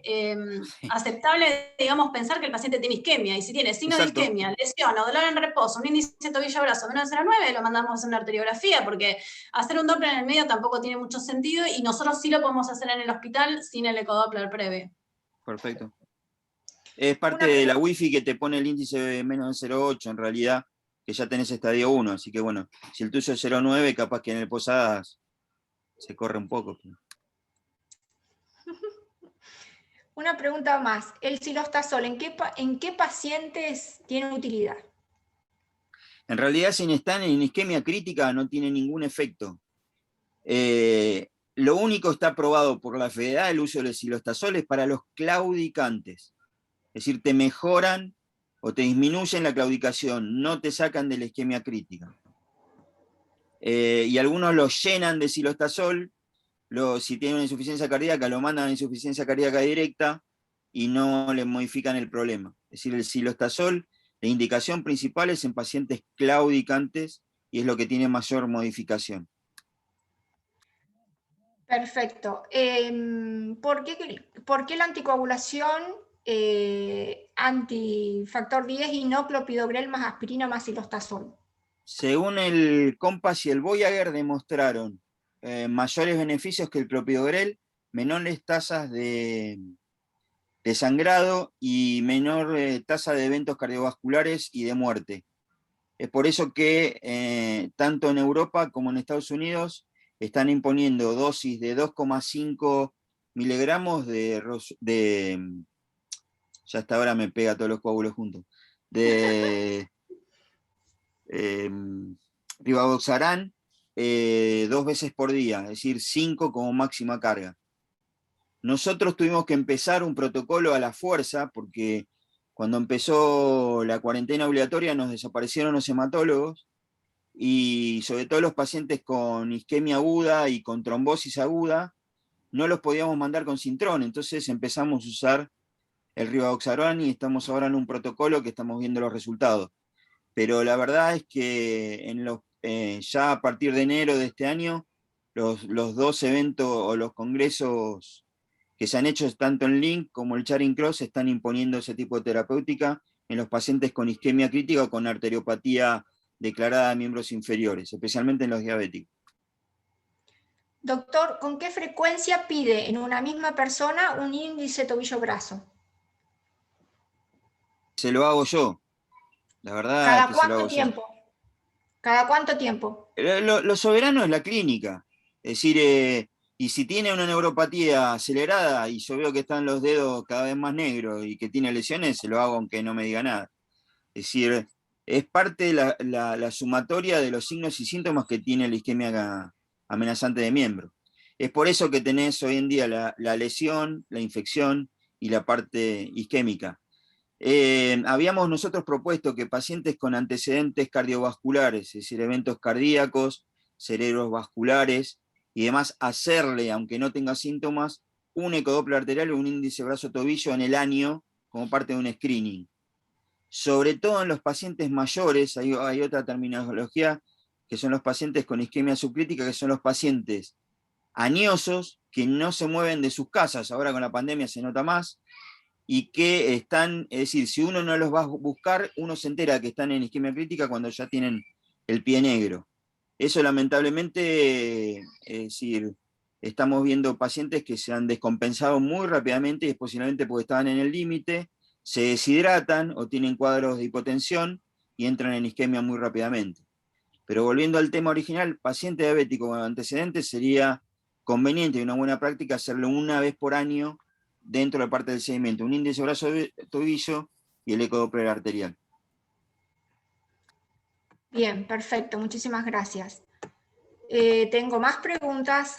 aceptable, digamos, pensar que el paciente tiene isquemia, y si tiene signos de isquemia, lesión o dolor en reposo, un índice tobillo-brazo menos de 0,9, lo mandamos a hacer una arteriografía, porque hacer un Doppler en el medio tampoco tiene mucho sentido, y nosotros sí lo podemos hacer en el hospital sin el ecodoppler previo. Perfecto. Es parte de la Wi-Fi que te pone el índice de menos de 0,8 en realidad, que ya tenés estadio 1, así que bueno, si el tuyo es 0,9, capaz que en el Posadas se corre un poco. Una pregunta más, ¿el cilostazol en qué pacientes tiene utilidad? En realidad, si están en isquemia crítica, no tiene ningún efecto. Lo único está aprobado por la FDA, el uso del cilostazol es para los claudicantes. Es decir, te mejoran o te disminuyen la claudicación, no te sacan de la isquemia crítica. Y algunos lo llenan de cilostazol, si tienen una insuficiencia cardíaca, lo mandan a insuficiencia cardíaca directa y no le modifican el problema. Es decir, el cilostazol, la indicación principal es en pacientes claudicantes y es lo que tiene mayor modificación. Perfecto. ¿Por qué la anticoagulación antifactor 10 y no clopidogrel más aspirina más cilostazol? Según el Compass y el Voyager demostraron mayores beneficios que el clopidogrel, menores tasas de sangrado y menor tasa de eventos cardiovasculares y de muerte. Es por eso que tanto en Europa como en Estados Unidos están imponiendo dosis de 2,5 miligramos ya hasta ahora me pega todos los coágulos juntos, de rivaroxaban 2 veces por día, es decir, 5 como máxima carga. Nosotros tuvimos que empezar un protocolo a la fuerza, porque cuando empezó la cuarentena obligatoria nos desaparecieron los hematólogos, y sobre todo los pacientes con isquemia aguda y con trombosis aguda, no los podíamos mandar con Sintrón, entonces empezamos a usar el rivaroxaban y estamos ahora en un protocolo que estamos viendo los resultados. Pero la verdad es que ya a partir de enero de este año los dos eventos o los congresos que se han hecho tanto en Link como el Charing Cross están imponiendo ese tipo de terapéutica en los pacientes con isquemia crítica o con arteriopatía declarada de miembros inferiores, especialmente en los diabéticos. Doctor, ¿con qué frecuencia pide en una misma persona un índice tobillo-brazo? Se lo hago yo, la verdad ¿Cada es que se lo cuánto hago tiempo? yo. ¿Cada cuánto tiempo? Lo soberano es la clínica, es decir, y si tiene una neuropatía acelerada y yo veo que están los dedos cada vez más negros y que tiene lesiones, se lo hago aunque no me diga nada. Es decir, es parte de la sumatoria de los signos y síntomas que tiene la isquemia amenazante de miembro. Es por eso que tenés hoy en día la lesión, la infección y la parte isquémica. Habíamos nosotros propuesto que pacientes con antecedentes cardiovasculares, es decir, eventos cardíacos, cerebros vasculares y demás, hacerle, aunque no tenga síntomas, un ecodoppler arterial o un índice brazo-tobillo en el año como parte de un screening. Sobre todo en los pacientes mayores, hay otra terminología, que son los pacientes con isquemia subcrítica, que son los pacientes añosos, que no se mueven de sus casas, ahora con la pandemia se nota más, y que están, es decir, si uno no los va a buscar, uno se entera que están en isquemia crítica cuando ya tienen el pie negro. Eso lamentablemente, es decir, estamos viendo pacientes que se han descompensado muy rápidamente y es posiblemente porque estaban en el límite, se deshidratan o tienen cuadros de hipotensión y entran en isquemia muy rápidamente. Pero volviendo al tema original, paciente diabético con antecedentes, sería conveniente y una buena práctica hacerlo una vez por año dentro de la parte del seguimiento, un índice brazo-tobillo y el ecodoppler arterial. Bien, perfecto, muchísimas gracias. Tengo más preguntas.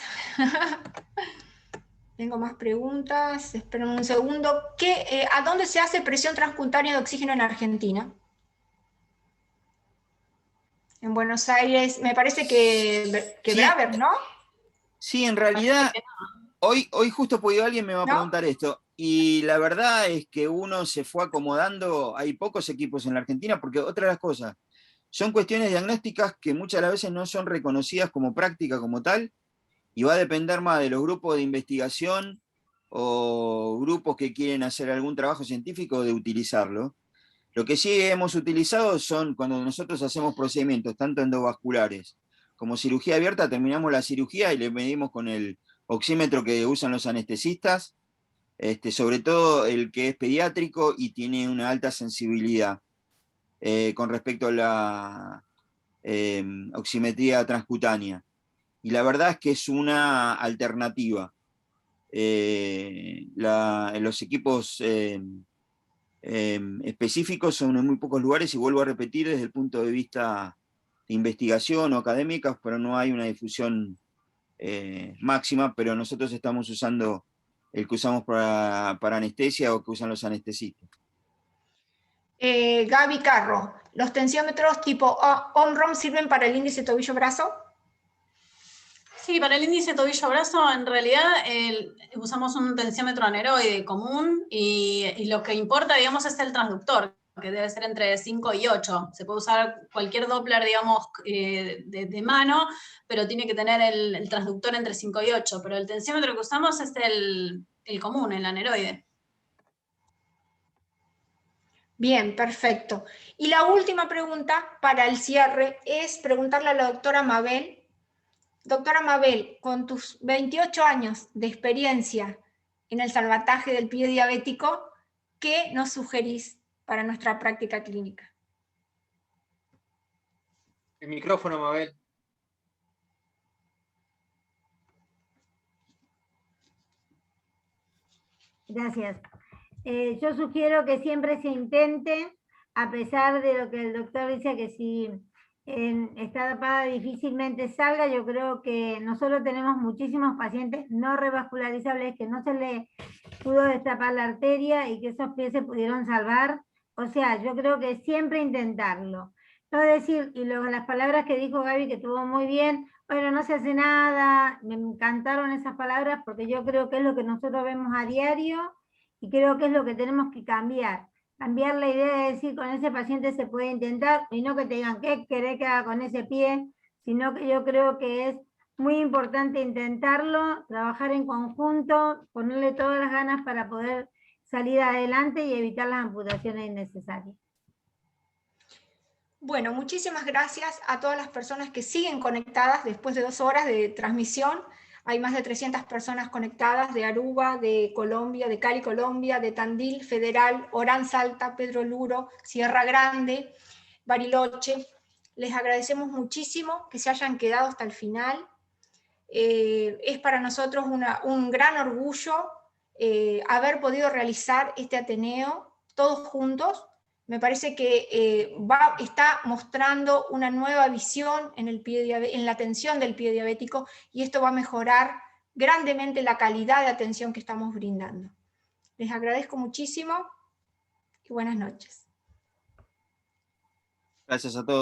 Tengo más preguntas, esperen un segundo. ¿A dónde se hace presión transcutánea de oxígeno en Argentina? En Buenos Aires, me parece que Sí. Braver, ¿no? Sí, en realidad, hoy justo porque alguien me va a ¿No? preguntar esto, y la verdad es que uno se fue acomodando, hay pocos equipos en la Argentina, porque otra de las cosas, son cuestiones diagnósticas que muchas de las veces no son reconocidas como práctica como tal, y va a depender más de los grupos de investigación o grupos que quieren hacer algún trabajo científico de utilizarlo. Lo que sí hemos utilizado son cuando nosotros hacemos procedimientos, tanto endovasculares como cirugía abierta, terminamos la cirugía y le medimos con el oxímetro que usan los anestesistas, sobre todo el que es pediátrico y tiene una alta sensibilidad con respecto a la oximetría transcutánea. Y la verdad es que es una alternativa. Los equipos específicos son en muy pocos lugares, y vuelvo a repetir, desde el punto de vista de investigación o académica, pero no hay una difusión máxima, pero nosotros estamos usando el que usamos para anestesia o que usan los anestesistas. Gaby Carro, ¿los tensiómetros tipo OMROM sirven para el índice tobillo-brazo? Sí, para el índice tobillo-brazo, en realidad usamos un tensiómetro aneroide común y lo que importa, digamos, es el transductor, que debe ser entre 5 y 8. Se puede usar cualquier Doppler, digamos, de mano, pero tiene que tener el transductor entre 5 y 8. Pero el tensiómetro que usamos es el común, el aneroide. Bien, perfecto. Y la última pregunta para el cierre es preguntarle a la doctora Mabel. Doctora Mabel, con tus 28 años de experiencia en el salvataje del pie diabético, ¿qué nos sugerís para nuestra práctica clínica? El micrófono, Mabel. Gracias. Yo sugiero que siempre se intente, a pesar de lo que el doctor dice, que si en esta etapa difícilmente salga, yo creo que nosotros tenemos muchísimos pacientes no revascularizables que no se le pudo destapar la arteria y que esos pies se pudieron salvar. O sea, yo creo que siempre intentarlo. No decir, y luego las palabras que dijo Gaby, que estuvo muy bien, bueno, no se hace nada, me encantaron esas palabras porque yo creo que es lo que nosotros vemos a diario y creo que es lo que tenemos que cambiar. Cambiar la idea de decir con ese paciente se puede intentar y no que te digan qué querés que haga con ese pie, sino que yo creo que es muy importante intentarlo, trabajar en conjunto, ponerle todas las ganas para poder salir adelante y evitar las amputaciones innecesarias. Bueno, muchísimas gracias a todas las personas que siguen conectadas después de 2 horas de transmisión. Hay más de 300 personas conectadas de Aruba, de Colombia, de Cali, Colombia, de Tandil, Federal, Orán, Salta, Pedro Luro, Sierra Grande, Bariloche. Les agradecemos muchísimo que se hayan quedado hasta el final. Es para nosotros un gran orgullo haber podido realizar este Ateneo todos juntos. Me parece que está mostrando una nueva visión en la atención del pie diabético, y esto va a mejorar grandemente la calidad de atención que estamos brindando. Les agradezco muchísimo y buenas noches. Gracias a todos.